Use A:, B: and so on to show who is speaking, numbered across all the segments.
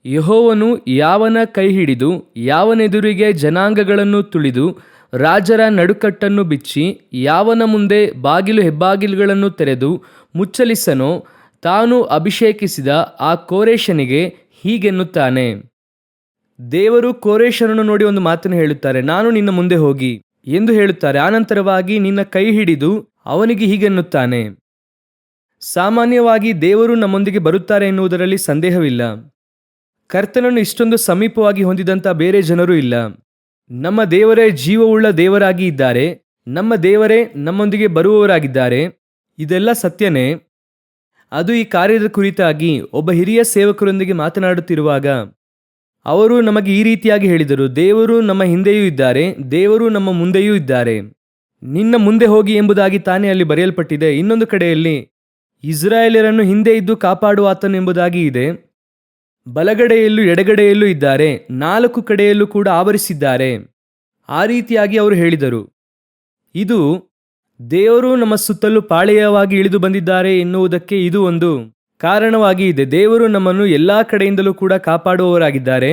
A: ಯೆಹೋವನು ಯಾವನ ಕೈ ಹಿಡಿದು ಯಾವನೆದುರಿಗೆ ಜನಾಂಗಗಳನ್ನು ತುಳಿದು ರಾಜರ ನಡುಕಟ್ಟನ್ನು ಬಿಚ್ಚಿ ಯಾವನ ಮುಂದೆ ಬಾಗಿಲು ಹೆಬ್ಬಾಗಿಲುಗಳನ್ನು ತೆರೆದು ಮುಚ್ಚಲಿಸನೋ ತಾನು ಅಭಿಷೇಕಿಸಿದ ಆ ಕೋರೇಶನಿಗೆ ಹೀಗೆನ್ನುತ್ತಾನೆ. ದೇವರು ಕೋರೇಶನನ್ನು ನೋಡಿ ಒಂದು ಮಾತನ್ನು ಹೇಳುತ್ತಾರೆ, ನಾನು ನಿನ್ನ ಮುಂದೆ ಹೋಗಿ ಎಂದು ಹೇಳುತ್ತಾರೆ. ಆನಂತರವಾಗಿ ನಿನ್ನ ಕೈ ಹಿಡಿದು ಅವನಿಗೆ ಹೀಗೆನ್ನುತ್ತಾನೆ. ಸಾಮಾನ್ಯವಾಗಿ ದೇವರು ನಮ್ಮೊಂದಿಗೆ ಬರುತ್ತಾರೆ ಎನ್ನುವುದರಲ್ಲಿ ಸಂದೇಹವಿಲ್ಲ. ಕರ್ತನನ್ನು ಇಷ್ಟೊಂದು ಸಮೀಪವಾಗಿ ಹೊಂದಿದಂಥ ಬೇರೆ ಜನರು ಇಲ್ಲ. ನಮ್ಮ ದೇವರೇ ಜೀವವುಳ್ಳ ದೇವರಾಗಿ ಇದ್ದಾರೆ. ನಮ್ಮ ದೇವರೇ ನಮ್ಮೊಂದಿಗೆ ಬರುವವರಾಗಿದ್ದಾರೆ. ಇದೆಲ್ಲ ಸತ್ಯನೇ. ಅದು ಈ ಕಾರ್ಯದ ಕುರಿತಾಗಿ ಒಬ್ಬ ಹಿರಿಯ ಸೇವಕರೊಂದಿಗೆ ಮಾತನಾಡುತ್ತಿರುವಾಗ ಅವರು ನಮಗೆ ಈ ರೀತಿಯಾಗಿ ಹೇಳಿದರು, ದೇವರು ನಮ್ಮ ಹಿಂದೆಯೂ ಇದ್ದಾರೆ, ದೇವರು ನಮ್ಮ ಮುಂದೆಯೂ ಇದ್ದಾರೆ. ನಿನ್ನ ಮುಂದೆ ಹೋಗಿ ಎಂಬುದಾಗಿ ತಾನೇ ಅಲ್ಲಿ ಬರೆಯಲ್ಪಟ್ಟಿದೆ. ಇನ್ನೊಂದು ಕಡೆಯಲ್ಲಿ ಇಸ್ರಾಯೇಲರನ್ನು ಹಿಂದೆ ಇದ್ದು ಕಾಪಾಡುವ ಆತನು ಎಂಬುದಾಗಿ ಇದೆ. ಬಲಗಡೆಯಲ್ಲೂ ಎಡಗಡೆಯಲ್ಲೂ ಇದ್ದಾರೆ, 4 ಕಡೆಯಲ್ಲೂ ಕೂಡ ಆವರಿಸಿದ್ದಾರೆ. ಆ ರೀತಿಯಾಗಿ ಅವರು ಹೇಳಿದರು. ಇದು ದೇವರು ನಮ್ಮ ಸುತ್ತಲೂ ಪಾಳೆಯವಾಗಿ ಇಳಿದು ಬಂದಿದ್ದಾರೆ ಎನ್ನುವುದಕ್ಕೆ ಇದು ಒಂದು ಕಾರಣವಾಗಿ ಇದೆ. ದೇವರು ನಮ್ಮನ್ನು ಎಲ್ಲ ಕಡೆಯಿಂದಲೂ ಕೂಡ ಕಾಪಾಡುವವರಾಗಿದ್ದಾರೆ.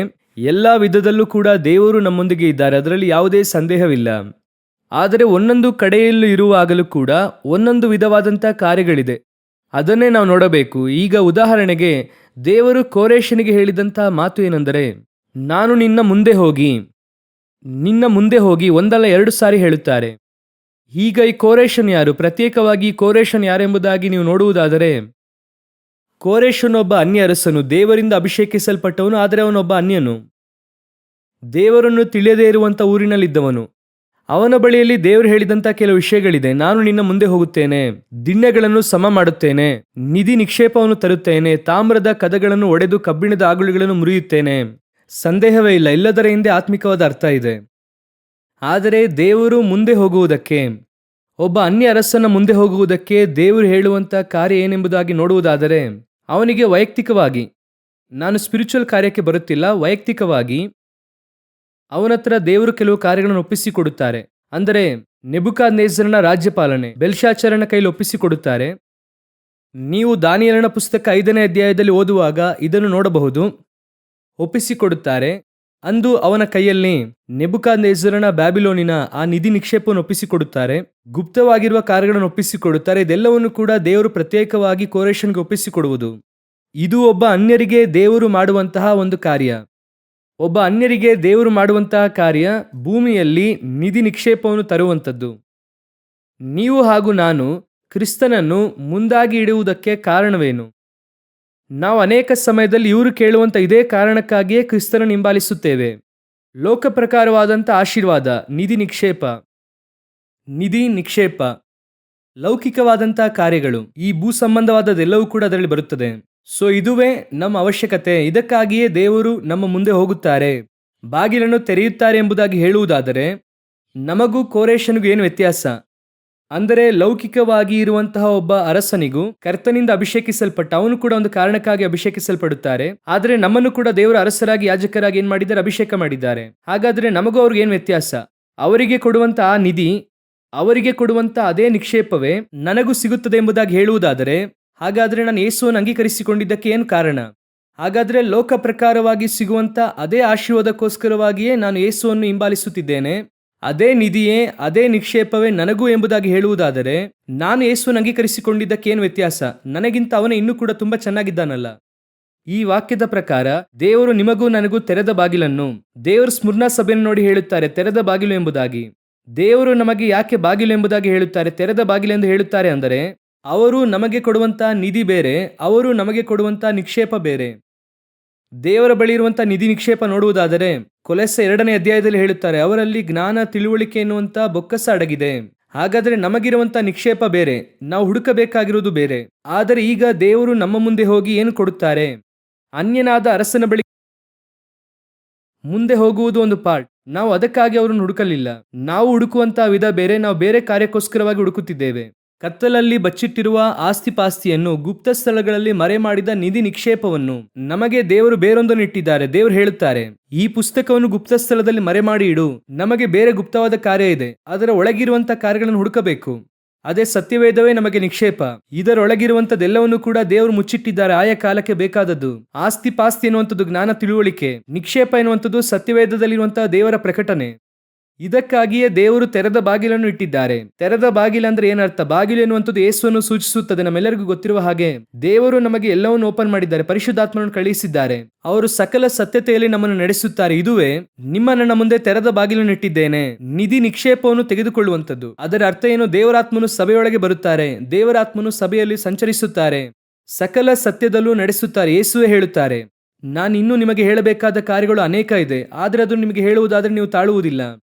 A: ಎಲ್ಲ ವಿಧದಲ್ಲೂ ಕೂಡ ದೇವರು ನಮ್ಮೊಂದಿಗೆ ಇದ್ದಾರೆ, ಅದರಲ್ಲಿ ಯಾವುದೇ ಸಂದೇಹವಿಲ್ಲ. ಆದರೆ ಒಂದೊಂದು ಕಡೆಯಲ್ಲೂ ಇರುವಾಗಲೂ ಕೂಡ ಒಂದೊಂದು ವಿಧವಾದಂಥ ಕಾರ್ಯಗಳಿದೆ. ಅದನ್ನೇ ನಾವು ನೋಡಬೇಕು. ಈಗ ಉದಾಹರಣೆಗೆ ದೇವರು ಕೋರೇಶನಿಗೆ ಹೇಳಿದಂಥ ಮಾತು ಏನೆಂದರೆ, ನಾನು ನಿನ್ನ ಮುಂದೆ ಹೋಗಿ ಒಂದಲ್ಲ 2 ಸಾರಿ ಹೇಳುತ್ತಾರೆ. ಈಗ ಈ ಕೋರೇಶನ್ ಯಾರು? ಪ್ರತ್ಯೇಕವಾಗಿ ಕೋರೇಶನ್ ಯಾರೆಂಬುದಾಗಿ ನೀವು ನೋಡುವುದಾದರೆ, ಕೋರೇಶನೊಬ್ಬ ಅನ್ಯ ಅರಸನು, ದೇವರಿಂದ ಅಭಿಷೇಕಿಸಲ್ಪಟ್ಟವನು. ಆದರೆ ಅವನೊಬ್ಬ ಅನ್ಯನು, ದೇವರನ್ನು ತಿಳಿಯದೇ ಇರುವಂಥ ಊರಿನಲ್ಲಿದ್ದವನು. ಅವನ ಬಳಿಯಲ್ಲಿ ದೇವರು ಹೇಳಿದಂಥ ಕೆಲವು ವಿಷಯಗಳಿದೆ. ನಾನು ನಿನ್ನ ಮುಂದೆ ಹೋಗುತ್ತೇನೆ, ದಿಣ್ಣೆಗಳನ್ನು ಸಮ ಮಾಡುತ್ತೇನೆ, ನಿಧಿ ನಿಕ್ಷೇಪವನ್ನು ತರುತ್ತೇನೆ, ತಾಮ್ರದ ಕದಗಳನ್ನು ಒಡೆದು ಕಬ್ಬಿಣದ ಆಗುಳುಗಳನ್ನು ಮುರಿಯುತ್ತೇನೆ. ಸಂದೇಹವೇ ಇಲ್ಲ, ಎಲ್ಲದರ ಹಿಂದೆ ಆತ್ಮಿಕವಾದ ಅರ್ಥ ಇದೆ. ಆದರೆ ದೇವರು ಮುಂದೆ ಹೋಗುವುದಕ್ಕೆ, ಒಬ್ಬ ಅನ್ಯ ಅರಸನ ಮುಂದೆ ಹೋಗುವುದಕ್ಕೆ ದೇವರು ಹೇಳುವಂಥ ಕಾರ್ಯ ಏನೆಂಬುದಾಗಿ ನೋಡುವುದಾದರೆ, ಅವನಿಗೆ ವೈಯಕ್ತಿಕವಾಗಿ, ನಾನು ಸ್ಪಿರಿಚುವಲ್ ಕಾರ್ಯಕ್ಕೆ ಬರುತ್ತಿಲ್ಲ, ವೈಯಕ್ತಿಕವಾಗಿ ಅವನತ್ರ ದೇವರು ಕೆಲವು ಕಾರ್ಯಗಳನ್ನು ಒಪ್ಪಿಸಿಕೊಡುತ್ತಾರೆ. ಅಂದರೆ ನೆಬೂಕದ್ನೆಚ್ಚರನ ರಾಜ್ಯಪಾಲನೆ ಬೆಲ್ಶಾಚರನ ಕೈಲಿ ಒಪ್ಪಿಸಿಕೊಡುತ್ತಾರೆ. ನೀವು ದಾನಿಯೇಲನ ಪುಸ್ತಕ 5ನೇ ಅಧ್ಯಾಯದಲ್ಲಿ ಓದುವಾಗ ಇದನ್ನು ನೋಡಬಹುದು. ಒಪ್ಪಿಸಿಕೊಡುತ್ತಾರೆ. ಅಂದು ಅವನ ಕೈಯಲ್ಲಿ ನೆಬೂಕದ್ನೆಚ್ಚರನ ಬ್ಯಾಬಿಲೋನಿನ ಆ ನಿಧಿ ನಿಕ್ಷೇಪವನ್ನು ಒಪ್ಪಿಸಿಕೊಡುತ್ತಾರೆ. ಗುಪ್ತವಾಗಿರುವ ಕಾರ್ಯಗಳನ್ನು ಒಪ್ಪಿಸಿಕೊಡುತ್ತಾರೆ. ಇದೆಲ್ಲವನ್ನು ಕೂಡ ದೇವರು ಪ್ರತ್ಯೇಕವಾಗಿ ಕೋರೇಶನ್ಗೆ ಒಪ್ಪಿಸಿಕೊಡುವುದು. ಇದು ಒಬ್ಬ ಅನ್ಯರಿಗೆ ದೇವರು ಮಾಡುವಂತಹ ಒಂದು ಕಾರ್ಯ. ಒಬ್ಬ ಅನ್ಯರಿಗೆ ದೇವರು ಮಾಡುವಂತಹ ಕಾರ್ಯ ಭೂಮಿಯಲ್ಲಿ ನಿಧಿ ನಿಕ್ಷೇಪವನ್ನು ತರುವಂಥದ್ದು. ನೀವು ಹಾಗೂ ನಾನು ಕ್ರಿಸ್ತನನ್ನು ಮುಂದಾಗಿ ಇಡುವುದಕ್ಕೆ ಕಾರಣವೇನು? ನಾವು ಅನೇಕ ಸಮಯದಲ್ಲಿ ಇವರು ಕೇಳುವಂಥ ಇದೇ ಕಾರಣಕ್ಕಾಗಿಯೇ ಕ್ರಿಸ್ತನನ್ನು ಹಿಂಬಾಲಿಸುತ್ತೇವೆ. ಲೋಕ ಪ್ರಕಾರವಾದಂಥ ಆಶೀರ್ವಾದ, ನಿಧಿ ನಿಕ್ಷೇಪ, ಲೌಕಿಕವಾದಂಥ ಕಾರ್ಯಗಳು, ಈ ಭೂ ಸಂಬಂಧವಾದದ್ದೆಲ್ಲವೂ ಕೂಡ ಅದರಲ್ಲಿ ಬರುತ್ತದೆ. ಸೊ ಇದುವೇ ನಮ್ಮ ಅವಶ್ಯಕತೆ. ಇದಕ್ಕಾಗಿಯೇ ದೇವರು ನಮ್ಮ ಮುಂದೆ ಹೋಗುತ್ತಾರೆ, ಬಾಗಿಲನ್ನು ತೆರೆಯುತ್ತಾರೆ ಎಂಬುದಾಗಿ ಹೇಳುವುದಾದರೆ, ನಮಗೂ ಕೋರೇಶನಿಗೂ ಏನು ವ್ಯತ್ಯಾಸ? ಅಂದರೆ ಲೌಕಿಕವಾಗಿ ಇರುವಂತಹ ಒಬ್ಬ ಅರಸನಿಗೂ ಕರ್ತನಿಂದ ಅಭಿಷೇಕಿಸಲ್ಪಟ್ಟ ಅವನು ಕೂಡ ಒಂದು ಕಾರಣಕ್ಕಾಗಿ ಅಭಿಷೇಕಿಸಲ್ಪಡುತ್ತಾರೆ. ಆದರೆ ನಮ್ಮನ್ನು ಕೂಡ ದೇವರ ಅರಸರಾಗಿ, ಯಾಜಕರಾಗಿ ಏನ್ ಮಾಡಿದ್ದಾರೆ? ಅಭಿಷೇಕ ಮಾಡಿದ್ದಾರೆ. ಹಾಗಾದ್ರೆ ನಮಗೂ ಅವ್ರಿಗೆ ಏನು ವ್ಯತ್ಯಾಸ? ಅವರಿಗೆ ಕೊಡುವಂತ ಆ ನಿಧಿ, ಅವರಿಗೆ ಕೊಡುವಂತ ಅದೇ ನಿಕ್ಷೇಪವೇ ನನಗೂ ಸಿಗುತ್ತದೆ ಎಂಬುದಾಗಿ ಹೇಳುವುದಾದರೆ, ಹಾಗಾದ್ರೆ ನಾನು ಯೇಸುವನ್ನು ಅಂಗೀಕರಿಸಿಕೊಂಡಿದ್ದಕ್ಕೆ ಏನು ಕಾರಣ? ಹಾಗಾದ್ರೆ ಲೋಕ ಪ್ರಕಾರವಾಗಿ ಸಿಗುವಂತ ಅದೇ ಆಶೀರ್ವಾದಕ್ಕೋಸ್ಕರವಾಗಿಯೇ ನಾನು ಯೇಸುವನ್ನು ಹಿಂಬಾಲಿಸುತ್ತಿದ್ದೇನೆ. ಅದೇ ನಿಧಿಯೇ, ಅದೇ ನಿಕ್ಷೇಪವೇ ನನಗೂ ಎಂಬುದಾಗಿ ಹೇಳುವುದಾದರೆ, ನಾನು ಯೇಸುವನ್ನು ಅಂಗೀಕರಿಸಿಕೊಂಡಿದ್ದಕ್ಕೆ ಏನು ವ್ಯತ್ಯಾಸ? ನನಗಿಂತ ಅವನೇ ಇನ್ನೂ ಕೂಡ ತುಂಬಾ ಚೆನ್ನಾಗಿದ್ದಾನಲ್ಲ. ಈ ವಾಕ್ಯದ ಪ್ರಕಾರ ದೇವರು ನಿಮಗೂ ನನಗೂ ತೆರೆದ ಬಾಗಿಲನ್ನು, ದೇವರು ಸ್ಮುರ್ನ ಸಭೆಯನ್ನು ನೋಡಿ ಹೇಳುತ್ತಾರೆ ತೆರೆದ ಬಾಗಿಲು ಎಂಬುದಾಗಿ. ದೇವರು ನಮಗೆ ಯಾಕೆ ಬಾಗಿಲು ಎಂಬುದಾಗಿ ಹೇಳುತ್ತಾರೆ, ತೆರೆದ ಬಾಗಿಲೆಂದು ಹೇಳುತ್ತಾರೆ ಅಂದರೆ, ಅವರು ನಮಗೆ ಕೊಡುವಂತ ನಿಧಿ ಬೇರೆ, ಅವರು ನಮಗೆ ಕೊಡುವಂತ ನಿಕ್ಷೇಪ ಬೇರೆ. ದೇವರ ಬಳಿ ಇರುವಂತ ನಿಧಿ ನಿಕ್ಷೇಪ ನೋಡುವುದಾದರೆ ಕೊಲೊಸ್ಸೆ 2ನೇ ಅಧ್ಯಾಯದಲ್ಲಿ ಹೇಳುತ್ತಾರೆ, ಅವರಲ್ಲಿ ಜ್ಞಾನ ತಿಳುವಳಿಕೆ ಎನ್ನುವಂತ ಬೊಕ್ಕಸ ಅಡಗಿದೆ. ಹಾಗಾದರೆ ನಮಗಿರುವಂತ ನಿಕ್ಷೇಪ ಬೇರೆ, ನಾವು ಹುಡುಕಬೇಕಾಗಿರುವುದು ಬೇರೆ. ಆದರೆ ಈಗ ದೇವರು ನಮ್ಮ ಮುಂದೆ ಹೋಗಿ ಏನು ಕೊಡುತ್ತಾರೆ? ಅನ್ಯನಾದ ಅರಸನ ಬಳಿ ಮುಂದೆ ಹೋಗುವುದು ಒಂದು ಪಾರ್ಟ್. ನಾವು ಅದಕ್ಕಾಗಿ ಅವರನ್ನು ಹುಡುಕಲಿಲ್ಲ. ನಾವು ಹುಡುಕುವಂತ ವಿಧ ಬೇರೆ, ನಾವು ಬೇರೆ ಕಾರ್ಯಕ್ಕೋಸ್ಕರವಾಗಿ ಹುಡುಕುತ್ತಿದ್ದೇವೆ. ಕತ್ತಲಲ್ಲಿ ಬಚ್ಚಿಟ್ಟಿರುವ ಆಸ್ತಿಪಾಸ್ತಿಯನ್ನು, ಗುಪ್ತ ಸ್ಥಳಗಳಲ್ಲಿ ಮರೆ ಮಾಡಿದ ನಿಧಿ ನಿಕ್ಷೇಪವನ್ನು ನಮಗೆ ದೇವರು ಬೇರೊಂದನ್ನು ಇಟ್ಟಿದ್ದಾರೆ. ದೇವರು ಹೇಳುತ್ತಾರೆ, ಈ ಪುಸ್ತಕವನ್ನು ಗುಪ್ತ ಸ್ಥಳದಲ್ಲಿ ಮರೆ ಮಾಡಿ ಇಡು. ನಮಗೆ ಬೇರೆ ಗುಪ್ತವಾದ ಕಾರ್ಯ ಇದೆ, ಅದರ ಒಳಗಿರುವಂತ ಕಾರ್ಯಗಳನ್ನು ಹುಡುಕಬೇಕು. ಅದೇ ಸತ್ಯವೇದವೇ ನಮಗೆ ನಿಕ್ಷೇಪ. ಇದರೊಳಗಿರುವಂತದ್ದೆಲ್ಲವನ್ನು ಕೂಡ ದೇವರು ಮುಚ್ಚಿಟ್ಟಿದ್ದಾರೆ. ಆಯಾ ಕಾಲಕ್ಕೆ ಬೇಕಾದದ್ದು ಆಸ್ತಿ ಪಾಸ್ತಿ ಎನ್ನುವಂಥದ್ದು ಜ್ಞಾನ ತಿಳುವಳಿಕೆ, ನಿಕ್ಷೇಪ ಎನ್ನುವಂಥದ್ದು ಸತ್ಯವೇದದಲ್ಲಿರುವಂತಹ ದೇವರ ಪ್ರಕಟಣೆ. ಇದಕ್ಕಾಗಿಯೇ ದೇವರು ತೆರೆದ ಬಾಗಿಲನ್ನು ಇಟ್ಟಿದ್ದಾರೆ. ತೆರೆದ ಬಾಗಿಲಂದ್ರೆ ಏನರ್ಥ? ಬಾಗಿಲು ಎನ್ನುವಂಥದ್ದು ಯೇಸುವನ್ನು ಸೂಚಿಸುತ್ತದೆ. ನಮ್ಮೆಲ್ಲರಿಗೂ ಗೊತ್ತಿರುವ ಹಾಗೆ ದೇವರು ನಮಗೆ ಎಲ್ಲವನ್ನು ಓಪನ್ ಮಾಡಿದ್ದಾರೆ, ಪರಿಶುದ್ಧಾತ್ಮನನ್ನು ಕಳುಹಿಸಿದ್ದಾರೆ. ಅವರು ಸಕಲ ಸತ್ಯತೆಯಲ್ಲಿ ನಮ್ಮನ್ನು ನಡೆಸುತ್ತಾರೆ. ಇದುವೇ ನಿಮ್ಮ ನನ್ನ ಮುಂದೆ ತೆರೆದ ಬಾಗಿಲನ್ನು ಇಟ್ಟಿದ್ದೇನೆ, ನಿಧಿ ನಿಕ್ಷೇಪವನ್ನು ತೆಗೆದುಕೊಳ್ಳುವಂಥದ್ದು. ಅದರ ಅರ್ಥ ಏನು? ದೇವರಾತ್ಮನು ಸಭೆಯೊಳಗೆ ಬರುತ್ತಾರೆ, ದೇವರಾತ್ಮನು ಸಭೆಯಲ್ಲಿ ಸಂಚರಿಸುತ್ತಾರೆ, ಸಕಲ ಸತ್ಯದಲ್ಲೂ ನಡೆಸುತ್ತಾರೆ. ಯೇಸುವೇ ಹೇಳುತ್ತಾರೆ, ನಾನು ಇನ್ನೂ ನಿಮಗೆ ಹೇಳಬೇಕಾದ ಕಾರ್ಯಗಳು ಅನೇಕ ಇದೆ, ಆದರೆ ಅದನ್ನು ನಿಮಗೆ ಹೇಳುವುದಾದರೆ ನೀವು ತಾಳುವುದಿಲ್ಲ.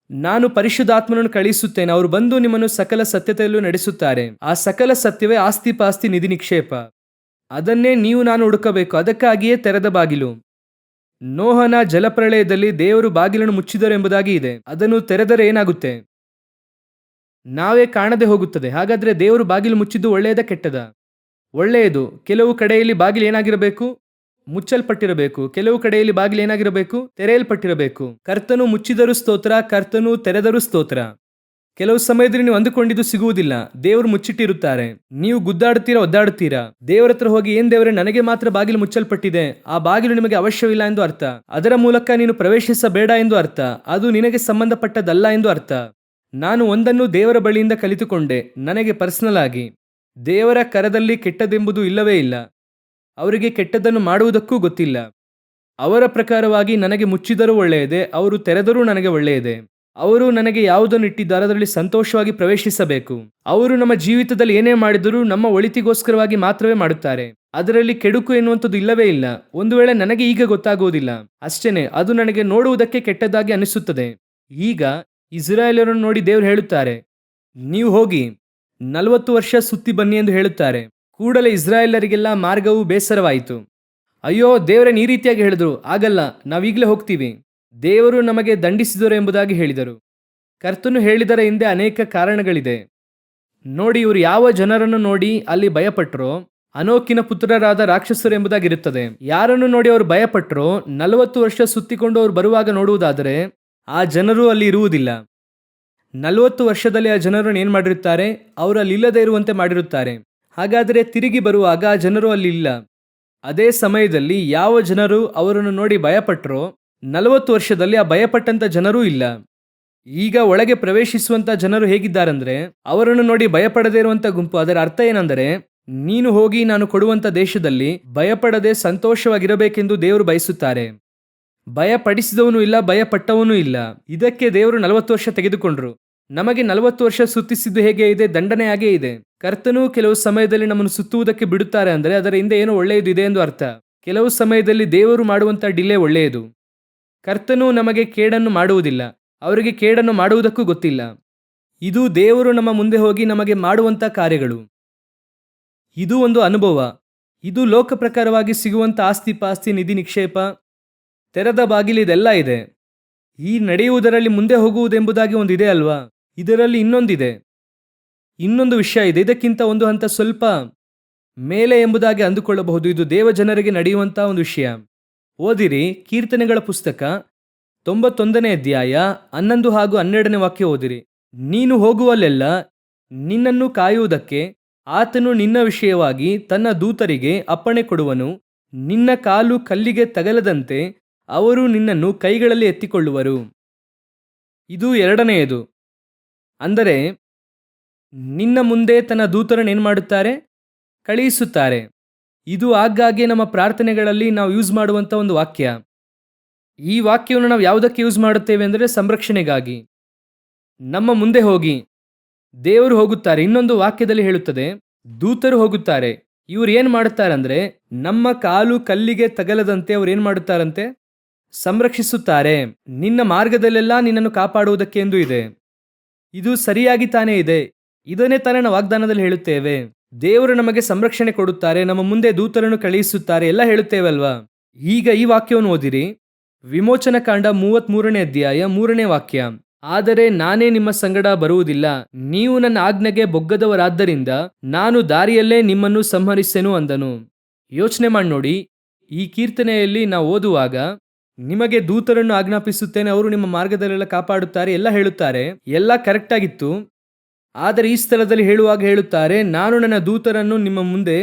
A: ನಾನು ಪರಿಶುದ್ಧಾತ್ಮನನ್ನು ಕಳುಹಿಸುತ್ತೇನೆ, ಅವರು ಬಂದು ನಿಮ್ಮನ್ನು ಸಕಲ ಸತ್ಯತೆಯಲ್ಲೂ ನಡೆಸುತ್ತಾರೆ. ಆ ಸಕಲ ಸತ್ಯವೇ ಆಸ್ತಿ ಪಾಸ್ತಿ ನಿಧಿ ನಿಕ್ಷೇಪ. ಅದನ್ನೇ ನೀವು ನಾನು ಹುಡುಕಬೇಕು. ಅದಕ್ಕಾಗಿಯೇ ತೆರೆದ ಬಾಗಿಲು. ನೋಹನ ಜಲಪ್ರಳಯದಲ್ಲಿ ದೇವರು ಬಾಗಿಲನ್ನು ಮುಚ್ಚಿದರು ಎಂಬುದಾಗಿ ಇದೆ. ಅದನ್ನು ತೆರೆದರೆ ಏನಾಗುತ್ತೆ? ನಾವೇ ಕಾಣದೆ ಹೋಗುತ್ತದೆ. ಹಾಗಾದ್ರೆ ದೇವರು ಬಾಗಿಲು ಮುಚ್ಚಿದ್ದು ಒಳ್ಳೆಯದ ಕೆಟ್ಟದ? ಒಳ್ಳೆಯದು. ಕೆಲವು ಕಡೆಯಲ್ಲಿ ಬಾಗಿಲು ಏನಾಗಿರಬೇಕು? ಮುಚ್ಚಲ್ಪಟ್ಟಿರಬೇಕು. ಕೆಲವು ಕಡೆಯಲ್ಲಿ ಬಾಗಿಲು ಏನಾಗಿರಬೇಕು? ತೆರೆಯಲ್ಪಟ್ಟಿರಬೇಕು. ಕರ್ತನು ಮುಚ್ಚಿದರೂ ಸ್ತೋತ್ರ, ಕರ್ತನು ತೆರೆದರೂ ಸ್ತೋತ್ರ. ಕೆಲವು ಸಮಯದಲ್ಲಿ ನೀವು ಅಂದುಕೊಂಡಿದ್ದು ಸಿಗುವುದಿಲ್ಲ, ದೇವರು ಮುಚ್ಚಿಟ್ಟಿರುತ್ತಾರೆ. ನೀವು ಗುದ್ದಾಡುತ್ತೀರಾ, ಒದ್ದಾಡುತ್ತೀರಾ. ದೇವರ ಹತ್ರ ಹೋಗಿ, ಏನ್ ದೇವರೇ, ನನಗೆ ಮಾತ್ರ ಬಾಗಿಲು ಮುಚ್ಚಲ್ಪಟ್ಟಿದೆ, ಆ ಬಾಗಿಲು ನಿಮಗೆ ಅವಶ್ಯವಿಲ್ಲ ಎಂದು ಅರ್ಥ. ಅದರ ಮೂಲಕ ನೀನು ಪ್ರವೇಶಿಸಬೇಡ ಎಂದು ಅರ್ಥ. ಅದು ನಿನಗೆ ಸಂಬಂಧಪಟ್ಟದಲ್ಲ ಎಂದು ಅರ್ಥ. ನಾನು ಒಂದನ್ನು ದೇವರ ಬಳಿಯಿಂದ ಕಲಿತುಕೊಂಡೆ, ನನಗೆ ಪರ್ಸನಲ್ ಆಗಿ. ದೇವರ ಕರದಲ್ಲಿ ಕೆಟ್ಟದೆಂಬುದು ಇಲ್ಲವೇ ಇಲ್ಲ. ಅವರಿಗೆ ಕೆಟ್ಟದ್ದನ್ನು ಮಾಡುವುದಕ್ಕೂ ಗೊತ್ತಿಲ್ಲ. ಅವರ ಪ್ರಕಾರವಾಗಿ ನನಗೆ ಮುಚ್ಚಿದರೂ ಒಳ್ಳೆಯದೇ, ಅವರು ತೆರೆದರೂ ನನಗೆ ಒಳ್ಳೆಯದೇ. ಅವರು ನನಗೆ ಯಾವುದನ್ನು ಇಟ್ಟಿದ್ದಾರೆ ಅದರಲ್ಲಿ ಸಂತೋಷವಾಗಿ ಪ್ರವೇಶಿಸಬೇಕು. ಅವರು ನಮ್ಮ ಜೀವಿತದಲ್ಲಿ ಏನೇ ಮಾಡಿದರೂ ನಮ್ಮ ಒಳಿತಿಗೋಸ್ಕರವಾಗಿ ಮಾತ್ರವೇ ಮಾಡುತ್ತಾರೆ. ಅದರಲ್ಲಿ ಕೆಡುಕು ಎನ್ನುವಂಥದ್ದು ಇಲ್ಲವೇ ಇಲ್ಲ. ಒಂದು ವೇಳೆ ನನಗೆ ಈಗ ಗೊತ್ತಾಗುವುದಿಲ್ಲ ಅಷ್ಟೇನೆ, ಅದು ನನಗೆ ನೋಡುವುದಕ್ಕೆ ಕೆಟ್ಟದಾಗಿ ಅನಿಸುತ್ತದೆ. ಈಗ ಇಸ್ರಾಯೇಲರನ್ನು ನೋಡಿ ದೇವರು ಹೇಳುತ್ತಾರೆ, ನೀವು ಹೋಗಿ 40 ವರ್ಷ ಸುತ್ತಿ ಬನ್ನಿ ಎಂದು ಹೇಳುತ್ತಾರೆ. ಕೂಡಲೇ ಇಸ್ರಾಯೇಲರಿಗೆಲ್ಲ ಮಾರ್ಗವು ಬೇಸರವಾಯಿತು. ಅಯ್ಯೋ, ದೇವರನ್ನು ಈ ರೀತಿಯಾಗಿ ಹೇಳಿದ್ರು, ಆಗಲ್ಲ, ನಾವೀಗಲೇ ಹೋಗ್ತೀವಿ, ದೇವರು ನಮಗೆ ದಂಡಿಸಿದರು ಎಂಬುದಾಗಿ ಹೇಳಿದರು. ಕರ್ತನು ಹೇಳಿದರ ಹಿಂದೆ ಅನೇಕ ಕಾರಣಗಳಿದೆ. ನೋಡಿ, ಇವರು ಯಾವ ಜನರನ್ನು ನೋಡಿ ಅಲ್ಲಿ ಭಯಪಟ್ಟರೋ, ಅನೋಕಿನ ಪುತ್ರರಾದ ರಾಕ್ಷಸರು ಎಂಬುದಾಗಿರುತ್ತದೆ. ಯಾರನ್ನು ನೋಡಿ ಅವರು ಭಯಪಟ್ಟರೋ, 40 ವರ್ಷ ಸುತ್ತಿಕೊಂಡು ಅವರು ಬರುವಾಗ ನೋಡುವುದಾದರೆ ಆ ಜನರು ಅಲ್ಲಿ ಇರುವುದಿಲ್ಲ. 40 ವರ್ಷದಲ್ಲಿ ಆ ಜನರನ್ನು ಏನು ಮಾಡಿರುತ್ತಾರೆ? ಅವರು ಅಲ್ಲಿ ಇಲ್ಲದೆ ಇರುವಂತೆ ಮಾಡಿರುತ್ತಾರೆ. ಹಾಗಾದರೆ ತಿರುಗಿ ಬರುವಾಗ ಆ ಜನರು ಅಲ್ಲಿ ಇಲ್ಲ. ಅದೇ ಸಮಯದಲ್ಲಿ ಯಾವ ಜನರು ಅವರನ್ನು ನೋಡಿ ಭಯಪಟ್ಟರೋ, 40 ವರ್ಷದಲ್ಲಿ ಆ ಭಯಪಟ್ಟಂತ ಜನರೂ ಇಲ್ಲ. ಈಗ ಒಳಗೆ ಪ್ರವೇಶಿಸುವಂತ ಜನರು ಹೇಗಿದ್ದಾರಂದ್ರೆ, ಅವರನ್ನು ನೋಡಿ ಭಯಪಡದೇ ಇರುವಂತ ಗುಂಪು. ಅದರ ಅರ್ಥ ಏನಂದರೆ, ನೀನು ಹೋಗಿ ನಾನು ಕೊಡುವಂತ ದೇಶದಲ್ಲಿ ಭಯಪಡದೆ ಸಂತೋಷವಾಗಿರಬೇಕೆಂದು ದೇವರು ಬಯಸುತ್ತಾರೆ. ಭಯಪಡಿಸಿದವನು ಇಲ್ಲ, ಭಯಪಟ್ಟವನೂ ಇಲ್ಲ. ಇದಕ್ಕೆ ದೇವರು 40 ವರ್ಷ ತೆಗೆದುಕೊಂಡ್ರು. ನಮಗೆ 40 ವರ್ಷ ಸುತ್ತಿಸಿದ್ದು ಹೇಗೆ ಇದೆ? ದಂಡನೆಯಾಗೇ ಇದೆ. ಕರ್ತನು ಕೆಲವು ಸಮಯದಲ್ಲಿ ನಮ್ಮನ್ನು ಸುತ್ತುವುದಕ್ಕೆ ಬಿಡುತ್ತಾರೆ ಅಂದರೆ ಅದರ ಹಿಂದೆ ಏನೋ ಒಳ್ಳೆಯದು ಇದೆ ಎಂದು ಅರ್ಥ. ಕೆಲವು ಸಮಯದಲ್ಲಿ ದೇವರು ಮಾಡುವಂತ ಡಿಲೇ ಒಳ್ಳೆಯದು. ಕರ್ತನು ನಮಗೆ ಕೇಡನ್ನು ಮಾಡುವುದಿಲ್ಲ, ಅವರಿಗೆ ಕೇಡನ್ನು ಮಾಡುವುದಕ್ಕೂ ಗೊತ್ತಿಲ್ಲ. ಇದು ದೇವರು ನಮ್ಮ ಮುಂದೆ ಹೋಗಿ ನಮಗೆ ಮಾಡುವಂತ ಕಾರ್ಯಗಳು. ಇದು ಒಂದು ಅನುಭವ. ಇದು ಲೋಕ ಪ್ರಕಾರವಾಗಿ ಸಿಗುವಂತ ಆಸ್ತಿ ಪಾಸ್ತಿ ನಿಧಿ ನಿಕ್ಷೇಪ, ತೆರೆದ ಬಾಗಿಲು, ಇದೆಲ್ಲ ಇದೆ. ಈ ನಡೆಯುವುದರಲ್ಲಿ ಮುಂದೆ ಹೋಗುವುದೆಂಬುದಾಗಿ ಒಂದಿದೆ ಅಲ್ವಾ? ಇದರಲ್ಲಿ ಇನ್ನೊಂದಿದೆ, ಇನ್ನೊಂದು ವಿಷಯ ಇದೆ. ಇದಕ್ಕಿಂತ ಒಂದು ಹಂತ ಸ್ವಲ್ಪ ಮೇಲೆ ಎಂಬುದಾಗಿ ಅಂದುಕೊಳ್ಳಬಹುದು. ಇದು ದೇವಜನರಿಗೆ ನಡೆಯುವಂತಹ ಒಂದು ವಿಷಯ. ಓದಿರಿ, ಕೀರ್ತನೆಗಳ ಪುಸ್ತಕ 91ನೇ ಅಧ್ಯಾಯ 11 ಹಾಗೂ 12ನೇ ವಾಕ್ಯ ಓದಿರಿ. ನೀನು ಹೋಗುವಲ್ಲೆಲ್ಲ ನಿನ್ನನ್ನು ಕಾಯುವುದಕ್ಕೆ ಆತನು ನಿನ್ನ ವಿಷಯವಾಗಿ ತನ್ನ ದೂತರಿಗೆ ಅಪ್ಪಣೆ ಕೊಡುವನು. ನಿನ್ನ ಕಾಲು ಕಲ್ಲಿಗೆ ತಗಲದಂತೆ ಅವರು ನಿನ್ನನ್ನು ಕೈಗಳಲ್ಲಿ ಎತ್ತಿಕೊಳ್ಳುವರು. ಇದು ಎರಡನೆಯದು. ಅಂದರೆ ನಿನ್ನ ಮುಂದೆ ತನ್ನ ದೂತರನ್ನು ಏನು ಮಾಡುತ್ತಾರೆ? ಕಳುಹಿಸುತ್ತಾರೆ. ಇದು ಆಗಾಗ್ಗೆ ನಮ್ಮ ಪ್ರಾರ್ಥನೆಗಳಲ್ಲಿ ನಾವು ಯೂಸ್ ಮಾಡುವಂಥ ಒಂದು ವಾಕ್ಯ. ಈ ವಾಕ್ಯವನ್ನು ನಾವು ಯಾವುದಕ್ಕೆ ಯೂಸ್ ಮಾಡುತ್ತೇವೆ ಅಂದರೆ ಸಂರಕ್ಷಣೆಗಾಗಿ. ನಮ್ಮ ಮುಂದೆ ಹೋಗಿ ದೇವರು ಹೋಗುತ್ತಾರೆ. ಇನ್ನೊಂದು ವಾಕ್ಯದಲ್ಲಿ ಹೇಳುತ್ತದೆ, ದೂತರು ಹೋಗುತ್ತಾರೆ. ಇವರು ಏನು ಮಾಡುತ್ತಾರೆ ಅಂದರೆ, ನಮ್ಮ ಕಾಲು ಕಲ್ಲಿಗೆ ತಗಲದಂತೆ ಅವ್ರು ಏನು ಮಾಡುತ್ತಾರಂತೆ? ಸಂರಕ್ಷಿಸುತ್ತಾರೆ. ನಿನ್ನ ಮಾರ್ಗದಲ್ಲೆಲ್ಲ ನಿನ್ನನ್ನು ಕಾಪಾಡುವುದಕ್ಕೆ ಎಂದು ಇದೆ. ಇದು ಸರಿಯಾಗಿ ತಾನೇ ಇದೆ. ಇದನ್ನೇ ತಾನೇ ನಾವು ವಾಗ್ದಾನದಲ್ಲಿ ಹೇಳುತ್ತೇವೆ. ದೇವರು ನಮಗೆ ಸಂರಕ್ಷಣೆ ಕೊಡುತ್ತಾರೆ, ನಮ್ಮ ಮುಂದೆ ದೂತರನ್ನು ಕಳುಹಿಸುತ್ತಾರೆ ಎಲ್ಲ ಹೇಳುತ್ತೇವಲ್ವಾ? ಈಗ ಈ ವಾಕ್ಯವನ್ನು ಓದಿರಿ, ವಿಮೋಚನ ಕಾಂಡ 33ನೇ ಅಧ್ಯಾಯ 3ನೇ ವಾಕ್ಯ. ಆದರೆ ನಾನೇ ನಿಮ್ಮ ಸಂಗಡ ಬರುವುದಿಲ್ಲ, ನೀವು ನನ್ನ ಆಜ್ಞೆಗೆ ಬೊಗ್ಗದವರಾದ್ದರಿಂದ ನಾನು ದಾರಿಯಲ್ಲೇ ನಿಮ್ಮನ್ನು ಸಂಹರಿಸೆನು ಅಂದನು. ಯೋಚನೆ ಮಾಡಿ ನೋಡಿ, ಈ ಕೀರ್ತನೆಯಲ್ಲಿ ನಾವು ಓದುವಾಗ ನಿಮಗೆ ದೂತರನ್ನು ಆಜ್ಞಾಪಿಸುತ್ತೇನೆ, ಅವರು ನಿಮ್ಮ ಮಾರ್ಗದಲ್ಲೆಲ್ಲ ಕಾಪಾಡುತ್ತಾರೆ ಎಲ್ಲ ಹೇಳುತ್ತಾರೆ. ಎಲ್ಲ ಕರೆಕ್ಟ್ ಆಗಿತ್ತು. ಆದರೆ ಈ ಸ್ಥಳದಲ್ಲಿ ಹೇಳುವಾಗ ಹೇಳುತ್ತಾರೆ, ನಾನು ನನ್ನ ದೂತರನ್ನು ನಿಮ್ಮ ಮುಂದೆ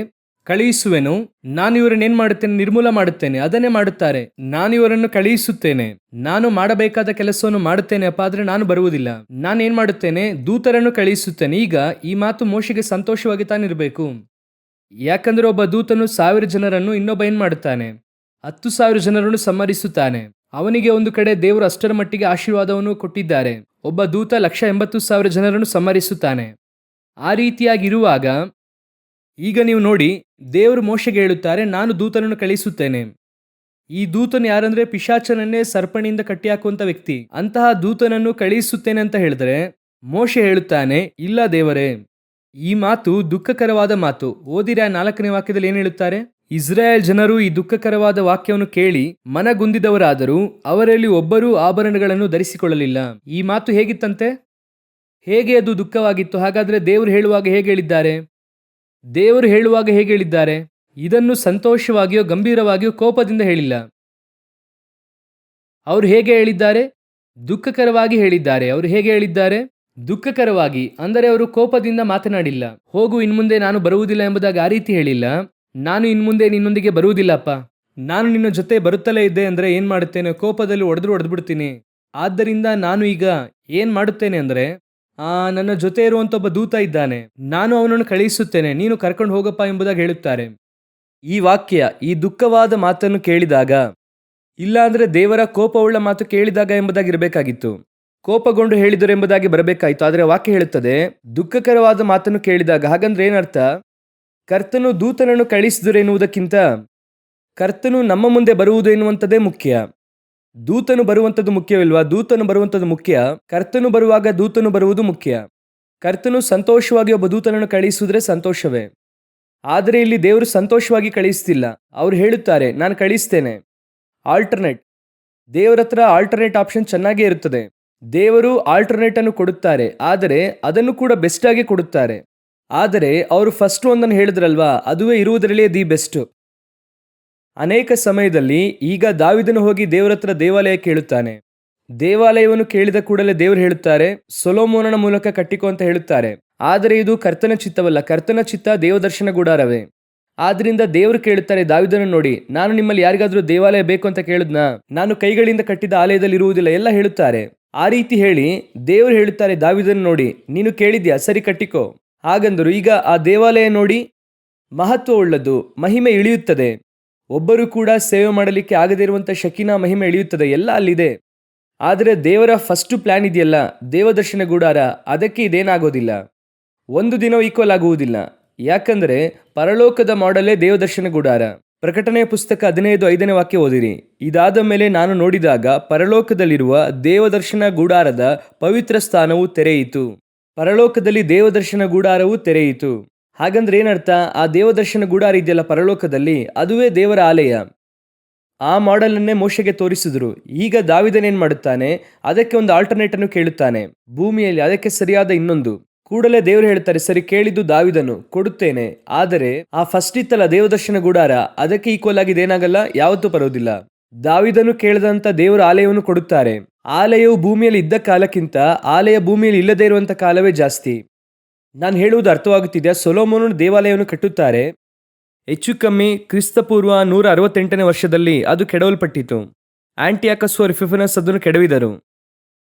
A: ಕಳುಹಿಸುವೆನು, ನಾನು ಇವರನ್ನು ಏನ್ ಮಾಡುತ್ತೇನೆ, ನಿರ್ಮೂಲ ಮಾಡುತ್ತೇನೆ. ಅದನ್ನೇ ಮಾಡುತ್ತಾರೆ, ನಾನು ಇವರನ್ನು ಕಳುಹಿಸುತ್ತೇನೆ, ನಾನು ಮಾಡಬೇಕಾದ ಕೆಲಸವನ್ನು ಮಾಡುತ್ತೇನೆ ಅಪ್ಪ, ಆದ್ರೆ ನಾನು ಬರುವುದಿಲ್ಲ. ನಾನು ಏನ್ ಮಾಡುತ್ತೇನೆ, ದೂತರನ್ನು ಕಳುಹಿಸುತ್ತೇನೆ. ಈಗ ಈ ಮಾತು ಮೋಶೆಗೆ ಸಂತೋಷವಾಗಿ ತಾನಿರಬೇಕು. ಯಾಕಂದ್ರೆ ಒಬ್ಬ ದೂತನು 1000 ಜನರನ್ನು, ಇನ್ನೊಬ್ಬ ಏನ್ ಮಾಡುತ್ತಾನೆ, 10,000 ಜನರನ್ನು ಸಂಹರಿಸುತ್ತಾನೆ. ಅವನಿಗೆ ಒಂದು ಕಡೆ ದೇವರು ಅಷ್ಟರ ಮಟ್ಟಿಗೆ ಆಶೀರ್ವಾದವನ್ನು ಕೊಟ್ಟಿದ್ದಾರೆ. ಒಬ್ಬ ದೂತ 180,000 ಜನರನ್ನು ಸಂಹರಿಸುತ್ತಾನೆ. ಆ ರೀತಿಯಾಗಿರುವಾಗ ಈಗ ನೀವು ನೋಡಿ, ದೇವರು ಮೋಶೆಗೆ ಹೇಳುತ್ತಾರೆ, ನಾನು ದೂತನನ್ನು ಕಳಿಸುತ್ತೇನೆ. ಈ ದೂತನು ಯಾರಂದ್ರೆ ಪಿಶಾಚನನ್ನೇ ಸರ್ಪಣಿಯಿಂದ ಕಟ್ಟಿ ಹಾಕುವಂತ ವ್ಯಕ್ತಿ. ಅಂತಹ ದೂತನನ್ನು ಕಳಿಸುತ್ತೇನೆ ಅಂತ ಹೇಳಿದ್ರೆ ಮೋಶೆ ಹೇಳುತ್ತಾನೆ, ಇಲ್ಲ ದೇವರೇ, ಈ ಮಾತು ದುಃಖಕರವಾದ ಮಾತು. ಓದಿರ 4ನೇ ವಾಕ್ಯದಲ್ಲಿ ಏನ್ ಹೇಳುತ್ತಾರೆ, ಇಸ್ರಾಯೇಲ್ ಜನರು ಈ ದುಃಖಕರವಾದ ವಾಕ್ಯವನ್ನು ಕೇಳಿ ಮನಗುಂದಿದವರಾದರೂ ಅವರಲ್ಲಿ ಒಬ್ಬರೂ ಆಭರಣಗಳನ್ನು ಧರಿಸಿಕೊಳ್ಳಲಿಲ್ಲ. ಈ ಮಾತು ಹೇಗಿತ್ತಂತೆ, ಹೇಗೆ ಅದು ದುಃಖವಾಗಿತ್ತು? ಹಾಗಾದ್ರೆ ದೇವರು ಹೇಳುವಾಗ ಹೇಗೆ ಹೇಳಿದ್ದಾರೆ? ದೇವರು ಹೇಳುವಾಗ ಹೇಗೆ ಹೇಳಿದ್ದಾರೆ? ಇದನ್ನು ಸಂತೋಷವಾಗಿಯೋ ಗಂಭೀರವಾಗಿಯೋ ಕೋಪದಿಂದ ಹೇಳಿಲ್ಲ. ಅವರು ಹೇಗೆ ಹೇಳಿದ್ದಾರೆ? ದುಃಖಕರವಾಗಿ ಹೇಳಿದ್ದಾರೆ. ಅವರು ಹೇಗೆ ಹೇಳಿದ್ದಾರೆ? ದುಃಖಕರವಾಗಿ. ಅಂದರೆ ಅವರು ಕೋಪದಿಂದ ಮಾತನಾಡಿಲ್ಲ. ಹೋಗು, ಇನ್ಮುಂದೆ ನಾನು ಬರುವುದಿಲ್ಲ ಎಂಬುದಾಗಿ ಆ ರೀತಿ ಹೇಳಿಲ್ಲ. ನಾನು ಇನ್ಮುಂದೆ ನಿನ್ನೊಂದಿಗೆ ಬರುವುದಿಲ್ಲಪ್ಪ, ನಾನು ನಿನ್ನ ಜೊತೆ ಬರುತ್ತಲೇ ಇದ್ದೆ ಅಂದ್ರೆ ಏನ್ ಮಾಡುತ್ತೇನೆ, ಕೋಪದಲ್ಲಿ ಹೊಡೆದ್ಬಿಡ್ತೀನಿ. ಆದ್ದರಿಂದ ನಾನು ಈಗ ಏನ್ ಮಾಡುತ್ತೇನೆ ಅಂದ್ರೆ, ನನ್ನ ಜೊತೆ ಇರುವಂತ ಒಬ್ಬ ದೂತ ಇದ್ದಾನೆ, ನಾನು ಅವನನ್ನು ಕಳುಹಿಸುತ್ತೇನೆ, ನೀನು ಕರ್ಕೊಂಡು ಹೋಗಪ್ಪ ಎಂಬುದಾಗಿ ಹೇಳುತ್ತಾರೆ. ಈ ವಾಕ್ಯ ಈ ದುಃಖವಾದ ಮಾತನ್ನು ಕೇಳಿದಾಗ, ಇಲ್ಲ ಅಂದ್ರೆ ದೇವರ ಕೋಪವುಳ್ಳ ಮಾತು ಕೇಳಿದಾಗ ಎಂಬುದಾಗಿರಬೇಕಾಗಿತ್ತು. ಕೋಪಗೊಂಡು ಹೇಳಿದರು ಎಂಬುದಾಗಿ ಬರಬೇಕಾಯಿತು. ಆದರೆ ವಾಕ್ಯ ಹೇಳುತ್ತದೆ ದುಃಖಕರವಾದ ಮಾತನ್ನು ಕೇಳಿದಾಗ. ಹಾಗಂದ್ರೆ ಏನರ್ಥ? ಕರ್ತನು ದೂತನನ್ನು ಕಳಿಸಿದರು ಎನ್ನುವುದಕ್ಕಿಂತ ಕರ್ತನು ನಮ್ಮ ಮುಂದೆ ಬರುವುದು ಎನ್ನುವಂಥದ್ದೇ ಮುಖ್ಯ. ದೂತನು ಬರುವಂಥದ್ದು ಮುಖ್ಯವಿಲ್ವಾ? ದೂತನು ಬರುವಂಥದ್ದು ಮುಖ್ಯ. ಕರ್ತನು ಬರುವಾಗ ದೂತನು ಬರುವುದು ಮುಖ್ಯ. ಕರ್ತನು ಸಂತೋಷವಾಗಿ ಒಬ್ಬ ದೂತನನ್ನು ಕಳಿಸಿದ್ರೆ ಸಂತೋಷವೇ. ಆದರೆ ಇಲ್ಲಿ ದೇವರು ಸಂತೋಷವಾಗಿ ಕಳಿಸ್ತಿಲ್ಲ. ಅವ್ರು ಹೇಳುತ್ತಾರೆ, ನಾನು ಕಳಿಸ್ತೇನೆ. ಆಲ್ಟರ್ನೇಟ್, ದೇವರ ಹತ್ರ ಆಲ್ಟರ್ನೇಟ್ ಆಪ್ಷನ್ ಚೆನ್ನಾಗೇ ಇರುತ್ತದೆ. ದೇವರು ಆಲ್ಟರ್ನೇಟ್ ಅನ್ನು ಕೊಡುತ್ತಾರೆ, ಆದರೆ ಅದನ್ನು ಕೂಡ ಬೆಸ್ಟ್ ಆಗಿ ಕೊಡುತ್ತಾರೆ. ಆದರೆ ಅವರು ಫಸ್ಟ್ ಒಂದನ್ನು ಹೇಳಿದ್ರಲ್ವಾ, ಅದುವೇ ಇರುವುದರಲ್ಲೇ ದಿ ಬೆಸ್ಟ್. ಅನೇಕ ಸಮಯದಲ್ಲಿ ಈಗ ದಾವಿದನು ಹೋಗಿ ದೇವರ ಹತ್ರ ದೇವಾಲಯ ಕೇಳುತ್ತಾನೆ. ದೇವಾಲಯವನ್ನು ಕೇಳಿದ ಕೂಡಲೇ ದೇವರು ಹೇಳುತ್ತಾರೆ, ಸೊಲೊಮೋನನ ಮೂಲಕ ಕಟ್ಟಿಕೊ ಅಂತ ಹೇಳುತ್ತಾರೆ. ಆದರೆ ಇದು ಕರ್ತನ ಚಿತ್ತವಲ್ಲ. ಕರ್ತನ ಚಿತ್ತ ದೇವದರ್ಶನ ಗುಡಾರವೇ. ಆದ್ರಿಂದ ದೇವರು ಕೇಳುತ್ತಾರೆ ದಾವಿದನ ನೋಡಿ, ನಾನು ನಿಮ್ಮಲ್ಲಿ ಯಾರಿಗಾದ್ರೂ ದೇವಾಲಯ ಬೇಕು ಅಂತ ಕೇಳಿದ್ನಾ? ನಾನು ಕೈಗಳಿಂದ ಕಟ್ಟಿದ ಆಲಯದಲ್ಲಿ ಇರುವುದಿಲ್ಲ ಎಲ್ಲ ಹೇಳುತ್ತಾರೆ. ಆ ರೀತಿ ಹೇಳಿ ದೇವರು ಹೇಳುತ್ತಾರೆ ದಾವಿದನ ನೋಡಿ, ನೀನು ಕೇಳಿದ್ಯಾ, ಸರಿ ಕಟ್ಟಿಕೋ. ಹಾಗಂದರು. ಈಗ ಆ ದೇವಾಲಯ ನೋಡಿ, ಮಹತ್ವ ಉಳ್ಳದ್ದು, ಮಹಿಮೆ ಇಳಿಯುತ್ತದೆ. ಒಬ್ಬರು ಕೂಡ ಸೇವೆ ಮಾಡಲಿಕ್ಕೆ ಆಗದೇ ಇರುವಂಥ ಶಕಿನಾ ಮಹಿಮೆ ಇಳಿಯುತ್ತದೆ, ಎಲ್ಲ ಅಲ್ಲಿದೆ. ಆದರೆ ದೇವರ ಫಸ್ಟ್ ಪ್ಲಾನ್ ಇದೆಯಲ್ಲ, ದೇವದರ್ಶನ ಗುಡಾರ, ಅದಕ್ಕೆ ಇದೇನಾಗೋದಿಲ್ಲ. ಒಂದು ದಿನ ಈಕ್ವಲ್ ಆಗುವುದಿಲ್ಲ. ಯಾಕಂದ್ರೆ ಪರಲೋಕದ ಮಾಡೆಲೇ ದೇವದರ್ಶನ ಗುಡಾರ. ಪ್ರಕಟಣೆಯ ಪುಸ್ತಕ 15:5ನೇ ವಾಕ್ಯ ಓದಿರಿ. ಇದಾದ ಮೇಲೆ ನಾನು ನೋಡಿದಾಗ ಪರಲೋಕದಲ್ಲಿರುವ ದೇವದರ್ಶನ ಗುಡಾರದ ಪವಿತ್ರ ಸ್ಥಾನವು ತೆರೆಯಿತು. ಪರಲೋಕದಲ್ಲಿ ದೇವದರ್ಶನ ಗುಡಾರವು ತೆರೆಯಿತು. ಹಾಗಂದ್ರೆ ಏನರ್ಥ? ಆ ದೇವದರ್ಶನ ಗುಡಾರ ಇದೆಯಲ್ಲ ಪರಲೋಕದಲ್ಲಿ, ಅದುವೇ ದೇವರ ಆಲಯ. ಆ ಮಾಡೆಲನ್ನೇ ಮೋಶೆಗೆ ತೋರಿಸಿದ್ರು. ಈಗ ದಾವಿದನೇನ್ ಮಾಡುತ್ತಾನೆ, ಅದಕ್ಕೆ ಒಂದು ಆಲ್ಟರ್ನೇಟ್ ಅನ್ನು ಕೇಳುತ್ತಾನೆ ಭೂಮಿಯಲ್ಲಿ, ಅದಕ್ಕೆ ಸರಿಯಾದ ಇನ್ನೊಂದು. ಕೂಡಲೇ ದೇವರು ಹೇಳ್ತಾರೆ, ಸರಿ ಕೇಳಿದ್ದು ದಾವಿದನು, ಕೊಡುತ್ತೇನೆ. ಆದರೆ ಆ ಫಸ್ಟ್ ಇತ್ತಲ್ಲ ದೇವದರ್ಶನ ಗುಡಾರ, ಅದಕ್ಕೆ ಈಕ್ವಲ್ ಆಗಿದೆ ಏನಾಗಲ್ಲ, ಯಾವತ್ತೂ ಬರೋದಿಲ್ಲ. ದಾವಿದನು ಕೇಳಿದಂತ ದೇವರ ಆಲಯವನ್ನು ಕೊಡುತ್ತಾರೆ. ಆಲಯವು ಭೂಮಿಯಲ್ಲಿ ಇದ್ದ ಕಾಲಕ್ಕಿಂತ ಆಲಯ ಭೂಮಿಯಲ್ಲಿ ಇಲ್ಲದೇ ಇರುವಂತ ಕಾಲವೇ ಜಾಸ್ತಿ. ನಾನು ಹೇಳುವುದು ಅರ್ಥವಾಗುತ್ತಿದೆಯಾ? ಸೊಲೊಮೋನನು ದೇವಾಲಯವನ್ನು ಕಟ್ಟುತ್ತಾರೆ, ಹೆಚ್ಚು ಕಮ್ಮಿ ಕ್ರಿಸ್ತಪೂರ್ವ 168ನೇ ವರ್ಷದಲ್ಲಿ ಅದು ಕೆಡವಲ್ಪಟ್ಟಿತು. ಆಂಟಿಯಾಕಸ್ ಎಪಿಫನಸ್ ಅದನ್ನು ಕೆಡವಿದರು.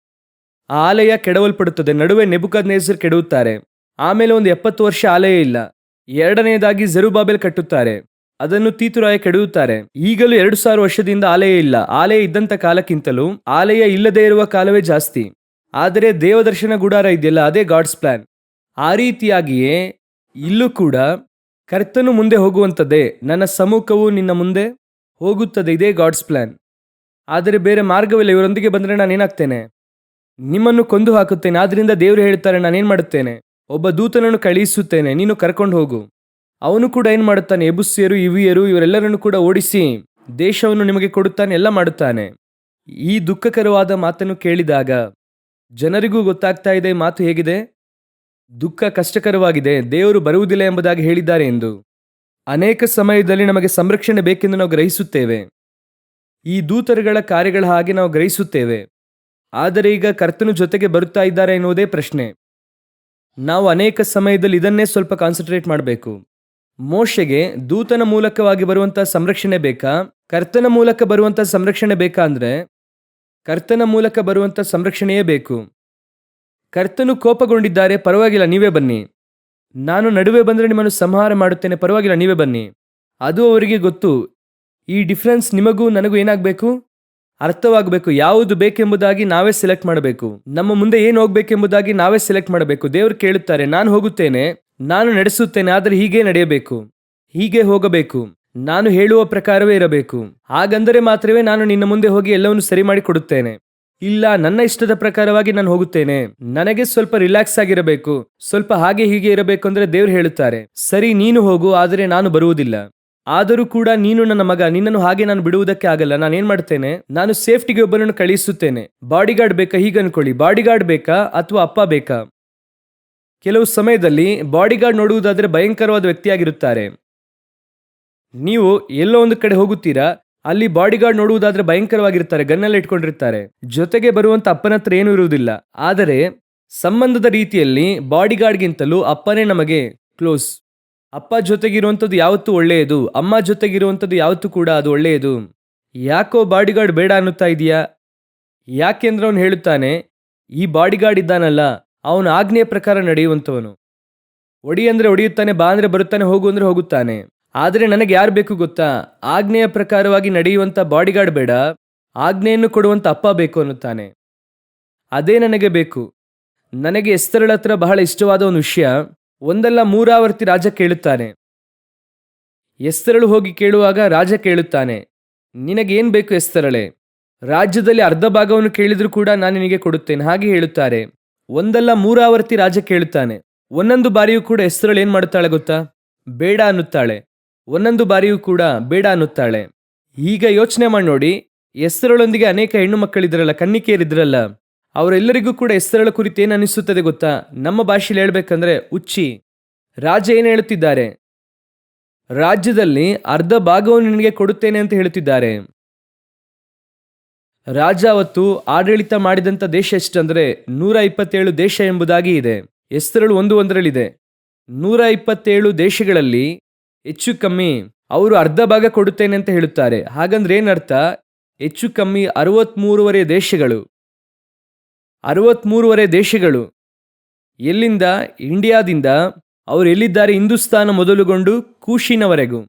A: ಆ ಆಲಯ ಕೆಡವಲ್ಪಡುತ್ತದೆ. ನಡುವೆ ನೆಬೂಕದ್ನೆಚ್ಚರ್ ಕೆಡವುತ್ತಾರೆ. ಆಮೇಲೆ ಒಂದು 70 ವರ್ಷ ಆಲಯ ಇಲ್ಲ. ಎರಡನೆಯದಾಗಿ ಜೆರುಬ್ಬಾಬೆಲ್ ಕಟ್ಟುತ್ತಾರೆ, ಅದನ್ನು ತೀತುರಾಯ ಕೆಡವುತ್ತಾರೆ. ಈಗಲೂ 2000 ವರ್ಷದಿಂದ ಆಲಯ ಇಲ್ಲ. ಆಲಯ ಇದ್ದಂತ ಕಾಲಕ್ಕಿಂತಲೂ ಆಲಯ ಇಲ್ಲದೇ ಇರುವ ಕಾಲವೇ ಜಾಸ್ತಿ. ಆದರೆ ದೇವದರ್ಶನ ಗುಡಾರ ಇದೆಯಲ್ಲ, ಅದೇ ಗಾಡ್ಸ್ ಪ್ಲಾನ್. ಆ ರೀತಿಯಾಗಿಯೇ ಇಲ್ಲೂ ಕೂಡ ಕರ್ತನು ಮುಂದೆ ಹೋಗುವಂಥದ್ದೇ, ನನ್ನ ಸಮ್ಮುಖವು ನಿನ್ನ ಮುಂದೆ ಹೋಗುತ್ತದೆ, ಇದೇ ಗಾಡ್ಸ್ ಪ್ಲಾನ್. ಆದರೆ ಬೇರೆ ಮಾರ್ಗವಿಲ್ಲ. ಇವರೊಂದಿಗೆ ಬಂದರೆ ನಾನೇನಾಗ್ತೇನೆ, ನಿಮ್ಮನ್ನು ಕೊಂದು ಹಾಕುತ್ತೇನೆ. ಆದ್ರಿಂದ ದೇವರು ಹೇಳ್ತಾರೆ, ನಾನೇನ್ ಮಾಡುತ್ತೇನೆ, ಒಬ್ಬ ದೂತನನ್ನು ಕಳುಹಿಸುತ್ತೇನೆ, ನೀನು ಕರ್ಕೊಂಡು ಹೋಗು. ಅವನು ಕೂಡ ಏನ್ ಮಾಡುತ್ತಾನೆ, ಎಬುಸ್ಯರು, ಇವಿಯರು ಇವರೆಲ್ಲರನ್ನು ಕೂಡ ಓಡಿಸಿ ದೇಶವನ್ನು ನಿಮಗೆ ಕೊಡುತ್ತಾನೆ, ಎಲ್ಲ ಮಾಡುತ್ತಾನೆ. ಈ ದುಃಖಕರವಾದ ಮಾತನ್ನು ಕೇಳಿದಾಗ ಜನರಿಗೂ ಗೊತ್ತಾಗ್ತಾ ಇದೆ ಮಾತು ಹೇಗಿದೆ, ದುಃಖ ಕಷ್ಟಕರವಾಗಿದೆ, ದೇವರು ಬರುವುದಿಲ್ಲ ಎಂಬುದಾಗಿ ಹೇಳಿದ್ದಾರೆ ಎಂದು. ಅನೇಕ ಸಮಯದಲ್ಲಿ ನಮಗೆ ಸಂರಕ್ಷಣೆ ಬೇಕೆಂದು ನಾವು ಗ್ರಹಿಸುತ್ತೇವೆ. ಈ ದೂತರುಗಳ ಕಾರ್ಯಗಳ ಹಾಗೆ ನಾವು ಗ್ರಹಿಸುತ್ತೇವೆ. ಆದರೆ ಈಗ ಕರ್ತನು ಜೊತೆಗೆ ಬರುತ್ತಾ ಇದ್ದಾರೆ ಎನ್ನುವುದೇ ಪ್ರಶ್ನೆ. ನಾವು ಅನೇಕ ಸಮಯದಲ್ಲಿ ಇದನ್ನೇ ಸ್ವಲ್ಪ ಕಾನ್ಸಂಟ್ರೇಟ್ ಮಾಡಬೇಕು. ಮೋಶೆಗೆ ದೂತನ ಮೂಲಕವಾಗಿ ಬರುವಂತ ಸಂರಕ್ಷಣೆ ಬೇಕಾ, ಕರ್ತನ ಮೂಲಕ ಬರುವಂತ ಸಂರಕ್ಷಣೆ ಬೇಕಾ ಅಂದ್ರೆ ಕರ್ತನ ಮೂಲಕ ಬರುವಂತ ಸಂರಕ್ಷಣೆಯೇ ಬೇಕು. ಕರ್ತನು ಕೋಪಗೊಂಡಿದ್ದಾರೆ, ಪರವಾಗಿಲ್ಲ ನೀವೇ ಬನ್ನಿ, ನಾನು ನಡುವೆ ಬಂದರೆ ನಿಮ್ಮನ್ನು ಸಂಹಾರ ಮಾಡುತ್ತೇನೆ, ಪರವಾಗಿಲ್ಲ ನೀವೇ ಬನ್ನಿ. ಅದು ಅವರಿಗೆ ಗೊತ್ತು. ಈ ಡಿಫ್ರೆನ್ಸ್ ನಿಮಗೂ ನನಗೂ ಏನಾಗಬೇಕು, ಅರ್ಥವಾಗಬೇಕು. ಯಾವುದು ಬೇಕೆಂಬುದಾಗಿ ನಾವೇ ಸೆಲೆಕ್ಟ್ ಮಾಡಬೇಕು. ನಮ್ಮ ಮುಂದೆ ಏನು ಹೋಗ್ಬೇಕೆಂಬುದಾಗಿ ನಾವೇ ಸೆಲೆಕ್ಟ್ ಮಾಡಬೇಕು. ದೇವರು ಕೇಳುತ್ತಾರೆ, ನಾನು ಹೋಗುತ್ತೇನೆ, ನಾನು ನಡೆಸುತ್ತೇನೆ, ಆದರೆ ಹೀಗೆ ನಡೆಯಬೇಕು, ಹೀಗೆ ಹೋಗಬೇಕು, ನಾನು ಹೇಳುವ ಪ್ರಕಾರವೇ ಇರಬೇಕು. ಹಾಗಂದರೆ ಮಾತ್ರವೇ ನಾನು ನಿನ್ನ ಮುಂದೆ ಹೋಗಿ ಎಲ್ಲವನ್ನು ಸರಿ ಮಾಡಿ ಕೊಡುತ್ತೇನೆ. ಇಲ್ಲ, ನನ್ನ ಇಷ್ಟದ ಪ್ರಕಾರವಾಗಿ ನಾನು ಹೋಗುತ್ತೇನೆ, ನನಗೆ ಸ್ವಲ್ಪ ರಿಲ್ಯಾಕ್ಸ್ ಆಗಿರಬೇಕು, ಸ್ವಲ್ಪ ಹಾಗೆ ಹೀಗೆ ಇರಬೇಕು ಅಂದ್ರೆ ದೇವ್ರು ಹೇಳುತ್ತಾರೆ, ಸರಿ ನೀನು ಹೋಗು, ಆದರೆ ನಾನು ಬರುವುದಿಲ್ಲ. ಆದರೂ ಕೂಡ ನೀನು ನನ್ನ ಮಗ, ನಿನ್ನನ್ನು ಹಾಗೆ ನಾನು ಬಿಡುವುದಕ್ಕೆ ಆಗಲ್ಲ. ನಾನೇನ್ ಮಾಡ್ತೇನೆ, ನಾನು ಸೇಫ್ಟಿಗೆ ಒಬ್ಬನನ್ನು ಕಳಿಸುತ್ತೇನೆ. ಬಾಡಿಗಾರ್ಡ್ ಬೇಕಾ, ಹೀಗೆ ಅನ್ಕೊಳ್ಳಿ, ಬಾಡಿಗಾರ್ಡ್ ಬೇಕಾ ಅಥವಾ ಅಪ್ಪ ಬೇಕಾ? ಕೆಲವು ಸಮಯದಲ್ಲಿ ಬಾಡಿಗಾರ್ಡ್ ನೋಡುವುದಾದ್ರೆ ಭಯಂಕರವಾದ ವ್ಯಕ್ತಿಯಾಗಿರುತ್ತಾರೆ. ನೀವು ಎಲ್ಲೋ ಒಂದು ಕಡೆ ಹೋಗುತ್ತೀರಾ, ಅಲ್ಲಿ ಬಾಡಿಗಾರ್ಡ್ ನೋಡುವುದಾದ್ರೆ ಭಯಂಕರವಾಗಿರ್ತಾರೆ, ಗನ್ನೆಲ್ಲ ಇಟ್ಕೊಂಡಿರ್ತಾರೆ. ಜೊತೆಗೆ ಬರುವಂತ ಅಪ್ಪನ ಹತ್ರ ಏನೂ ಇರುವುದಿಲ್ಲ. ಆದರೆ ಸಂಬಂಧದ ರೀತಿಯಲ್ಲಿ ಬಾಡಿಗಾರ್ಡ್ಗಿಂತಲೂ ಅಪ್ಪನೇ ನಮಗೆ ಕ್ಲೋಸ್. ಅಪ್ಪ ಜೊತೆಗಿರುವಂಥದ್ದು ಯಾವತ್ತೂ ಒಳ್ಳೆಯದು, ಅಮ್ಮ ಜೊತೆಗಿರುವಂಥದ್ದು ಯಾವತ್ತೂ ಕೂಡ ಅದು ಒಳ್ಳೆಯದು. ಯಾಕೋ ಬಾಡಿಗಾರ್ಡ್ ಬೇಡ ಅನ್ನುತ್ತಾ ಇದೆಯಾ? ಯಾಕೆಂದ್ರೆ ಅವನು ಹೇಳುತ್ತಾನೆ, ಈ ಬಾಡಿಗಾರ್ಡ್ ಇದ್ದಾನಲ್ಲ, ಅವನು ಆಜ್ಞೆಯ ಪ್ರಕಾರ ನಡೆಯುವಂಥವನು. ಒಡಿ ಅಂದ್ರೆ ಒಡೆಯುತ್ತಾನೆ, ಬಾ ಅಂದ್ರೆ ಬರುತ್ತಾನೆ, ಹೋಗು ಅಂದ್ರೆ ಹೋಗುತ್ತಾನೆ. ಆದರೆ ನನಗೆ ಯಾರು ಬೇಕು ಗೊತ್ತಾ? ಆಜ್ಞೆಯ ಪ್ರಕಾರವಾಗಿ ನಡೆಯುವಂಥ ಬಾಡಿಗಾರ್ಡ್ ಬೇಡ, ಆಜ್ಞೆಯನ್ನು ಕೊಡುವಂಥ ಅಪ್ಪ ಬೇಕು ಅನ್ನುತ್ತಾನೆ. ಅದೇ ನನಗೆ ಬೇಕು. ನನಗೆ ಎಸ್ತರಳ ಹತ್ರ ಬಹಳ ಇಷ್ಟವಾದ ಒಂದು ವಿಷಯ, ಒಂದಲ್ಲ ಮೂರಾವರ್ತಿ ರಾಜ ಕೇಳುತ್ತಾನೆ. ಎಸ್ತರಳು ಹೋಗಿ ಕೇಳುವಾಗ ರಾಜ ಕೇಳುತ್ತಾನೆ, ನಿನಗೇನು ಬೇಕು ಎಸ್ತರಳೆ? ರಾಜ್ಯದಲ್ಲಿ ಅರ್ಧ ಭಾಗವನ್ನು ಕೇಳಿದ್ರು ಕೂಡ ನಾನು ನಿನಗೆ ಕೊಡುತ್ತೇನೆ, ಹಾಗೆ ಹೇಳುತ್ತಾರೆ. ಒಂದಲ್ಲ ಮೂರಾವರ್ತಿ ರಾಜ ಕೇಳುತ್ತಾನೆ. ಒಂದೊಂದು ಬಾರಿಯೂ ಕೂಡ ಎಸ್ತರಳು ಏನ್ ಮಾಡುತ್ತಾಳೆ ಗೊತ್ತಾ? ಬೇಡ ಅನ್ನುತ್ತಾಳೆ. ಒಂದೊಂದು ಬಾರಿಯೂ ಕೂಡ ಬೇಡ ಅನ್ನುತ್ತಾಳೆ. ಈಗ ಯೋಚನೆ ಮಾಡಿ ನೋಡಿ, ಎಸ್ತರಳೊಂದಿಗೆ ಅನೇಕ ಹೆಣ್ಣು ಮಕ್ಕಳಿದ್ರಲ್ಲ, ಕನ್ನಿಕೆಯರಿದ್ರಲ್ಲ, ಅವರೆಲ್ಲರಿಗೂ ಕೂಡ ಎಸ್ತರಳ ಕುರಿತು ಏನು ಅನಿಸುತ್ತದೆ ಗೊತ್ತಾ? ನಮ್ಮ ಭಾಷೆಯಲ್ಲಿ ಹೇಳ್ಬೇಕಂದ್ರೆ ಹುಚ್ಚಿ. ರಾಜ ಏನು ಹೇಳುತ್ತಿದ್ದಾರೆ? ರಾಜ್ಯದಲ್ಲಿ ಅರ್ಧ ಭಾಗವನ್ನು ನಿನಗೆ ಕೊಡುತ್ತೇನೆ ಅಂತ ಹೇಳುತ್ತಿದ್ದಾರೆ. ರಾಜ ಅವತ್ತು ಆಡಳಿತ ಮಾಡಿದಂಥ ದೇಶ ಎಷ್ಟಂದ್ರೆ 127 ದೇಶ ಎಂಬುದಾಗಿ ಇದೆ. ಎಸ್ತರಳು ಒಂದರಲ್ಲಿದೆ. 127 ದೇಶಗಳಲ್ಲಿ ಹೆಚ್ಚು ಕಮ್ಮಿ ಅವರು ಅರ್ಧ ಭಾಗ ಕೊಡುತ್ತೇನೆ ಅಂತ ಹೇಳುತ್ತಾರೆ. ಹಾಗಂದ್ರೆ ಏನರ್ಥ? ಹೆಚ್ಚು ಕಮ್ಮಿ 63 ದೇಶಗಳು. 63 ದೇಶಗಳು ಎಲ್ಲಿಂದ? ಇಂಡಿಯಾದಿಂದ ಅವರು ಎಲ್ಲಿದ್ದಾರೆ? ಹಿಂದೂಸ್ತಾನ ಮೊದಲುಗೊಂಡು ಕೂಶಿನವರೆಗೂ,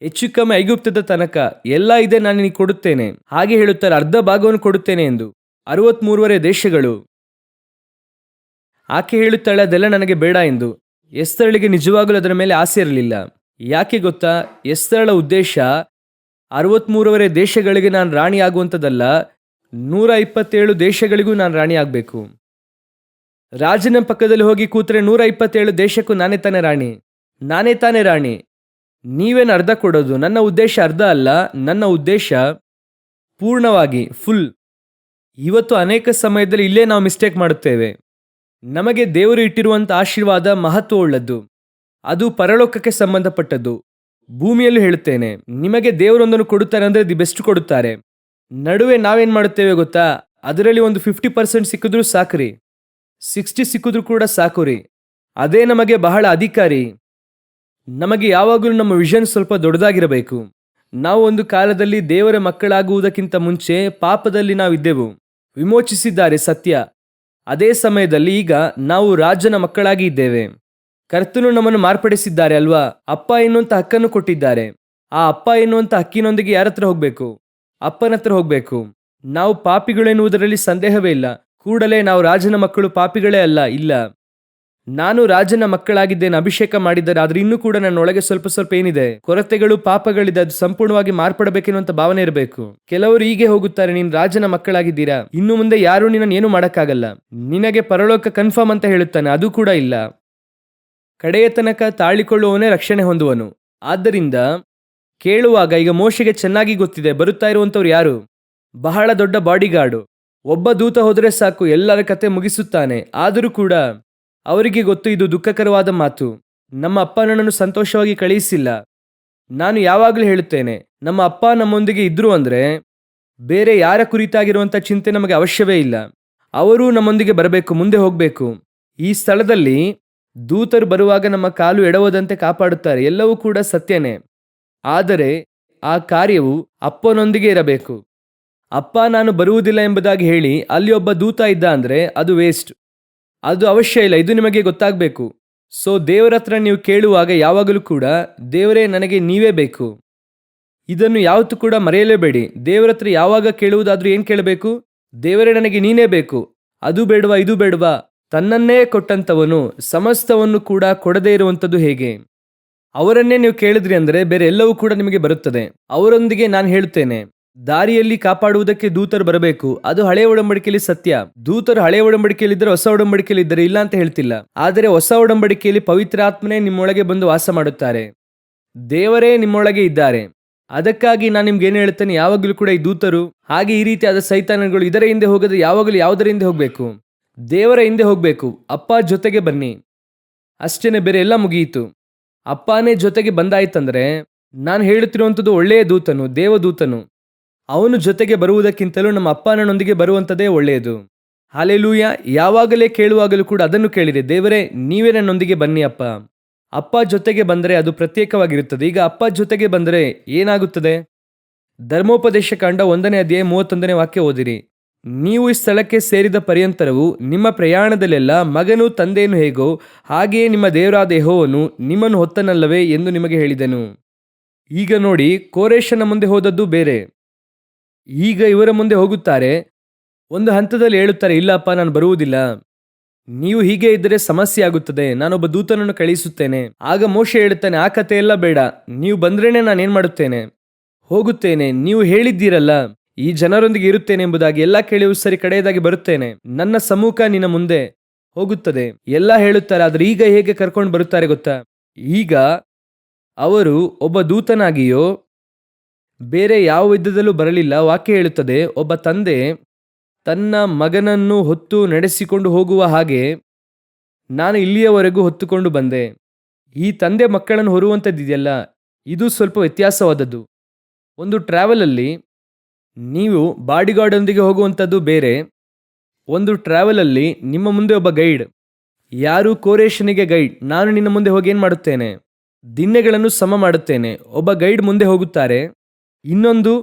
A: ಹೆಚ್ಚು ಕಮ್ಮಿ ಐಗುಪ್ತದ ತನಕ ಎಲ್ಲ ಇದೆ, ನಾನು ನಿನಗೆ ಕೊಡುತ್ತೇನೆ. ಹಾಗೆ ಹೇಳುತ್ತಾರೆ, ಅರ್ಧ ಭಾಗವನ್ನು ಕೊಡುತ್ತೇನೆ ಎಂದು. 63 ದೇಶಗಳು. ಆಕೆ ಹೇಳುತ್ತಾಳೆ, ಅದೆಲ್ಲ ನನಗೆ ಬೇಡ ಎಂದು. ಎಸ್ತರಳಿಗೆ ನಿಜವಾಗಲೂ ಅದರ ಮೇಲೆ ಆಸೆ ಇರಲಿಲ್ಲ. ಯಾಕೆ ಗೊತ್ತಾ? ಎಸ್ತರಳ ಉದ್ದೇಶ 63 ದೇಶಗಳಿಗೆ ನಾನು ರಾಣಿ ಆಗುವಂಥದ್ದಲ್ಲ, 127 ದೇಶಗಳಿಗೂ ನಾನು ರಾಣಿ ಆಗಬೇಕು. ರಾಜನ ಪಕ್ಕದಲ್ಲಿ ಹೋಗಿ ಕೂತ್ರೆ 127 ದೇಶಕ್ಕೂ ನಾನೇ ತಾನೇ ರಾಣಿ, ನಾನೇ ತಾನೇ ರಾಣಿ. ನೀವೇನು ಅರ್ಧ ಕೊಡೋದು? ನನ್ನ ಉದ್ದೇಶ ಅರ್ಧ ಅಲ್ಲ, ನನ್ನ ಉದ್ದೇಶ ಪೂರ್ಣವಾಗಿ ಫುಲ್. ಇವತ್ತು ಅನೇಕ ಸಮಯದಲ್ಲಿ ಇಲ್ಲೇ ನಾವು ಮಿಸ್ಟೇಕ್ ಮಾಡುತ್ತೇವೆ. ನಮಗೆ ದೇವರು ಇಟ್ಟಿರುವಂಥ ಆಶೀರ್ವಾದ ಮಹತ್ವವುಳ್ಳದ್ದು, ಅದು ಪರಲೋಕಕ್ಕೆ ಸಂಬಂಧಪಟ್ಟದ್ದು. ಭೂಮಿಯಲ್ಲೂ ಹೇಳುತ್ತೇನೆ, ನಿಮಗೆ ದೇವರೊಂದನ್ನು ಕೊಡುತ್ತಾರೆ ಅಂದರೆ ದಿ ಬೆಸ್ಟ್ ಕೊಡುತ್ತಾರೆ. ನಡುವೆ ನಾವೇನು ಮಾಡುತ್ತೇವೆ ಗೊತ್ತಾ? ಅದರಲ್ಲಿ ಒಂದು 50% ಸಿಕ್ಕಿದ್ರೂ ಸಾಕ್ರಿ, 60 ಸಿಕ್ಕಿದ್ರೂ ಕೂಡ ಸಾಕುರಿ, ಅದೇ ನಮಗೆ ಬಹಳ ಅಧಿಕಾರಿ. ನಮಗೆ ಯಾವಾಗಲೂ ನಮ್ಮ ವಿಷನ್ ಸ್ವಲ್ಪ ದೊಡ್ಡದಾಗಿರಬೇಕು. ನಾವು ಒಂದು ಕಾಲದಲ್ಲಿ ದೇವರ ಮಕ್ಕಳಾಗುವುದಕ್ಕಿಂತ ಮುಂಚೆ ಪಾಪದಲ್ಲಿ ನಾವಿದ್ದೆವು, ವಿಮೋಚಿಸಿದ್ದಾರೆ ಸತ್ಯ. ಅದೇ ಸಮಯದಲ್ಲಿ ಈಗ ನಾವು ರಾಜನ ಮಕ್ಕಳಾಗಿ ಇದ್ದೇವೆ. ಕರ್ತನು ನಮ್ಮನ್ನು ಮಾರ್ಪಡಿಸಿದ್ದಾರೆ ಅಲ್ವಾ? ಅಪ್ಪ ಎನ್ನುವಂಥ ಹಕ್ಕನ್ನು ಕೊಟ್ಟಿದ್ದಾರೆ. ಆ ಅಪ್ಪ ಎನ್ನುವಂಥ ಹಕ್ಕಿನೊಂದಿಗೆ ಯಾರ ಹತ್ರ ಹೋಗ್ಬೇಕು? ಅಪ್ಪನ ಹತ್ರ ಹೋಗ್ಬೇಕು. ನಾವು ಪಾಪಿಗಳೆನ್ನುವುದರಲ್ಲಿ ಸಂದೇಹವೇ ಇಲ್ಲ. ಕೂಡಲೇ ನಾವು ರಾಜನ ಮಕ್ಕಳು ಪಾಪಿಗಳೇ ಅಲ್ಲ, ಇಲ್ಲ. ನಾನು ರಾಜನ ಮಕ್ಕಳಾಗಿದ್ದೇನೆ, ಅಭಿಷೇಕ ಮಾಡಿದ್ದಾರೆ. ಆದ್ರೆ ಇನ್ನೂ ಕೂಡ ನನ್ನ ಒಳಗೆ ಸ್ವಲ್ಪ ಸ್ವಲ್ಪ ಏನಿದೆ, ಕೊರತೆಗಳು, ಪಾಪಗಳಿದೆ. ಅದು ಸಂಪೂರ್ಣವಾಗಿ ಮಾರ್ಪಡಬೇಕೆನ್ನುವಂತ ಭಾವನೆ ಇರಬೇಕು. ಕೆಲವರು ಹೀಗೆ ಹೋಗುತ್ತಾರೆ, ನೀನು ರಾಜನ ಮಕ್ಕಳಾಗಿದ್ದೀರಾ, ಇನ್ನು ಮುಂದೆ ಯಾರು ನಿನ್ನನ್ನು ಏನು ಮಾಡಕ್ಕಾಗಲ್ಲ, ನಿನಗೆ ಪರಲೋಕ ಕನ್ಫರ್ಮ್ ಅಂತ ಹೇಳುತ್ತಾನೆ. ಅದು ಕೂಡ ಇಲ್ಲ. ಕಡೆಯ ತನಕ ತಾಳಿಕೊಳ್ಳುವವನೇ ರಕ್ಷಣೆ ಹೊಂದುವನು. ಆದ್ದರಿಂದ ಕೇಳುವಾಗ, ಈಗ ಮೋಶೆಗೆ ಚೆನ್ನಾಗಿ ಗೊತ್ತಿದೆ ಬರುತ್ತಾ ಇರುವಂತವ್ರು ಯಾರು. ಬಹಳ ದೊಡ್ಡ ಬಾಡಿಗಾರ್ಡು. ಒಬ್ಬ ದೂತ ಹೋದರೆ ಸಾಕು, ಎಲ್ಲರ ಕತೆ ಮುಗಿಸುತ್ತಾನೆ. ಆದರೂ ಕೂಡ ಅವರಿಗೆ ಗೊತ್ತು, ಇದು ದುಃಖಕರವಾದ ಮಾತು. ನಮ್ಮ ಅಪ್ಪ ನನ್ನನ್ನು ಸಂತೋಷವಾಗಿ ಕಳುಹಿಸಿಲ್ಲ. ನಾನು ಯಾವಾಗಲೂ ಹೇಳುತ್ತೇನೆ, ನಮ್ಮ ಅಪ್ಪ ನಮ್ಮೊಂದಿಗೆ ಇದ್ರು ಅಂದ್ರೆ ಬೇರೆ ಯಾರ ಕುರಿತಾಗಿರುವಂಥ ಚಿಂತೆ ನಮಗೆ ಅವಶ್ಯವೇ ಇಲ್ಲ. ಅವರು ನಮ್ಮೊಂದಿಗೆ ಬರಬೇಕು, ಮುಂದೆ ಹೋಗಬೇಕು. ಈ ಸ್ಥಳದಲ್ಲಿ ದೂತರು ಬರುವಾಗ ನಮ್ಮ ಕಾಲು ಎಡವದಂತೆ ಕಾಪಾಡುತ್ತಾರೆ. ಎಲ್ಲವೂ ಕೂಡ ಸತ್ಯನೇ. ಆದರೆ ಆ ಕಾರ್ಯವು ಅಪ್ಪನೊಂದಿಗೆ ಇರಬೇಕು. ಅಪ್ಪ ನಾನು ಬರುವುದಿಲ್ಲ ಎಂಬುದಾಗಿ ಹೇಳಿ ಅಲ್ಲಿ ಒಬ್ಬ ದೂತ ಇದ್ದ ಅಂದರೆ ಅದು ವೇಸ್ಟ್. ಅದು ಅವಶ್ಯ ಇಲ್ಲ. ಇದು ನಿಮಗೆ ಗೊತ್ತಾಗಬೇಕು. ಸೊ ದೇವರ ಹತ್ರ ನೀವು ಕೇಳುವಾಗ ಯಾವಾಗಲೂ ಕೂಡ ದೇವರೇ ನನಗೆ ನೀವೇ ಬೇಕು. ಇದನ್ನು ಯಾವತ್ತೂ ಕೂಡ ಮರೆಯಲೇಬೇಡಿ. ದೇವರ ಹತ್ರ ಯಾವಾಗ ಕೇಳುವುದಾದ್ರೂ ಏನು ಕೇಳಬೇಕು? ದೇವರೇ ನನಗೆ ನೀನೇ ಬೇಕು. ಅದು ಬೇಡವಾ ಇದು ಬೇಡವಾ? ತನ್ನನ್ನೇ ಕೊಟ್ಟಂಥವನು ಸಮಸ್ತವನ್ನು ಕೂಡ ಕೊಡದೇ ಇರುವಂಥದ್ದು ಹೇಗೆ? ಅವರನ್ನೇ ನೀವು ಕೇಳಿದ್ರಿ ಅಂದರೆ ಬೇರೆ ಎಲ್ಲವೂ ಕೂಡ ನಿಮಗೆ ಬರುತ್ತದೆ. ಅವರೊಂದಿಗೆ ನಾನು ಹೇಳುತ್ತೇನೆ, ದಾರಿಯಲ್ಲಿ ಕಾಪಾಡುವುದಕ್ಕೆ ದೂತರು ಬರಬೇಕು. ಅದು ಹಳೆಯ ಒಡಂಬಡಿಕೆಯಲ್ಲಿ ಸತ್ಯ. ದೂತರು ಹಳೆಯ ಒಡಂಬಡಿಕೆಯಲ್ಲಿದ್ದರೆ ಹೊಸ ಒಡಂಬಡಿಕೆಯಲ್ಲಿದ್ದರೆ ಇಲ್ಲ ಅಂತ ಹೇಳ್ತಿಲ್ಲ. ಆದರೆ ಹೊಸ ಒಡಂಬಡಿಕೆಯಲ್ಲಿ ಪವಿತ್ರಾತ್ಮನೇ ನಿಮ್ಮೊಳಗೆ ಬಂದು ವಾಸ ಮಾಡುತ್ತಾರೆ. ದೇವರೇ ನಿಮ್ಮೊಳಗೆ ಇದ್ದಾರೆ. ಅದಕ್ಕಾಗಿ ನಾನು ನಿಮ್ಗೆ ಏನು ಹೇಳ್ತೇನೆ, ಯಾವಾಗಲೂ ಕೂಡ ಈ ದೂತರು ಹಾಗೆ ಈ ರೀತಿಯಾದ ಸೈತಾನಗಳು ಇದರ ಹಿಂದೆ ಹೋಗದೆ ಯಾವಾಗಲೂ ಯಾವುದರ ಹಿಂದೆ ಹೋಗಬೇಕು? ದೇವರ ಹಿಂದೆ ಹೋಗಬೇಕು. ಅಪ್ಪ ಜೊತೆಗೆ ಬನ್ನಿ, ಅಷ್ಟೇನೆ, ಬೇರೆ ಎಲ್ಲ ಮುಗಿಯಿತು. ಅಪ್ಪನೇ ಜೊತೆಗೆ ಬಂದಾಯ್ತಂದ್ರೆ ನಾನು ಹೇಳುತ್ತಿರುವಂಥದ್ದು ಒಳ್ಳೆಯ ದೂತನು, ದೇವದೂತನು. ಅವನು ಜೊತೆಗೆ ಬರುವುದಕ್ಕಿಂತಲೂ ನಮ್ಮ ಅಪ್ಪನೊಂದಿಗೆ ಬರುವಂಥದ್ದೇ ಒಳ್ಳೆಯದು. ಹಾಲೆಲೂಯ. ಯಾವಾಗಲೇ ಕೇಳುವಾಗಲೂ ಕೂಡ ಅದನ್ನು ಕೇಳಿದೆ, ದೇವರೇ ನೀವೇ ನನ್ನೊಂದಿಗೆ ಬನ್ನಿ ಅಪ್ಪ. ಅಪ್ಪ ಜೊತೆಗೆ ಬಂದರೆ ಅದು ಪ್ರತ್ಯೇಕವಾಗಿರುತ್ತದೆ. ಈಗ ಅಪ್ಪ ಜೊತೆಗೆ ಬಂದರೆ ಏನಾಗುತ್ತದೆ? ಧರ್ಮೋಪದೇಶ ಕಾಂಡ 1ನೇ ಅಧ್ಯಾಯ 31ನೇ ವಾಕ್ಯ ಓದಿರಿ. ನೀವು ಈ ಸ್ಥಳಕ್ಕೆ ಸೇರಿದ ಪರ್ಯಂತರವು ನಿಮ್ಮ ಪ್ರಯಾಣದಲ್ಲೆಲ್ಲ ಮಗನು ತಂದೆಯನ್ನು ಹೇಗೋ ಹಾಗೆಯೇ ನಿಮ್ಮ ದೇವರಾದ ಯೆಹೋವನು ನಿಮ್ಮನ್ನು ಹೊತ್ತನಲ್ಲವೇ ಎಂದು ನಿಮಗೆ ಹೇಳಿದನು. ಈಗ ನೋಡಿ, ಕೋರೇಶನ ಮುಂದೆ ಹೋದದ್ದು ಬೇರೆ. ಈಗ ಇವರ ಮುಂದೆ ಹೋಗುತ್ತಾರೆ. ಒಂದು ಹಂತದಲ್ಲಿ ಹೇಳುತ್ತಾರೆ, ಇಲ್ಲಪ್ಪ ನಾನು ಬರುವುದಿಲ್ಲ, ನೀವು ಹೀಗೆ ಇದ್ದರೆ ಸಮಸ್ಯೆ ಆಗುತ್ತದೆ, ನಾನೊಬ್ಬ ದೂತನನ್ನು ಕಳುಹಿಸುತ್ತೇನೆ. ಆಗ ಮೋಶೆ ಹೇಳುತ್ತಾನೆ, ಆ ಕಥೆ ಎಲ್ಲ ಬೇಡ, ನೀವು ಬಂದ್ರೇನೆ ನಾನೇನು ಮಾಡುತ್ತೇನೆ, ಹೋಗುತ್ತೇನೆ. ನೀವು ಹೇಳಿದ್ದೀರಲ್ಲ ಈ ಜನರೊಂದಿಗೆ ಇರುತ್ತೇನೆ ಎಂಬುದಾಗಿ, ಎಲ್ಲ ಕೇಳಿಯೂ ಸರಿ, ಕಡೆಯದಾಗಿ ಬರುತ್ತೇನೆ, ನನ್ನ ಸಮ್ಮುಖ ನಿನ್ನ ಮುಂದೆ ಹೋಗುತ್ತದೆ ಎಲ್ಲ ಹೇಳುತ್ತಾರೆ. ಆದರೆ ಈಗ ಹೇಗೆ ಕರ್ಕೊಂಡು ಬರುತ್ತಾರೆ ಗೊತ್ತಾ? ಈಗ ಅವರು ಒಬ್ಬ ದೂತನಾಗಿಯೋ ಬೇರೆ ಯಾವ ವಿಧದಲ್ಲೂ ಬರಲಿಲ್ಲ. ವಾಕ್ಯ ಹೇಳುತ್ತದೆ, ಒಬ್ಬ ತಂದೆ ತನ್ನ ಮಗನನ್ನು ಹೊತ್ತು ನಡೆಸಿಕೊಂಡು ಹೋಗುವ ಹಾಗೆ ನಾನು ಇಲ್ಲಿಯವರೆಗೂ ಹೊತ್ತುಕೊಂಡು ಬಂದೆ. ಈ ತಂದೆ ಮಕ್ಕಳನ್ನು ಹೊರುವಂಥದ್ದಿದೆಯಲ್ಲ, ಇದು ಸ್ವಲ್ಪ ವ್ಯತ್ಯಾಸವಾದದ್ದು. ಒಂದು ಟ್ರಾವೆಲಲ್ಲಿ ನೀವು ಬಾಡಿಗಾರ್ಡೊಂದಿಗೆ ಹೋಗುವಂಥದ್ದು ಬೇರೆ. ಒಂದು ಟ್ರಾವೆಲಲ್ಲಿ ನಿಮ್ಮ ಮುಂದೆ ಒಬ್ಬ ಗೈಡ್. ಯಾರು? ಕೋರೇಶನಿಗೆ ಗೈಡ್. ನಾನು ನಿನ್ನ ಮುಂದೆ ಹೋಗಿ ಏನು ಮಾಡುತ್ತೇನೆ? ದಿಣ್ಣೆಗಳನ್ನು ಸಮ ಮಾಡುತ್ತೇನೆ. ಒಬ್ಬ ಗೈಡ್ ಮುಂದೆ ಹೋಗುತ್ತಾರೆ, ಇನ್ನೊಂದು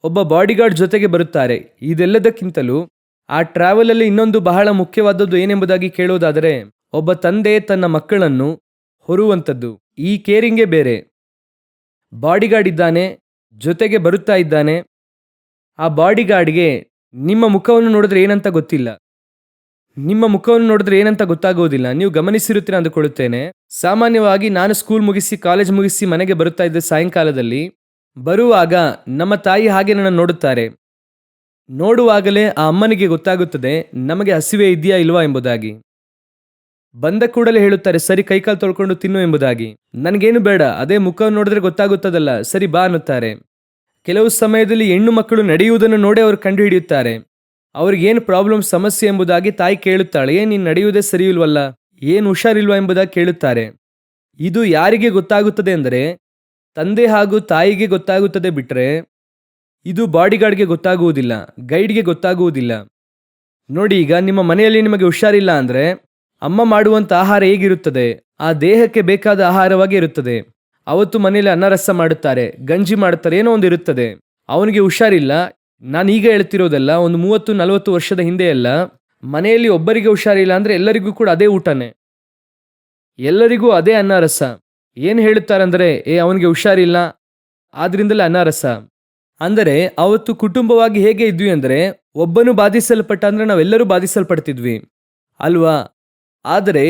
A: ಒಬ್ಬ ಬಾಡಿಗಾರ್ಡ್ ಜೊತೆಗೆ ಬರುತ್ತಾರೆ. ಇದೆಲ್ಲದಕ್ಕಿಂತಲೂ ಆ ಟ್ರಾವೆಲಲ್ಲಿ ಇನ್ನೊಂದು ಬಹಳ ಮುಖ್ಯವಾದದ್ದು ಏನೆಂಬುದಾಗಿ ಕೇಳೋದಾದರೆ, ಒಬ್ಬ ತಂದೆ ತನ್ನ ಮಕ್ಕಳನ್ನು ಹೊರುವಂಥದ್ದು. ಈ ಕೇರಿಂಗೇ ಬೇರೆ. ಬಾಡಿಗಾರ್ಡ್ ಇದ್ದಾನೆ, ಜೊತೆಗೆ ಬರುತ್ತಾ ಇದ್ದಾನೆ. ಆ ಬಾಡಿಗಾರ್ಡ್ಗೆ ನಿಮ್ಮ ಮುಖವನ್ನು ನೋಡಿದ್ರೆ ಏನಂತ ಗೊತ್ತಿಲ್ಲ, ನಿಮ್ಮ ಮುಖವನ್ನು ನೋಡಿದ್ರೆ ಏನಂತ ಗೊತ್ತಾಗೋದಿಲ್ಲ. ನೀವು ಗಮನಿಸಿರುತ್ತೀರ ಅಂದುಕೊಳ್ಳುತ್ತೇನೆ. ಸಾಮಾನ್ಯವಾಗಿ ನಾನು ಸ್ಕೂಲ್ ಮುಗಿಸಿ ಕಾಲೇಜ್ ಮುಗಿಸಿ ಮನೆಗೆ ಬರುತ್ತಾ ಇದ್ದೆ. ಸಾಯಂಕಾಲದಲ್ಲಿ ಬರುವಾಗ ನಮ್ಮ ತಾಯಿ ಹಾಗೆ ನನ್ನನ್ನು ನೋಡುತ್ತಾರೆ. ನೋಡುವಾಗಲೇ ಆ ಅಮ್ಮನಿಗೆ ಗೊತ್ತಾಗುತ್ತದೆ ನಮಗೆ ಹಸಿವೆ ಇದೆಯಾ ಇಲ್ವಾ ಎಂಬುದಾಗಿ. ಬಂದ ಕೂಡಲೇ ಹೇಳುತ್ತಾರೆ, ಸರಿ ಕೈಕಾಲು ತೊಳ್ಕೊಂಡು ತಿನ್ನು ಎಂಬುದಾಗಿ. ನನಗೇನು ಬೇಡ, ಅದೇ ಮುಖವನ್ನು ನೋಡಿದ್ರೆ ಗೊತ್ತಾಗುತ್ತದಲ್ಲ, ಸರಿ ಬಾ ಅನ್ನುತ್ತಾರೆ. ಕೆಲವು ಸಮಯದಲ್ಲಿ ಹೆಣ್ಣು ಮಕ್ಕಳು ನಡೆಯುವುದನ್ನು ನೋಡಿ ಅವರು ಕಂಡುಹಿಡಿಯುತ್ತಾರೆ ಅವ್ರಿಗೇನು ಪ್ರಾಬ್ಲಮ್, ಸಮಸ್ಯೆ ಎಂಬುದಾಗಿ. ತಾಯಿ ಕೇಳುತ್ತಾಳೆ, ನೀನು ನಡೆಯುವುದೇ ಸರಿ ಇಲ್ವಲ್ಲ, ಏನು ಹುಷಾರಿಲ್ವಾ ಎಂಬುದಾಗಿ ಕೇಳುತ್ತಾರೆ. ಇದು ಯಾರಿಗೆ ಗೊತ್ತಾಗುತ್ತದೆ ಅಂದರೆ ತಂದೆ ಹಾಗೂ ತಾಯಿಗೆ ಗೊತ್ತಾಗುತ್ತದೆ ಬಿಟ್ಟರೆ ಇದು ಬಾಡಿಗಾರ್ಡ್ಗೆ ಗೊತ್ತಾಗುವುದಿಲ್ಲ, ಗೈಡ್ಗೆ ಗೊತ್ತಾಗುವುದಿಲ್ಲ. ನೋಡಿ, ಈಗ ನಿಮ್ಮ ಮನೆಯಲ್ಲಿ ನಿಮಗೆ ಹುಷಾರಿಲ್ಲ ಅಂದರೆ ಅಮ್ಮ ಮಾಡುವಂಥ ಆಹಾರ ಹೇಗಿರುತ್ತದೆ? ಆ ದೇಹಕ್ಕೆ ಬೇಕಾದ ಆಹಾರವಾಗಿ ಇರುತ್ತದೆ. ಅವತ್ತು ಮನೆಯಲ್ಲಿ ಅನ್ನರಸ ಮಾಡುತ್ತಾರೆ, ಗಂಜಿ ಮಾಡುತ್ತಾರೆ, ಏನೋ ಒಂದು ಇರುತ್ತದೆ. ಅವನಿಗೆ ಹುಷಾರಿಲ್ಲ. ನಾನು ಈಗ ಹೇಳ್ತಿರೋದಲ್ಲ, ಒಂದು 30-40 ವರ್ಷದ ಹಿಂದೆ ಎಲ್ಲ ಮನೆಯಲ್ಲಿ ಒಬ್ಬರಿಗೆ ಹುಷಾರಿಲ್ಲ ಅಂದರೆ ಎಲ್ಲರಿಗೂ ಕೂಡ ಅದೇ ಊಟನೇ, ಎಲ್ಲರಿಗೂ ಅದೇ ಅನ್ನರಸ. ಏನು ಹೇಳುತ್ತಾರಂದರೆ, ಅವನಿಗೆ ಹುಷಾರಿಲ್ಲ ಆದ್ರಿಂದಲೇ ಅನ್ನರಸ. ಅಂದರೆ ಅವತ್ತು ಕುಟುಂಬವಾಗಿ ಹೇಗೆ ಇದ್ವಿ ಅಂದರೆ ಒಬ್ಬನು ಬಾಧಿಸಲ್ಪಟ್ಟ ಅಂದರೆ ನಾವೆಲ್ಲರೂ ಬಾಧಿಸಲ್ಪಡ್ತಿದ್ವಿ ಅಲ್ವಾ? ಆದರೆ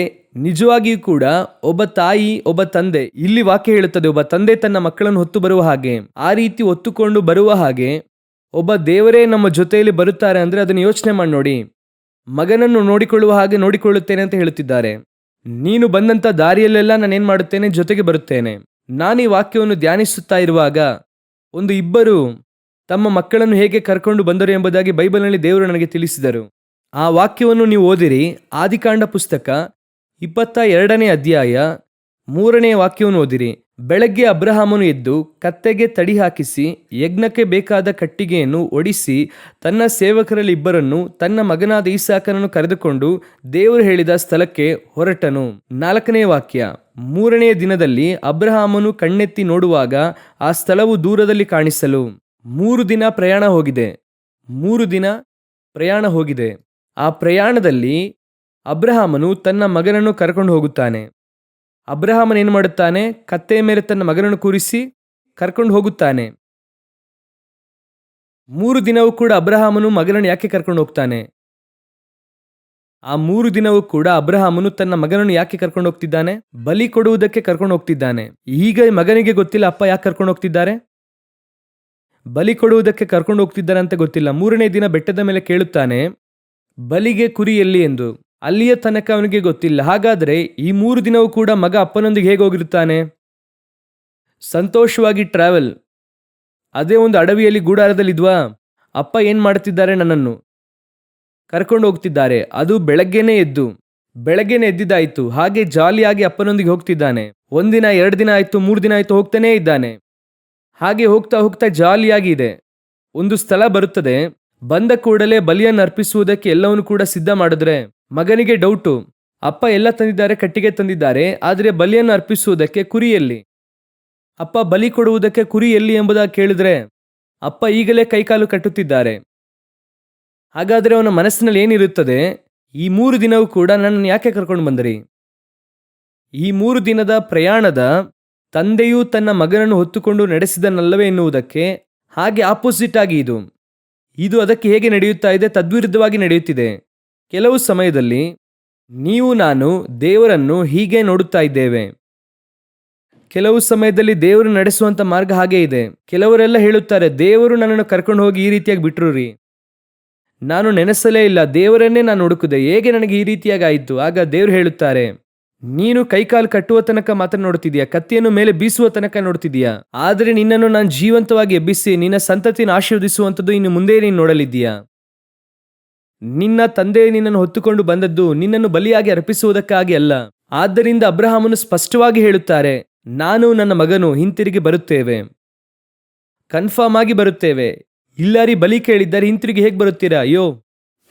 A: ನಿಜವಾಗಿಯೂ ಕೂಡ ಒಬ್ಬ ತಾಯಿ, ಒಬ್ಬ ತಂದೆ, ಇಲ್ಲಿ ವಾಕ್ಯ ಹೇಳುತ್ತದೆ ಒಬ್ಬ ತಂದೆ ತನ್ನ ಮಕ್ಕಳನ್ನು ಹೊತ್ತು ಬರುವ ಹಾಗೆ, ಆ ರೀತಿ ಹೊತ್ತುಕೊಂಡು ಬರುವ ಹಾಗೆ ಒಬ್ಬ ದೇವರೇ ನಮ್ಮ ಜೊತೆಯಲ್ಲಿ ಬರುತ್ತಾರೆ ಅಂದರೆ ಅದನ್ನು ಯೋಚನೆ ಮಾಡಿ ನೋಡಿ. ಮಗನನ್ನು ನೋಡಿಕೊಳ್ಳುವ ಹಾಗೆ ನೋಡಿಕೊಳ್ಳುತ್ತೇನೆ ಅಂತ ಹೇಳುತ್ತಿದ್ದಾರೆ. ನೀನು ಬಂದಂಥ ದಾರಿಯಲ್ಲೆಲ್ಲ ನಾನೇನು ಮಾಡುತ್ತೇನೆ? ಜೊತೆಗೆ ಬರುತ್ತೇನೆ. ನಾನು ಈ ವಾಕ್ಯವನ್ನು ಧ್ಯಾನಿಸುತ್ತಾ ಇರುವಾಗ ಒಂದು ಇಬ್ಬರು ತಮ್ಮ ಮಕ್ಕಳನ್ನು ಹೇಗೆ ಕರ್ಕೊಂಡು ಬಂದರು ಎಂಬುದಾಗಿ ಬೈಬಲ್ನಲ್ಲಿ ದೇವರು ನನಗೆ ತಿಳಿಸಿದರು. ಆ ವಾಕ್ಯವನ್ನು ನೀವು ಓದಿರಿ. ಆದಿಕಾಂಡ ಪುಸ್ತಕ 22ನೇ ಅಧ್ಯಾಯ 3ನೇ ವಾಕ್ಯವನ್ನು ಓದಿರಿ. ಬೆಳಗ್ಗೆ ಅಬ್ರಹಾಮನು ಎದ್ದು ಕತ್ತೆಗೆ ತಡಿ ಹಾಕಿಸಿ ಯಜ್ಞಕ್ಕೆ ಬೇಕಾದ ಕಟ್ಟಿಗೆಯನ್ನು ಒಡಿಸಿ ತನ್ನ ಸೇವಕರಲ್ಲಿ ಇಬ್ಬರನ್ನು ತನ್ನ ಮಗನಾದ ಈಸಾಕನನ್ನು ಕರೆದುಕೊಂಡು ದೇವರು ಹೇಳಿದ ಸ್ಥಳಕ್ಕೆ ಹೊರಟನು. 4ನೇ ವಾಕ್ಯ. 3ನೆಯ ದಿನದಲ್ಲಿ ಅಬ್ರಹಾಮನು ಕಣ್ಣೆತ್ತಿ ನೋಡುವಾಗ ಆ ಸ್ಥಳವು ದೂರದಲ್ಲಿ ಕಾಣಿಸಲು 3 ದಿನ ಪ್ರಯಾಣ ಹೋಗಿದೆ. 3 ದಿನ ಪ್ರಯಾಣ ಹೋಗಿದೆ. ಆ ಪ್ರಯಾಣದಲ್ಲಿ ಅಬ್ರಹಾಮನು ತನ್ನ ಮಗನನ್ನು ಕರ್ಕೊಂಡು ಹೋಗುತ್ತಾನೆ. ಅಬ್ರಹಾಮನ್ ಏನು ಮಾಡುತ್ತಾನೆ? ಕತ್ತೆಯ ಮೇಲೆ ತನ್ನ ಮಗನನ್ನು ಕೂರಿಸಿ ಕರ್ಕೊಂಡು ಹೋಗುತ್ತಾನೆ. 3 ದಿನವೂ ಕೂಡ ಅಬ್ರಹಾಮನು ಮಗನನ್ನು ಯಾಕೆ ಕರ್ಕೊಂಡು ಹೋಗ್ತಾನೆ? ಆ 3 ದಿನವೂ ಕೂಡ ಅಬ್ರಹಾಮನು ತನ್ನ ಮಗನನ್ನು ಯಾಕೆ ಕರ್ಕೊಂಡು ಹೋಗ್ತಿದ್ದಾನೆ? ಬಲಿ ಕೊಡುವುದಕ್ಕೆ ಕರ್ಕೊಂಡು ಹೋಗ್ತಿದ್ದಾನೆ. ಈಗ ಮಗನಿಗೆ ಗೊತ್ತಿಲ್ಲ ಅಪ್ಪ ಯಾಕೆ ಕರ್ಕೊಂಡು ಹೋಗ್ತಿದ್ದಾರೆ. ಬಲಿ ಕೊಡುವುದಕ್ಕೆ ಕರ್ಕೊಂಡು ಹೋಗ್ತಿದ್ದಾರೆ ಅಂತ ಗೊತ್ತಿಲ್ಲ. 3ನೇ ದಿನ ಬೆಟ್ಟದ ಮೇಲೆ ಕೇಳುತ್ತಾನೆ, ಬಲಿಗೆ ಕುರಿ ಎಲ್ಲಿ ಎಂದು. ಅಲ್ಲಿಯ ತನಕ ಅವನಿಗೆ ಗೊತ್ತಿಲ್ಲ. ಹಾಗಾದರೆ ಈ 3 ದಿನವೂ ಕೂಡ ಮಗ ಅಪ್ಪನೊಂದಿಗೆ ಹೇಗೆ ಹೋಗಿರುತ್ತಾನೆ? ಸಂತೋಷವಾಗಿ ಟ್ರಾವೆಲ್. ಅದೇ ಒಂದು ಅಡವಿಯಲ್ಲಿ ಗೂಡಾರದಲ್ಲಿದ್ವಾ? ಅಪ್ಪ ಏನು ಮಾಡ್ತಿದ್ದಾರೆ? ನನ್ನನ್ನು ಕರ್ಕೊಂಡು ಹೋಗ್ತಿದ್ದಾರೆ. ಅದು ಬೆಳಗ್ಗೆನೇ ಎದ್ದಿದ್ದಾಯಿತು. ಹಾಗೆ ಜಾಲಿಯಾಗಿ ಅಪ್ಪನೊಂದಿಗೆ ಹೋಗ್ತಿದ್ದಾನೆ. 1 ದಿನ 2 ದಿನ ಆಯಿತು, 3 ದಿನ ಆಯಿತು, ಹೋಗ್ತಾನೇ ಇದ್ದಾನೆ. ಹಾಗೆ ಹೋಗ್ತಾ ಹೋಗ್ತಾ ಜಾಲಿಯಾಗಿ ಇದೆ. ಒಂದು ಸ್ಥಳ ಬರುತ್ತದೆ. ಬಂದ ಕೂಡಲೇ ಬಲಿಯನ್ನು ಅರ್ಪಿಸುವುದಕ್ಕೆ ಎಲ್ಲವನ್ನು ಕೂಡ ಸಿದ್ಧ ಮಾಡಿದ್ರೆ ಮಗನಿಗೆ ಡೌಟು. ಅಪ್ಪ ಎಲ್ಲ ತಂದಿದ್ದಾರೆ, ಕಟ್ಟಿಗೆ ತಂದಿದ್ದಾರೆ, ಆದರೆ ಬಲಿಯನ್ನು ಅರ್ಪಿಸುವುದಕ್ಕೆ ಕುರಿ ಎಲ್ಲಿ? ಅಪ್ಪ ಬಲಿ ಕೊಡುವುದಕ್ಕೆ ಕುರಿ ಎಲ್ಲಿ ಎಂಬುದಾಗಿ ಕೇಳಿದ್ರೆ ಅಪ್ಪ ಈಗಲೇ ಕೈಕಾಲು ಕಟ್ಟುತ್ತಿದ್ದಾರೆ. ಹಾಗಾದರೆ ಅವನ ಮನಸ್ಸಿನಲ್ಲಿ ಏನಿರುತ್ತದೆ? ಈ 3 ದಿನವೂ ಕೂಡ ನನ್ನನ್ನು ಯಾಕೆ ಕರ್ಕೊಂಡು ಬಂದರಿ? ಈ 3 ದಿನದ ಪ್ರಯಾಣದ ತಂದೆಯು ತನ್ನ ಮಗನನ್ನು ಹೊತ್ತುಕೊಂಡು ನಡೆಸಿದನಲ್ಲವೇ ಎನ್ನುವುದಕ್ಕೆ ಹಾಗೆ ಆಪೋಸಿಟ್ ಆಗಿ ಇದು ಅದಕ್ಕೆ ಹೇಗೆ ನಡೆಯುತ್ತಾ ಇದೆ? ತದ್ವಿರುದ್ಧವಾಗಿ ನಡೆಯುತ್ತಿದೆ. ಕೆಲವು ಸಮಯದಲ್ಲಿ ನೀವು ನಾನು ದೇವರನ್ನು ಹೀಗೆ ನೋಡುತ್ತಾ ಇದ್ದೇವೆ. ಕೆಲವು ಸಮಯದಲ್ಲಿ ದೇವರು ನಡೆಸುವಂತ ಮಾರ್ಗ ಹಾಗೆ ಇದೆ. ಕೆಲವರೆಲ್ಲ ಹೇಳುತ್ತಾರೆ, ದೇವರು ನನ್ನನ್ನು ಕರ್ಕೊಂಡು ಹೋಗಿ ಈ ರೀತಿಯಾಗಿ ಬಿಟ್ರು ರೀ, ನಾನು ನೆನೆಸಲೇ ಇಲ್ಲ, ದೇವರನ್ನೇ ನಾನು ಹುಡುಕಿದೆ, ಹೇಗೆ ನನಗೆ ಈ ರೀತಿಯಾಗಿ ಆಯಿತು? ಆಗ ದೇವರು ಹೇಳುತ್ತಾರೆ, ನೀನು ಕೈಕಾಲು ಕಟ್ಟುವ ತನಕ ಮಾತ್ರ ನೋಡ್ತಿದ್ಯಾ, ಕತ್ತಿಯನ್ನು ಮೇಲೆ ಬೀಸುವ ತನಕ ನೋಡ್ತಿದ್ಯಾ, ಆದರೆ ನಿನ್ನನ್ನು ನಾನು ಜೀವಂತವಾಗಿ ಎಬ್ಬಿಸಿ ನಿನ್ನ ಸಂತತಿಯನ್ನು ಆಶೀರ್ವದಿಸುವಂಥದ್ದು ಇನ್ನು ಮುಂದೆ ನೀನು ನೋಡಲಿದ್ದೀಯಾ. ನಿನ್ನ ತಂದೆ ನಿನ್ನನ್ನು ಹೊತ್ತುಕೊಂಡು ಬಂದದ್ದು ನಿನ್ನನ್ನು ಬಲಿಯಾಗಿ ಅರ್ಪಿಸುವುದಕ್ಕಾಗಿ ಅಲ್ಲ. ಆದ್ದರಿಂದ ಅಬ್ರಹಾಮನು ಸ್ಪಷ್ಟವಾಗಿ ಹೇಳುತ್ತಾರೆ, ನಾನು ನನ್ನ ಮಗನು ಹಿಂತಿರುಗಿ ಬರುತ್ತೇವೆ, ಕನ್ಫರ್ಮ್ ಆಗಿ ಬರುತ್ತೇವೆ. ಇಲ್ಲಾರಿ ಬಲಿ ಕೇಳಿದ್ದಾರೆ, ಹಿಂತಿರುಗಿ ಹೇಗೆ ಬರುತ್ತೀರಾ? ಅಯ್ಯೋ,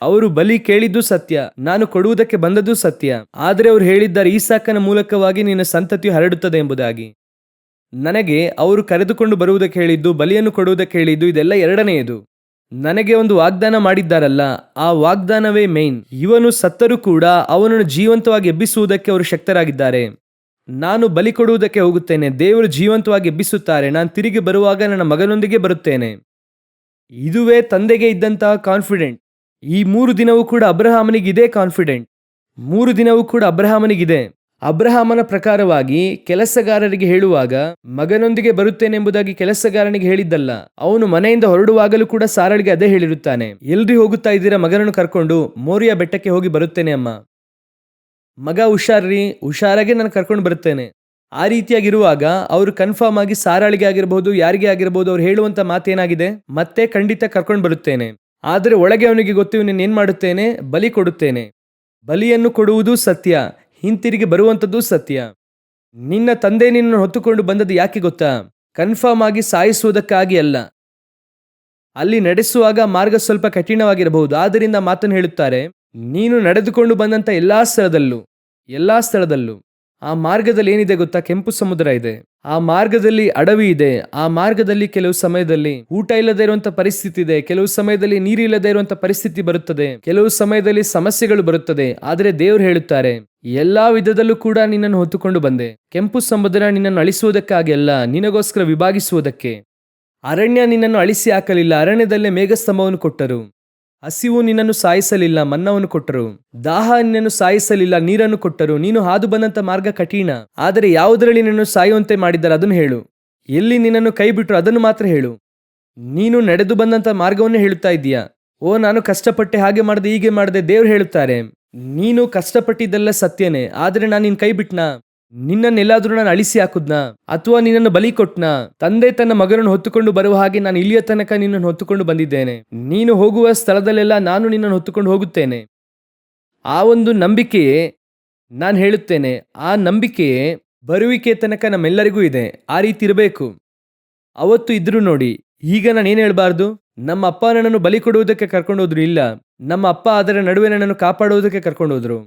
A: ಅವರು ಬಲಿ ಕೇಳಿದ್ದು ಸತ್ಯ, ನಾನು ಕೊಡುವುದಕ್ಕೆ ಬಂದದ್ದು ಸತ್ಯ, ಆದರೆ ಅವರು ಹೇಳಿದ್ದಾರೆ ಈಸಾಕನ ಮೂಲಕವಾಗಿ ನಿನ್ನ ಸಂತತಿಯು ಹರಡುತ್ತದೆ ಎಂಬುದಾಗಿ. ನನಗೆ ಅವರು ಕರೆದುಕೊಂಡು ಬರುವುದಕ್ಕೆ ಹೇಳಿದ್ದು, ಬಲಿಯನ್ನು ಕೊಡುವುದಕ್ಕೆ ಹೇಳಿದ್ದು, ಇದೆಲ್ಲ ಎರಡನೆಯದು. ನನಗೆ ಒಂದು ವಾಗ್ದಾನ ಮಾಡಿದ್ದಾರಲ್ಲ, ಆ ವಾಗ್ದಾನವೇ ಮೇನ್. ಇವನು ಸತ್ತರೂ ಕೂಡ ಅವನನ್ನು ಜೀವಂತವಾಗಿ ಎಬ್ಬಿಸುವುದಕ್ಕೆ ಅವರು ಶಕ್ತರಾಗಿದ್ದಾರೆ. ನಾನು ಬಲಿ ಕೊಡುವುದಕ್ಕೆ ಹೋಗುತ್ತೇನೆ, ದೇವರು ಜೀವಂತವಾಗಿ ಎಬ್ಬಿಸುತ್ತಾರೆ, ನಾನು ತಿರುಗಿ ಬರುವಾಗ ನನ್ನ ಮಗನೊಂದಿಗೆ ಬರುತ್ತೇನೆ. ಇದುವೇ ತಂದೆಗೆ ಇದ್ದಂತಹ ಕಾನ್ಫಿಡೆಂಟ್. ಈ 3 ದಿನವೂ ಕೂಡ ಅಬ್ರಹಾಮನಿಗೆ ಇದೇ ಕಾನ್ಫಿಡೆಂಟ್. 3 ದಿನವೂ ಕೂಡ ಅಬ್ರಹಾಮನಿಗಿದೆ. ಅಬ್ರಹಾಮನ ಪ್ರಕಾರವಾಗಿ ಕೆಲಸಗಾರರಿಗೆ ಹೇಳುವಾಗ ಮಗನೊಂದಿಗೆ ಬರುತ್ತೇನೆಂಬುದಾಗಿ ಕೆಲಸಗಾರನಿಗೆ ಹೇಳಿದ್ದಲ್ಲ, ಅವನು ಮನೆಯಿಂದ ಹೊರಡುವಾಗಲೂ ಕೂಡ ಸಾರಳಿಗೆ ಅದೇ ಹೇಳಿರುತ್ತಾನೆ, ಎಲ್ರಿ ಹೋಗುತ್ತಾ ಇದ್ದೀರಾ? ಮಗನನ್ನು ಕರ್ಕೊಂಡು ಮೋರಿಯಾ ಬೆಟ್ಟಕ್ಕೆ ಹೋಗಿ ಬರುತ್ತೇನೆ ಅಮ್ಮ. ಮಗ ಹುಷಾರಾಗಿ ನಾನು ಕರ್ಕೊಂಡು ಬರುತ್ತೇನೆ. ಆ ರೀತಿಯಾಗಿರುವಾಗ ಅವರು ಕನ್ಫರ್ಮ್ ಆಗಿ ಸಾರಾಳಿಗೆ ಆಗಿರಬಹುದು, ಯಾರಿಗೆ ಆಗಿರಬಹುದು, ಅವ್ರು ಹೇಳುವಂತ ಮಾತೇನಾಗಿದೆ? ಮತ್ತೆ ಖಂಡಿತ ಕರ್ಕೊಂಡು ಬರುತ್ತೇನೆ. ಆದರೆ ಒಳಗೆ ಅವನಿಗೆ ಗೊತ್ತು, ನೀನೇನ್ ಮಾಡುತ್ತೇನೆ? ಬಲಿ ಕೊಡುತ್ತೇನೆ. ಬಲಿಯನ್ನು ಕೊಡುವುದು ಸತ್ಯ, ಹಿಂತಿರುಗಿ ಬರುವಂಥದ್ದು ಸತ್ಯ. ನಿನ್ನ ತಂದೆ ನಿನ್ನನ್ನು ಹೊತ್ತುಕೊಂಡು ಬಂದದ್ದು ಯಾಕೆ ಗೊತ್ತಾ? ಕನ್ಫರ್ಮ್ ಆಗಿ ಸಾಯಿಸುವುದಕ್ಕಾಗಿ ಅಲ್ಲ. ಅಲ್ಲಿ ನಡೆಸುವಾಗ ಮಾರ್ಗ ಸ್ವಲ್ಪ ಕಠಿಣವಾಗಿರಬಹುದು, ಆದ್ದರಿಂದ ಮಾತನ್ನು ಹೇಳುತ್ತಾರೆ, ನೀನು ನಡೆದುಕೊಂಡು ಬಂದಂಥ ಎಲ್ಲಾ ಸ್ಥಳದಲ್ಲೂ ಆ ಮಾರ್ಗದಲ್ಲಿ ಏನಿದೆ ಗೊತ್ತಾ? ಕೆಂಪು ಸಮುದ್ರ ಇದೆ, ಆ ಮಾರ್ಗದಲ್ಲಿ ಅಡವಿ ಇದೆ, ಆ ಮಾರ್ಗದಲ್ಲಿ ಕೆಲವು ಸಮಯದಲ್ಲಿ ಊಟ ಇಲ್ಲದೆ ಇರುವಂತ ಪರಿಸ್ಥಿತಿ ಇದೆ, ಕೆಲವು ಸಮಯದಲ್ಲಿ ನೀರಿಲ್ಲದೆ ಇರುವಂತ ಪರಿಸ್ಥಿತಿ ಬರುತ್ತದೆ, ಕೆಲವು ಸಮಯದಲ್ಲಿ ಸಮಸ್ಯೆಗಳು ಬರುತ್ತದೆ. ಆದರೆ ದೇವರು ಹೇಳುತ್ತಾರೆ, ಎಲ್ಲಾ ವಿಧದಲ್ಲೂ ಕೂಡ ನಿನ್ನನ್ನು ಹೊತ್ತುಕೊಂಡು ಬಂದೆ. ಕೆಂಪು ಸಮುದ್ರ ನಿನ್ನನ್ನು ಅಳಿಸುವುದಕ್ಕಾಗಿ ಅಲ್ಲ, ನಿನಗೋಸ್ಕರ ವಿಭಾಗಿಸುವುದಕ್ಕೆ. ಅರಣ್ಯ ನಿನ್ನನ್ನು ಅಳಿಸಿ ಹಾಕಲಿಲ್ಲ, ಅರಣ್ಯದಲ್ಲೇ ಮೇಘಸ್ತಂಭವನ್ನು ಕೊಟ್ಟರು. ಹಸಿವು ನಿನ್ನನ್ನು ಸಾಯಿಸಲಿಲ್ಲ, ಮನ್ನವನ್ನು ಕೊಟ್ಟರು. ದಾಹ ನಿನ್ನನ್ನು ಸಾಯಿಸಲಿಲ್ಲ, ನೀರನ್ನು ಕೊಟ್ಟರು. ನೀನು ಹಾದು ಬಂದಂತ ಮಾರ್ಗ ಕಠಿಣ, ಆದರೆ ಯಾವುದರಲ್ಲಿ ನಿನ್ನನ್ನು ಸಾಯುವಂತೆ ಮಾಡಿದ್ದಾರೆ ಅದನ್ನು ಹೇಳು. ಎಲ್ಲಿ ನಿನ್ನನ್ನು ಕೈ ಬಿಟ್ಟರು ಅದನ್ನು ಮಾತ್ರ ಹೇಳು. ನೀನು ನಡೆದು ಬಂದಂತ ಮಾರ್ಗವನ್ನೇ ಹೇಳುತ್ತಾ ಇದೀಯಾ. ಓ, ನಾನು ಕಷ್ಟಪಟ್ಟೆ, ಹಾಗೆ ಮಾಡಿದೆ, ಹೀಗೆ ಮಾಡಿದೆ. ದೇವ್ರು ಹೇಳುತ್ತಾರೆ, ನೀನು ಕಷ್ಟಪಟ್ಟಿದ್ದೆಲ್ಲ ಸತ್ಯನೇ, ಆದರೆ ನಾನು ನಿನ್ನ ಕೈ ಬಿಟ್ನಾ? ನಿನ್ನನ್ನೆಲ್ಲಾದ್ರೂ ನಾನು ಅಳಿಸಿ ಹಾಕುದ್ನಾ? ಅಥವಾ ನಿನ್ನನ್ನು ಬಲಿ ಕೊಟ್ನಾ? ತಂದೆ ತನ್ನ ಮಗನನ್ನು ಹೊತ್ತುಕೊಂಡು ಬರುವ ಹಾಗೆ ನಾನು ಇಲ್ಲಿಯ ತನಕ ನಿನ್ನನ್ನು ಹೊತ್ತುಕೊಂಡು ಬಂದಿದ್ದೇನೆ. ನೀನು ಹೋಗುವ ಸ್ಥಳದಲ್ಲೆಲ್ಲ ನಾನು ನಿನ್ನನ್ನು ಹೊತ್ತುಕೊಂಡು ಹೋಗುತ್ತೇನೆ. ಆ ಒಂದು ನಂಬಿಕೆಯೇ, ನಾನು ಹೇಳುತ್ತೇನೆ, ಆ ನಂಬಿಕೆಯೇ ಬರುವಿಕೆ ತನಕ ನಮ್ಮೆಲ್ಲರಿಗೂ ಇದೆ. ಆ ರೀತಿ ಇರಬೇಕು. ಅವತ್ತು ಇದ್ರು ನೋಡಿ. ಈಗ ನಾನೇನು ಹೇಳ್ಬಾರ್ದು? ನಮ್ಮ ಅಪ್ಪ ನನ್ನನ್ನು ಬಲಿ ಕೊಡುವುದಕ್ಕೆ ಕರ್ಕೊಂಡೋದ್ರು, ಇಲ್ಲ. ನಮ್ಮ ಅಪ್ಪ ಅದರ ನಡುವೆ ನನ್ನನ್ನು ಕಾಪಾಡುವುದಕ್ಕೆ ಕರ್ಕೊಂಡೋದ್ರು.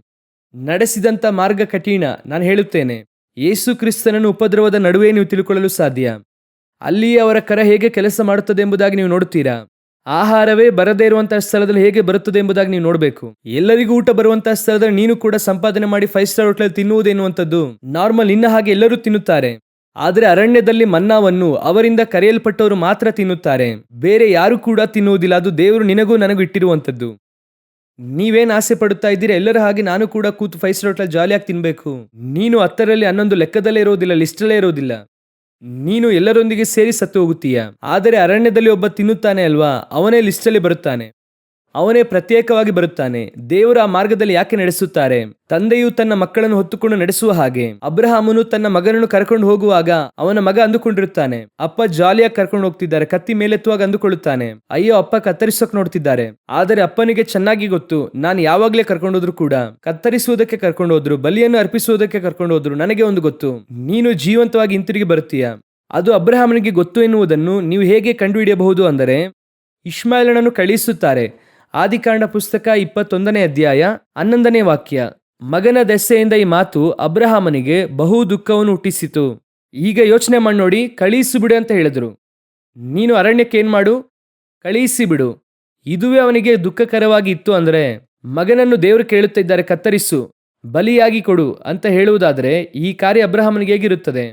A: ನಡೆಸಿದಂಥ ಮಾರ್ಗ ಕಠಿಣ. ನಾನು ಹೇಳುತ್ತೇನೆ, ಯೇಸು ಕ್ರಿಸ್ತನನ್ನು ಉಪದ್ರವದ ನಡುವೆ ನೀವು ತಿಳ್ಕೊಳ್ಳಲು ಸಾಧ್ಯ. ಅಲ್ಲಿಯೇ ಅವರ ಕರ ಹೇಗೆ ಕೆಲಸ ಮಾಡುತ್ತದೆ ಎಂಬುದಾಗಿ ನೀವು ನೋಡುತ್ತೀರಾ. ಆಹಾರವೇ ಬರದೇ ಇರುವಂತಹ ಸ್ಥಳದಲ್ಲಿ ಹೇಗೆ ಬರುತ್ತದೆ ಎಂಬುದಾಗಿ ನೀವು ನೋಡಬೇಕು. ಎಲ್ಲರಿಗೂ ಊಟ ಬರುವಂತಹ ಸ್ಥಳದಲ್ಲಿ ನೀನು ಕೂಡ ಸಂಪಾದನೆ ಮಾಡಿ 5 ಸ್ಟಾರ್ ಹೋಟೆಲ್ ತಿನ್ನುವುದೇನುವಂಥದ್ದು ನಾರ್ಮಲ್. ಇನ್ನ ಹಾಗೆ ಎಲ್ಲರೂ ತಿನ್ನುತ್ತಾರೆ. ಆದರೆ ಅರಣ್ಯದಲ್ಲಿ ಮನ್ನಾವನ್ನು ಅವರಿಂದ ಕರೆಯಲ್ಪಟ್ಟವರು ಮಾತ್ರ ತಿನ್ನುತ್ತಾರೆ. ಬೇರೆ ಯಾರು ಕೂಡ ತಿನ್ನುವುದಿಲ್ಲ. ಅದು ದೇವರು ನಿನಗೂ ನನಗೂ ಇಟ್ಟಿರುವಂಥದ್ದು. ನೀವೇನು ಆಸೆ ಪಡುತ್ತಾ ಇದ್ದೀರಾ? ಎಲ್ಲರ ಹಾಗೆ ನಾನು ಕೂಡ ಕೂತು 5 ಸ್ಟಾರ್ ಹೋಟೆಲ್ ಜಾಲಿಯಾಗಿ ತಿನ್ಬೇಕು. ನೀನು 10ರಲ್ಲಿ 11 ಲೆಕ್ಕದಲ್ಲೇ ಇರೋದಿಲ್ಲ, ಲಿಸ್ಟಲ್ಲೇ ಇರೋದಿಲ್ಲ. ನೀನು ಎಲ್ಲರೊಂದಿಗೆ ಸೇರಿ ಸತ್ತು ಹೋಗುತ್ತೀಯ. ಆದರೆ ಅರಣ್ಯದಲ್ಲಿ ಒಬ್ಬ ತಿನ್ನುತ್ತಾನೆ ಅಲ್ವಾ, ಅವನೇ ಲಿಸ್ಟಲ್ಲಿ ಬರುತ್ತಾನೆ. ಅವನೇ ಪ್ರತ್ಯೇಕವಾಗಿ ಬರುತ್ತಾನೆ. ದೇವರು ಆ ಮಾರ್ಗದಲ್ಲಿ ಯಾಕೆ ನಡೆಸುತ್ತಾರೆ? ತಂದೆಯು ತನ್ನ ಮಕ್ಕಳನ್ನು ಹೊತ್ತುಕೊಂಡು ನಡೆಸುವ ಹಾಗೆ. ಅಬ್ರಹಾಮನು ತನ್ನ ಮಗನನ್ನು ಕರ್ಕೊಂಡು ಹೋಗುವಾಗ ಅವನ ಮಗ ಅಂದುಕೊಂಡಿರುತ್ತಾನೆ, ಅಪ್ಪ ಜಾಲಿಯಾಗಿ ಕರ್ಕೊಂಡು ಹೋಗ್ತಿದ್ದಾರೆ. ಕತ್ತಿ ಮೇಲೆತ್ತುವಾಗ ಅಂದುಕೊಳ್ಳುತ್ತಾನೆ, ಅಯ್ಯೋ ಅಪ್ಪ ಕತ್ತರಿಸೋಕೆ ನೋಡ್ತಿದ್ದಾರೆ. ಆದರೆ ಅಪ್ಪನಿಗೆ ಚೆನ್ನಾಗಿ ಗೊತ್ತು, ನಾನು ಯಾವಾಗಲೇ ಕರ್ಕೊಂಡೋದ್ರು ಕೂಡ ಕತ್ತರಿಸುವುದಕ್ಕೆ ಕರ್ಕೊಂಡೋದ್ರು, ಬಲಿಯನ್ನು ಅರ್ಪಿಸುವುದಕ್ಕೆ ಕರ್ಕೊಂಡೋದ್ರು. ನನಗೆ ಒಂದು ಗೊತ್ತು, ನೀನು ಜೀವಂತವಾಗಿ ಹಿಂತಿರುಗಿ ಬರುತ್ತೀಯ. ಅದು ಅಬ್ರಹಾಮನಿಗೆ ಗೊತ್ತು ಎನ್ನುವುದನ್ನು ನೀವು ಹೇಗೆ ಕಂಡುಹಿಡಿಯಬಹುದು ಅಂದರೆ, ಇಷ್ಮಾಯೇಲನನ್ನು ಕಳುಹಿಸುತ್ತಾರೆ. ಆದಿಕಾಂಡ ಪುಸ್ತಕ 21ನೇ ಅಧ್ಯಾಯ 11ನೇ ವಾಕ್ಯ. ಮಗನ ದೆಸೆಯಿಂದ ಈ ಮಾತು ಅಬ್ರಹಾಮನಿಗೆ ಬಹು ದುಃಖವನ್ನು ಹುಟ್ಟಿಸಿತು. ಈಗ ಯೋಚನೆ ಮಾಡಿ ನೋಡಿ, ಕಳುಹಿಸಿಬಿಡು ಅಂತ ಹೇಳಿದ್ರು. ನೀನು ಅರಣ್ಯಕ್ಕೆ ಏನ್ ಮಾಡು? ಕಳುಹಿಸಿ ಬಿಡು. ಇದುವೇ ಅವನಿಗೆ ದುಃಖಕರವಾಗಿ ಇತ್ತು ಅಂದರೆ, ಮಗನನ್ನು ದೇವರು ಕೇಳುತ್ತಾ ಇದ್ದಾರೆ, ಕತ್ತರಿಸು, ಬಲಿಯಾಗಿ ಕೊಡು ಅಂತ ಹೇಳುವುದಾದರೆ ಈ ಕಾರ್ಯ ಅಬ್ರಹಾಮನಿಗೆ ಹೇಗಿರುತ್ತದೆ?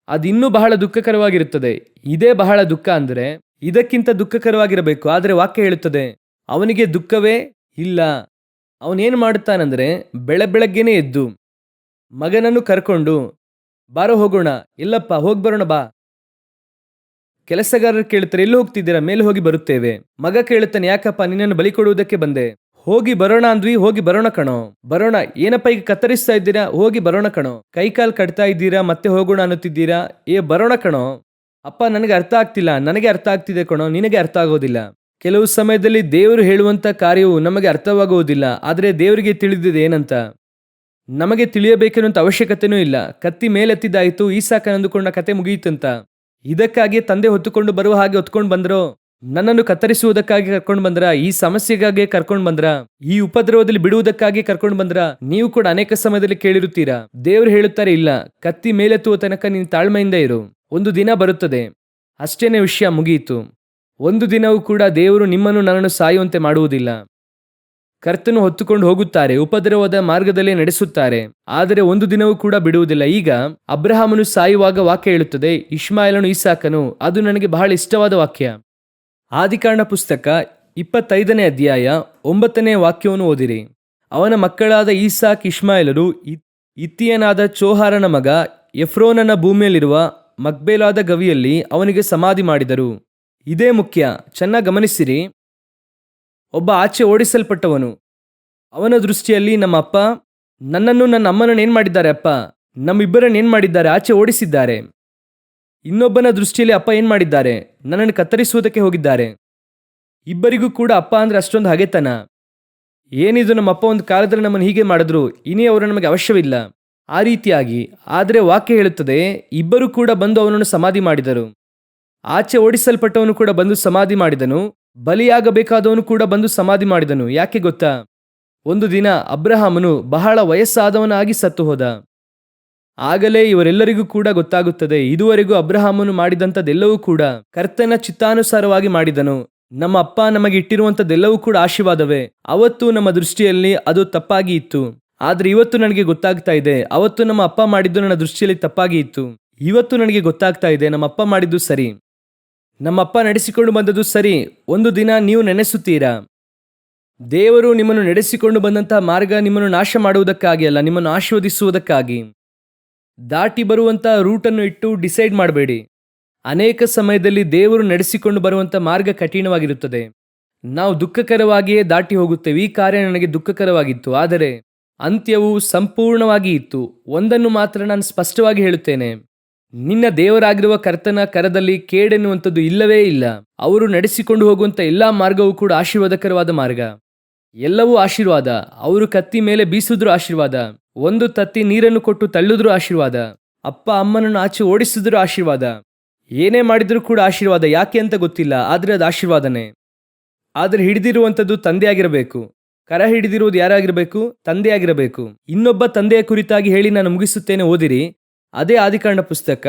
A: ಅದಿನ್ನೂ ಬಹಳ ದುಃಖಕರವಾಗಿರುತ್ತದೆ. ಇದೇ ಬಹಳ ದುಃಖ ಅಂದರೆ ಇದಕ್ಕಿಂತ ದುಃಖಕರವಾಗಿರಬೇಕು. ಆದರೆ ವಾಕ್ಯ ಹೇಳುತ್ತದೆ ಅವನಿಗೆ ದುಃಖವೇ ಇಲ್ಲ. ಅವನೇನು ಮಾಡುತ್ತಾನಂದ್ರೆ, ಬೆಳಗ್ಗೆನೇ ಎದ್ದು ಮಗನನ್ನು ಕರ್ಕೊಂಡು, ಬಾರೋ ಹೋಗೋಣ, ಇಲ್ಲಪ್ಪ ಹೋಗಿ ಬರೋಣ ಬಾ. ಕೆಲಸಗಾರರು ಕೇಳುತ್ತಾರೆ, ಎಲ್ಲಿ ಹೋಗ್ತಿದ್ದೀರಾ? ಮೇಲೆ ಹೋಗಿ ಬರುತ್ತೇವೆ. ಮಗ ಕೇಳುತ್ತಾನೆ, ಯಾಕಪ್ಪ? ನಿನ್ನನ್ನು ಬಲಿ ಕೊಡುವುದಕ್ಕೆ ಬಂದೆ. ಹೋಗಿ ಬರೋಣ ಅಂದ್ವಿ, ಹೋಗಿ ಬರೋಣ ಕಣೋ. ಬರೋಣ. ಏನಪ್ಪ ಈಗ ಕತ್ತರಿಸ್ತಾ ಇದ್ದೀರಾ? ಹೋಗಿ ಬರೋಣ ಕಣೋ. ಕೈಕಾಲು ಕಟ್ತಾ ಇದ್ದೀರಾ, ಮತ್ತೆ ಹೋಗೋಣ ಅನ್ನುತ್ತಿದ್ದೀರಾ? ಬರೋಣ ಕಣೋ. ಅಪ್ಪ ನನಗೆ ಅರ್ಥ ಆಗ್ತಿಲ್ಲ. ನನಗೆ ಅರ್ಥ ಆಗ್ತಿದೆ ಕಣೋ, ನಿನಗೆ ಅರ್ಥ ಆಗೋದಿಲ್ಲ. ಕೆಲವು ಸಮಯದಲ್ಲಿ ದೇವರು ಹೇಳುವಂತ ಕಾರ್ಯವು ನಮಗೆ ಅರ್ಥವಾಗುವುದಿಲ್ಲ. ಆದರೆ ದೇವರಿಗೆ ತಿಳಿದಿದೆ ಏನಂತ. ನಮಗೆ ತಿಳಿಯಬೇಕೆನ್ನುವಂತ ಅವಶ್ಯಕತೆನೂ ಇಲ್ಲ. ಕತ್ತಿ ಮೇಲೆತ್ತಿದ್ದಾಯಿತು, ಈಸಾಕನ ಅಂದುಕೊಂಡ ಕತೆ ಮುಗಿಯಿತಂತ. ಇದಕ್ಕಾಗಿ ತಂದೆ ಹೊತ್ತುಕೊಂಡು ಬರುವ ಹಾಗೆ ಹೊತ್ಕೊಂಡು ಬಂದ್ರೋ? ನನ್ನನ್ನು ಕತ್ತರಿಸುವುದಕ್ಕಾಗಿ ಕರ್ಕೊಂಡು ಬಂದ್ರ? ಈ ಸಮಸ್ಯೆಗಾಗಿ ಕರ್ಕೊಂಡು ಬಂದ್ರ? ಈ ಉಪದ್ರವದಲ್ಲಿ ಬಿಡುವುದಕ್ಕಾಗಿ ಕರ್ಕೊಂಡು ಬಂದ್ರ? ನೀವು ಕೂಡ ಅನೇಕ ಸಮಯದಲ್ಲಿ ಕೇಳಿರುತ್ತೀರಾ. ದೇವರು ಹೇಳುತ್ತಾರೆ, ಇಲ್ಲ, ಕತ್ತಿ ಮೇಲೆತ್ತುವ ತನಕ ನೀನು ತಾಳ್ಮೆಯಿಂದ ಇರು. ಒಂದು ದಿನ ಬರುತ್ತದೆ, ಅಷ್ಟೇನೆ, ವಿಷಯ ಮುಗಿಯಿತು. ಒಂದು ದಿನವೂ ಕೂಡ ದೇವರು ನಿಮ್ಮನ್ನು ನನ್ನನ್ನು ಸಾಯುವಂತೆ ಮಾಡುವುದಿಲ್ಲ. ಕರ್ತನು ಹೊತ್ತುಕೊಂಡು ಹೋಗುತ್ತಾರೆ, ಉಪದ್ರವದ ಮಾರ್ಗದಲ್ಲೇ ನಡೆಸುತ್ತಾರೆ. ಆದರೆ ಒಂದು ದಿನವೂ ಕೂಡ ಬಿಡುವುದಿಲ್ಲ. ಈಗ ಅಬ್ರಹಾಮನು ಸಾಯುವಾಗ ವಾಕ್ಯ ಹೇಳುತ್ತದೆ, ಇಷ್ಮಾಯೇಲನು ಈಸಾಕನು. ಅದು ನನಗೆ ಬಹಳ ಇಷ್ಟವಾದ ವಾಕ್ಯ. ಆದಿಕಾಂಡ ಪುಸ್ತಕ 25ನೇ ಅಧ್ಯಾಯ 9ನೇ ವಾಕ್ಯವನ್ನು ಓದಿರಿ. ಅವನ ಮಕ್ಕಳಾದ ಈಸಾಕ್, ಇಷ್ಮಾಯೇಲರು ಇತ್ತಿಯನಾದ ಚೋಹಾರನ ಮಗ ಎಫ್ರೋನನ ಭೂಮಿಯಲ್ಲಿರುವ ಮಕ್ಬೇಲಾದ ಗವಿಯಲ್ಲಿ ಅವನಿಗೆ ಸಮಾಧಿ ಮಾಡಿದರು. ಇದೇ ಮುಖ್ಯ, ಚೆನ್ನಾಗಿ ಗಮನಿಸಿರಿ. ಒಬ್ಬ ಆಚೆ ಓಡಿಸಲ್ಪಟ್ಟವನು. ಅವನ ದೃಷ್ಟಿಯಲ್ಲಿ ನಮ್ಮ ಅಪ್ಪ ನನ್ನನ್ನು, ನನ್ನ ಅಮ್ಮನನ್ನು ಏನ್ ಮಾಡಿದ್ದಾರೆ? ಅಪ್ಪ ನಮ್ಮಿಬ್ಬರನ್ನು ಏನ್ ಮಾಡಿದ್ದಾರೆ? ಆಚೆ ಓಡಿಸಿದ್ದಾರೆ. ಇನ್ನೊಬ್ಬನ ದೃಷ್ಟಿಯಲ್ಲಿ ಅಪ್ಪ ಏನ್ ಮಾಡಿದ್ದಾರೆ? ನನ್ನನ್ನು ಕತ್ತರಿಸುವುದಕ್ಕೆ ಹೋಗಿದ್ದಾರೆ. ಇಬ್ಬರಿಗೂ ಕೂಡ ಅಪ್ಪ ಅಂದ್ರೆ ಅಷ್ಟೊಂದು ಹಗೆತನ. ಏನಿದು, ನಮ್ಮ ಅಪ್ಪ ಒಂದು ಕಾಲದಲ್ಲಿ ನಮ್ಮನ್ನು ಹೀಗೆ ಮಾಡಿದ್ರು, ಇನ್ನೇ ಅವರು ನಮಗೆ ಅವಶ್ಯವಿಲ್ಲ, ಆ ರೀತಿಯಾಗಿ. ಆದರೆ ವಾಕ್ಯ ಹೇಳುತ್ತದೆ, ಇಬ್ಬರು ಕೂಡ ಬಂದು ಅವನನ್ನು ಸಮಾಧಿ ಮಾಡಿದರು. ಆಚೆ ಓಡಿಸಲ್ಪಟ್ಟವನು ಕೂಡ ಬಂದು ಸಮಾಧಿ ಮಾಡಿದನು, ಬಲಿಯಾಗಬೇಕಾದವನು ಕೂಡ ಬಂದು ಸಮಾಧಿ ಮಾಡಿದನು. ಯಾಕೆ ಗೊತ್ತಾ? ಒಂದು ದಿನ ಅಬ್ರಹಾಮನು ಬಹಳ ವಯಸ್ಸಾದವನಾಗಿ ಸತ್ತು ಹೋದ. ಆಗಲೇ ಇವರೆಲ್ಲರಿಗೂ ಕೂಡ ಗೊತ್ತಾಗುತ್ತದೆ, ಇದುವರೆಗೂ ಅಬ್ರಹಾಮನು ಮಾಡಿದಂಥದ್ದೆಲ್ಲವೂ ಕೂಡ ಕರ್ತನ ಚಿತ್ತಾನುಸಾರವಾಗಿ ಮಾಡಿದನು. ನಮ್ಮ ಅಪ್ಪ ನಮಗೆ ಇಟ್ಟಿರುವಂಥದ್ದೆಲ್ಲವೂ ಕೂಡ ಆಶೀರ್ವಾದವೇ. ಅವತ್ತು ನಮ್ಮ ದೃಷ್ಟಿಯಲ್ಲಿ ಅದು ತಪ್ಪಾಗಿ ಇತ್ತು. ಆದ್ರೆ ಇವತ್ತು ನನಗೆ ಗೊತ್ತಾಗ್ತಾ ಇದೆ, ಅವತ್ತು ನಮ್ಮ ಅಪ್ಪ ಮಾಡಿದ್ದು ನನ್ನ ದೃಷ್ಟಿಯಲ್ಲಿ ತಪ್ಪಾಗಿ ಇತ್ತು. ಇವತ್ತು ನನಗೆ ಗೊತ್ತಾಗ್ತಾ ಇದೆ, ನಮ್ಮ ಅಪ್ಪ ಮಾಡಿದ್ದು ಸರಿ, ನಮ್ಮಪ್ಪ ನಡೆಸಿಕೊಂಡು ಬಂದದ್ದು ಸರಿ. ಒಂದು ದಿನ ನೀವು ನೆನೆಸುತ್ತೀರಾ, ದೇವರು ನಿಮ್ಮನ್ನು ನಡೆಸಿಕೊಂಡು ಬಂದಂತಹ ಮಾರ್ಗ ನಿಮ್ಮನ್ನು ನಾಶ ಮಾಡುವುದಕ್ಕಾಗಿ ಅಲ್ಲ, ನಿಮ್ಮನ್ನು ಆಶೀರ್ವದಿಸುವುದಕ್ಕಾಗಿ. ದಾಟಿ ಬರುವಂಥ ರೂಟನ್ನು ಇಟ್ಟು ಡಿಸೈಡ್ ಮಾಡಬೇಡಿ. ಅನೇಕ ಸಮಯದಲ್ಲಿ ದೇವರು ನಡೆಸಿಕೊಂಡು ಬರುವಂಥ ಮಾರ್ಗ ಕಠಿಣವಾಗಿರುತ್ತದೆ. ನಾವು ದುಃಖಕರವಾಗಿಯೇ ದಾಟಿ ಹೋಗುತ್ತೇವೆ. ಈ ಕಾರ್ಯ ನನಗೆ ದುಃಖಕರವಾಗಿತ್ತು, ಆದರೆ ಅಂತ್ಯವು ಸಂಪೂರ್ಣವಾಗಿ ಇತ್ತು. ಒಂದನ್ನು ಮಾತ್ರ ನಾನು ಸ್ಪಷ್ಟವಾಗಿ ಹೇಳುತ್ತೇನೆ, ನಿನ್ನ ದೇವರಾಗಿರುವ ಕರ್ತನ ಕರದಲ್ಲಿ ಕೇಡೆನ್ನುವಂಥದ್ದು ಇಲ್ಲವೇ ಇಲ್ಲ. ಅವರು ನಡೆಸಿಕೊಂಡು ಹೋಗುವಂಥ ಎಲ್ಲಾ ಮಾರ್ಗವೂ ಕೂಡ ಆಶೀರ್ವಾದಕರವಾದ ಮಾರ್ಗ. ಎಲ್ಲವೂ ಆಶೀರ್ವಾದ. ಅವರು ಕತ್ತಿ ಮೇಲೆ ಬೀಸಿದ್ರು ಆಶೀರ್ವಾದ. ಒಂದು ತತ್ತಿ ನೀರನ್ನು ಕೊಟ್ಟು ತಳ್ಳಿದ್ರು ಆಶೀರ್ವಾದ. ಅಪ್ಪ ಅಮ್ಮನನ್ನು ಆಚೆ ಓಡಿಸಿದ್ರು ಆಶೀರ್ವಾದ. ಏನೇ ಮಾಡಿದ್ರೂ ಕೂಡ ಆಶೀರ್ವಾದ. ಯಾಕೆ ಅಂತ ಗೊತ್ತಿಲ್ಲ, ಆದರೆ ಅದು ಆಶೀರ್ವಾದನೇ. ಆದರೆ ಹಿಡಿದಿರುವಂಥದ್ದು ತಂದೆಯಾಗಿರಬೇಕು. ಕರ ಹಿಡಿದಿರುವುದು ಯಾರಾಗಿರಬೇಕು? ತಂದೆಯಾಗಿರಬೇಕು. ಇನ್ನೊಬ್ಬ ತಂದೆಯ ಕುರಿತಾಗಿ ಹೇಳಿ ನಾನು ಮುಗಿಸುತ್ತೇನೆ, ಓದಿರಿ. ಅದೇ ಆದಿಕಾಂಡ ಪುಸ್ತಕ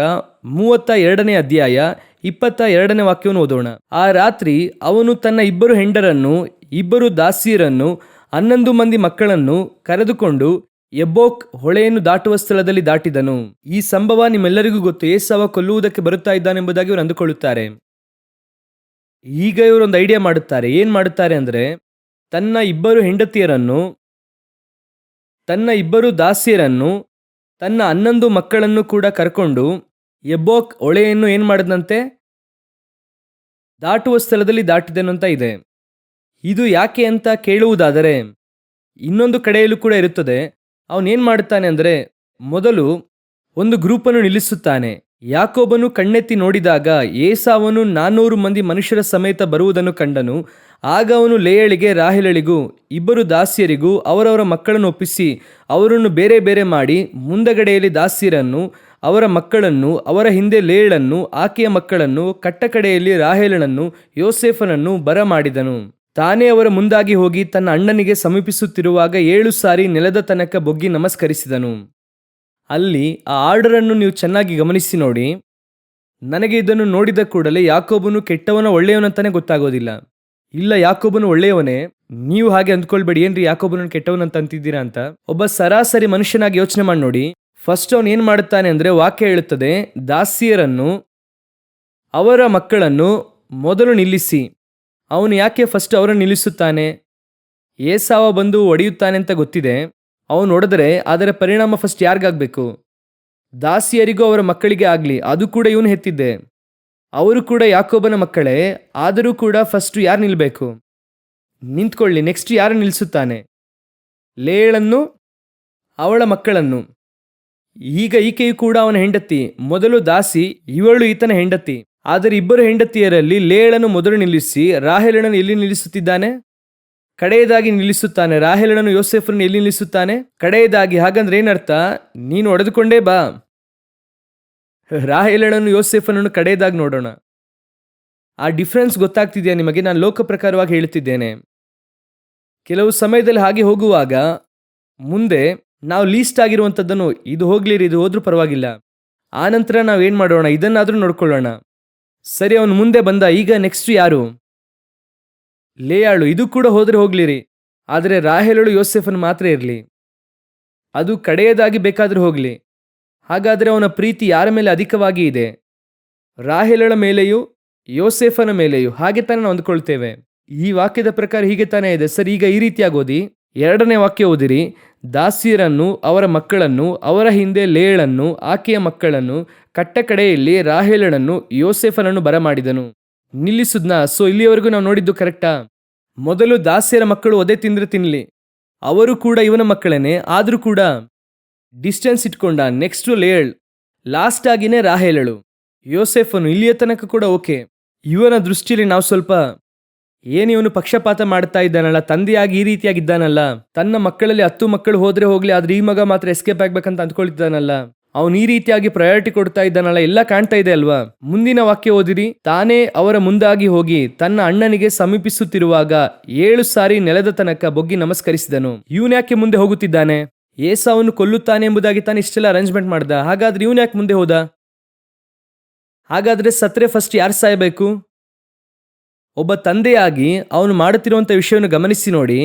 A: 32ನೇ ಅಧ್ಯಾಯ 22ನೇ ವಾಕ್ಯವನ್ನು ಓದೋಣ. ಆ ರಾತ್ರಿ ಅವನು ತನ್ನ 2 ಹೆಂಡರನ್ನು 2 ದಾಸಿಯರನ್ನು 11 ಮಂದಿ ಮಕ್ಕಳನ್ನು ಕರೆದುಕೊಂಡು ಯಬ್ಬೋಕ್ ಹೊಳೆಯನ್ನು ದಾಟುವ ಸ್ಥಳದಲ್ಲಿ ದಾಟಿದನು. ಈ ಸಂಭವ ನಿಮ್ಮೆಲ್ಲರಿಗೂ ಗೊತ್ತು. ಏಸಾವ ಕೊಲ್ಲುವುದಕ್ಕೆ ಬರುತ್ತಾ ಇದ್ದಾನೆಂಬುದಾಗಿ ಇವರು ಅಂದುಕೊಳ್ಳುತ್ತಾರೆ. ಈಗ ಇವರೊಂದು ಐಡಿಯಾ ಮಾಡುತ್ತಾರೆ. ಏನ್ ಮಾಡುತ್ತಾರೆ ಅಂದ್ರೆ, ತನ್ನ 2 ಹೆಂಡತಿಯರನ್ನು, ತನ್ನ 2 ದಾಸಿಯರನ್ನು, ತನ್ನ 11 ಮಕ್ಕಳನ್ನು ಕೂಡ ಕರ್ಕೊಂಡು ಯಬ್ಬೋಕ್ ಹೊಳೆಯನ್ನು ಏನ್ ಮಾಡಿದಂತೆ? ದಾಟುವ ಸ್ಥಳದಲ್ಲಿ ದಾಟಿದನು ಅಂತ ಇದೆ. ಇದು ಯಾಕೆ ಅಂತ ಕೇಳುವುದಾದರೆ, ಇನ್ನೊಂದು ಕಡೆಯಲ್ಲೂ ಕೂಡ ಇರುತ್ತದೆ. ಅವನೇನ್ ಮಾಡುತ್ತಾನೆ ಅಂದರೆ, ಮೊದಲು ಒಂದು ಗ್ರೂಪನ್ನು ನಿಲ್ಲಿಸುತ್ತಾನೆ. ಯಾಕೋಬನು ಕಣ್ಣೆತ್ತಿ ನೋಡಿದಾಗ ಏಸಾವನು 400 ಮಂದಿ ಮನುಷ್ಯರ ಸಮೇತ ಬರುವುದನ್ನು ಕಂಡನು. ಆಗ ಅವನು ಲೇಯಳಿಗೆ ರಾಹೇಲಳಿಗೂ 2 ದಾಸಿಯರಿಗೂ ಅವರವರ ಮಕ್ಕಳನ್ನು ಒಪ್ಪಿಸಿ ಅವರನ್ನು ಬೇರೆ ಬೇರೆ ಮಾಡಿ, ಮುಂದಗಡೆಯಲ್ಲಿ ದಾಸಿಯರನ್ನು, ಅವರ ಮಕ್ಕಳನ್ನು, ಅವರ ಹಿಂದೆ ಲೇಯಳನ್ನು, ಆಕೆಯ ಮಕ್ಕಳನ್ನು, ಕಟ್ಟಕಡೆಯಲ್ಲಿ ರಾಹೇಲನನ್ನು, ಯೋಸೇಫನನ್ನು ಬರಮಾಡಿದನು. ತಾನೇ ಅವರ ಮುಂದಾಗಿ ಹೋಗಿ ತನ್ನ ಅಣ್ಣನಿಗೆ ಸಮೀಪಿಸುತ್ತಿರುವಾಗ 7 ಸಾರಿ ನೆಲದ ತನಕ ಬೊಗ್ಗಿ ನಮಸ್ಕರಿಸಿದನು. ಅಲ್ಲಿ ಆ ಆರ್ಡರನ್ನು ನೀವು ಚೆನ್ನಾಗಿ ಗಮನಿಸಿ ನೋಡಿ. ನನಗೆ ಇದನ್ನು ನೋಡಿದ ಕೂಡಲೇ ಯಾಕೋಬನು ಕೆಟ್ಟವನ ಒಳ್ಳೆಯವನಂತಾನೆ ಗೊತ್ತಾಗೋದಿಲ್ಲ. ಇಲ್ಲ, ಯಾಕೋಬನು ಒಳ್ಳೆಯವನೇ. ನೀವು ಹಾಗೆ ಅಂದ್ಕೊಳ್ಬೇಡಿ, ಏನ್ರಿ ಯಾಕೋಬನು ಕೆಟ್ಟವನಂತ ಅಂತಿದ್ದೀರಾ ಅಂತ. ಒಬ್ಬ ಸರಾಸರಿ ಮನುಷ್ಯನಾಗಿ ಯೋಚನೆ ಮಾಡಿ ನೋಡಿ. ಫಸ್ಟ್ ಅವನು ಏನ್ ಮಾಡುತ್ತಾನೆ ಅಂದ್ರೆ, ವಾಕ್ಯ ಹೇಳುತ್ತದೆ, ದಾಸಿಯರನ್ನು, ಅವರ ಮಕ್ಕಳನ್ನು ಮೊದಲು ನಿಲ್ಲಿಸಿ. ಅವನು ಯಾಕೆ ಫಸ್ಟ್ ಅವರನ್ನು ನಿಲ್ಲಿಸುತ್ತಾನೆ? ಏಸಾವ ಬಂದು ಒಡೆಯುತ್ತಾನೆ ಅಂತ ಗೊತ್ತಿದೆ. ಅವನು ಹೊಡೆದರೆ ಅದರ ಪರಿಣಾಮ ಫಸ್ಟ್ ಯಾರಿಗಾಗಬೇಕು? ದಾಸಿಯರಿಗೂ ಅವರ ಮಕ್ಕಳಿಗೆ ಆಗಲಿ. ಅದು ಕೂಡ ಇವನು ಹೆತ್ತಿದ್ದೆ. ಅವರು ಕೂಡ ಯಾಕೋಬನ ಮಕ್ಕಳೇ. ಆದರೂ ಕೂಡ ಫಸ್ಟ್ ಯಾರು ನಿಲ್ಲಬೇಕು? ನಿಂತ್ಕೊಳ್ಳಿ. ನೆಕ್ಸ್ಟ್ ಯಾರು ನಿಲ್ಲಿಸುತ್ತಾನೆ? ಲೇಯಳನ್ನು, ಅವಳ ಮಕ್ಕಳನ್ನು. ಈಗ ಈಕೆಯು ಕೂಡ ಅವನ ಹೆಂಡತಿ. ಮೊದಲು ದಾಸಿ, ಇವಳು ಈತನ ಹೆಂಡತಿ. ಆದರೆ 2 ಹೆಂಡತಿಯರಲ್ಲಿ ಲೇಯಳನ್ನು ಮೊದಲು ನಿಲ್ಲಿಸಿ ರಾಹೇಲನನ್ನು ಎಲ್ಲಿ ನಿಲ್ಲಿಸುತ್ತಿದ್ದಾನೆ? ಕಡೆಯದಾಗಿ ನಿಲ್ಲಿಸುತ್ತಾನೆ. ರಾಹೇಲನನ್ನು ಯೋಸೇಫರನ್ನು ಎಲ್ಲಿ ನಿಲ್ಲಿಸುತ್ತಾನೆ? ಕಡೆಯದಾಗಿ. ಹಾಗಂದ್ರೆ ಏನರ್ಥ? ನೀನು ಹೊಡೆದುಕೊಂಡೇ ಬಾ. ರಾಹೇಲನನ್ನು ಯೋಸೇಫನನ್ನು ಕಡೆಯದಾಗಿ ನೋಡೋಣ. ಆ ಡಿಫ್ರೆನ್ಸ್ ಗೊತ್ತಾಗ್ತಿದೆಯಾ ನಿಮಗೆ? ನಾನು ಲೋಕ ಪ್ರಕಾರವಾಗಿ ಹೇಳುತ್ತಿದ್ದೇನೆ. ಕೆಲವು ಸಮಯದಲ್ಲಿ ಹಾಗೆ ಹೋಗುವಾಗ ಮುಂದೆ ನಾವು ಲೀಸ್ಟ್ ಆಗಿರುವಂಥದ್ದನ್ನು, ಇದು ಹೋಗ್ಲಿರಿ, ಇದು ಹೋದ್ರೂ ಪರವಾಗಿಲ್ಲ, ಆ ನಂತರ ನಾವೇನು ಮಾಡೋಣ, ಇದನ್ನಾದರೂ ನೋಡ್ಕೊಳ್ಳೋಣ. ಸರಿ, ಅವನು ಮುಂದೆ ಬಂದ. ಈಗ ನೆಕ್ಸ್ಟ್ ಯಾರು? ಲೇಯಾಳು. ಇದು ಕೂಡ ಹೋದ್ರೆ ಹೋಗ್ಲಿರಿ, ಆದರೆ ರಾಹೇಲಳು ಯೋಸೇಫನ್ ಮಾತ್ರ ಇರಲಿ. ಅದು ಕಡೆಯದಾಗಿ ಬೇಕಾದರೂ ಹೋಗಲಿ. ಹಾಗಾದರೆ ಅವನ ಪ್ರೀತಿ ಯಾರ ಮೇಲೆ ಅಧಿಕವಾಗಿ ಇದೆ? ರಾಹೇಲಳ ಮೇಲೆಯೂ ಯೋಸೇಫನ ಮೇಲೆಯೂ. ಹಾಗೆ ತಾನೇ ನಾವು ಅಂದ್ಕೊಳ್ತೇವೆ. ಈ ವಾಕ್ಯದ ಪ್ರಕಾರ ಹೀಗೆ ತಾನೇ ಇದೆ. ಸರಿ, ಈಗ ಈ ರೀತಿಯಾಗಿ ಓದಿ. 2ನೇ ವಾಕ್ಯ ಓದಿರಿ. ದಾಸಿಯರನ್ನು, ಅವರ ಮಕ್ಕಳನ್ನು, ಅವರ ಹಿಂದೆ ಲೇಯಳನ್ನು, ಆಕೆಯ ಮಕ್ಕಳನ್ನು, ಕಟ್ಟಕಡೆಯಲ್ಲಿ ರಾಹೇಲನನ್ನು, ಯೋಸೇಫನನ್ನು ಬರಮಾಡಿದನು. ನಿಲ್ಲಿಸುದ್ನಾ? ಸೊ ಇಲ್ಲಿಯವರೆಗೂ ನಾವು ನೋಡಿದ್ದು ಕರೆಕ್ಟಾ? ಮೊದಲು ದಾಸಿಯರ ಮಕ್ಕಳು ಒದೆ ತಿಂದ್ರೆ ತಿನ್ನಲಿ, ಅವರು ಕೂಡ ಇವನ ಮಕ್ಕಳೇನೆ. ಆದರೂ ಕೂಡ ಡಿಸ್ಟೆನ್ಸ್ ಇಟ್ಕೊಂಡ. ನೆಕ್ಸ್ಟು ಲೇಯಳ್, ಲಾಸ್ಟ್ ಆಗಿನೇ ರಾಹೇಲಳು, ಯೋಸೇಫನು. ಇಲ್ಲಿಯ ತನಕ ಕೂಡ ಓಕೆ. ಇವನ ದೃಷ್ಟಿಯಲ್ಲಿ ನಾವು ಸ್ವಲ್ಪ, ಏನು ಇವನು ಪಕ್ಷಪಾತ ಮಾಡ್ತಾ ಇದ್ದಾನಲ್ಲ, ತಂದೆಯಾಗಿ ಈ ರೀತಿಯಾಗಿದ್ದಾನಲ್ಲ, ತನ್ನ ಮಕ್ಕಳಲ್ಲಿ 10 ಮಕ್ಕಳು ಹೋದ್ರೆ ಹೋಗ್ಲಿ, ಆದ್ರೆ ಈ ಮಗ ಮಾತ್ರ ಎಸ್ಕೇಪ್ ಆಗ್ಬೇಕಂತ ಅಂದ್ಕೊಳ್ತಿದ್ದಾನಲ್ಲ, ಅವನು ಈ ರೀತಿಯಾಗಿ ಪ್ರಯಾರಿಟಿ ಕೊಡ್ತಾ ಇದ್ದಾನಲ್ಲ, ಎಲ್ಲ ಕಾಣ್ತಾ ಇದೆ ಅಲ್ವಾ? ಮುಂದಿನ ವಾಕ್ಯ ಓದಿರಿ. ತಾನೇ ಅವರ ಮುಂದಾಗಿ ಹೋಗಿ ತನ್ನ ಅಣ್ಣನಿಗೆ ಸಮೀಪಿಸುತ್ತಿರುವಾಗ 7 ಸಾರಿ ನೆಲದ ತನಕ ಬೊಗ್ಗಿ ನಮಸ್ಕರಿಸಿದನು. ಇವನು ಯಾಕೆ ಮುಂದೆ ಹೋಗುತ್ತಿದ್ದಾನೆ? ಏಸಾವನ್ನು ಕೊಲ್ಲುತ್ತಾನೆ ಎಂಬುದಾಗಿ ತಾನು ಇಷ್ಟೆಲ್ಲ ಅರೇಂಜ್ಮೆಂಟ್ ಮಾಡ್ದ. ಹಾಗಾದ್ರೆ ಇವನು ಯಾಕೆ ಮುಂದೆ ಹೋದ? ಹಾಗಾದ್ರೆ ಸತ್ರೆ ಫಸ್ಟ್ ಯಾರು ಸಾಯಬೇಕು? ಒಬ್ಬ ತಂದೆಯಾಗಿ ಅವನು ಮಾಡುತ್ತಿರುವಂಥ ವಿಷಯವನ್ನು ಗಮನಿಸಿ ನೋಡಿ.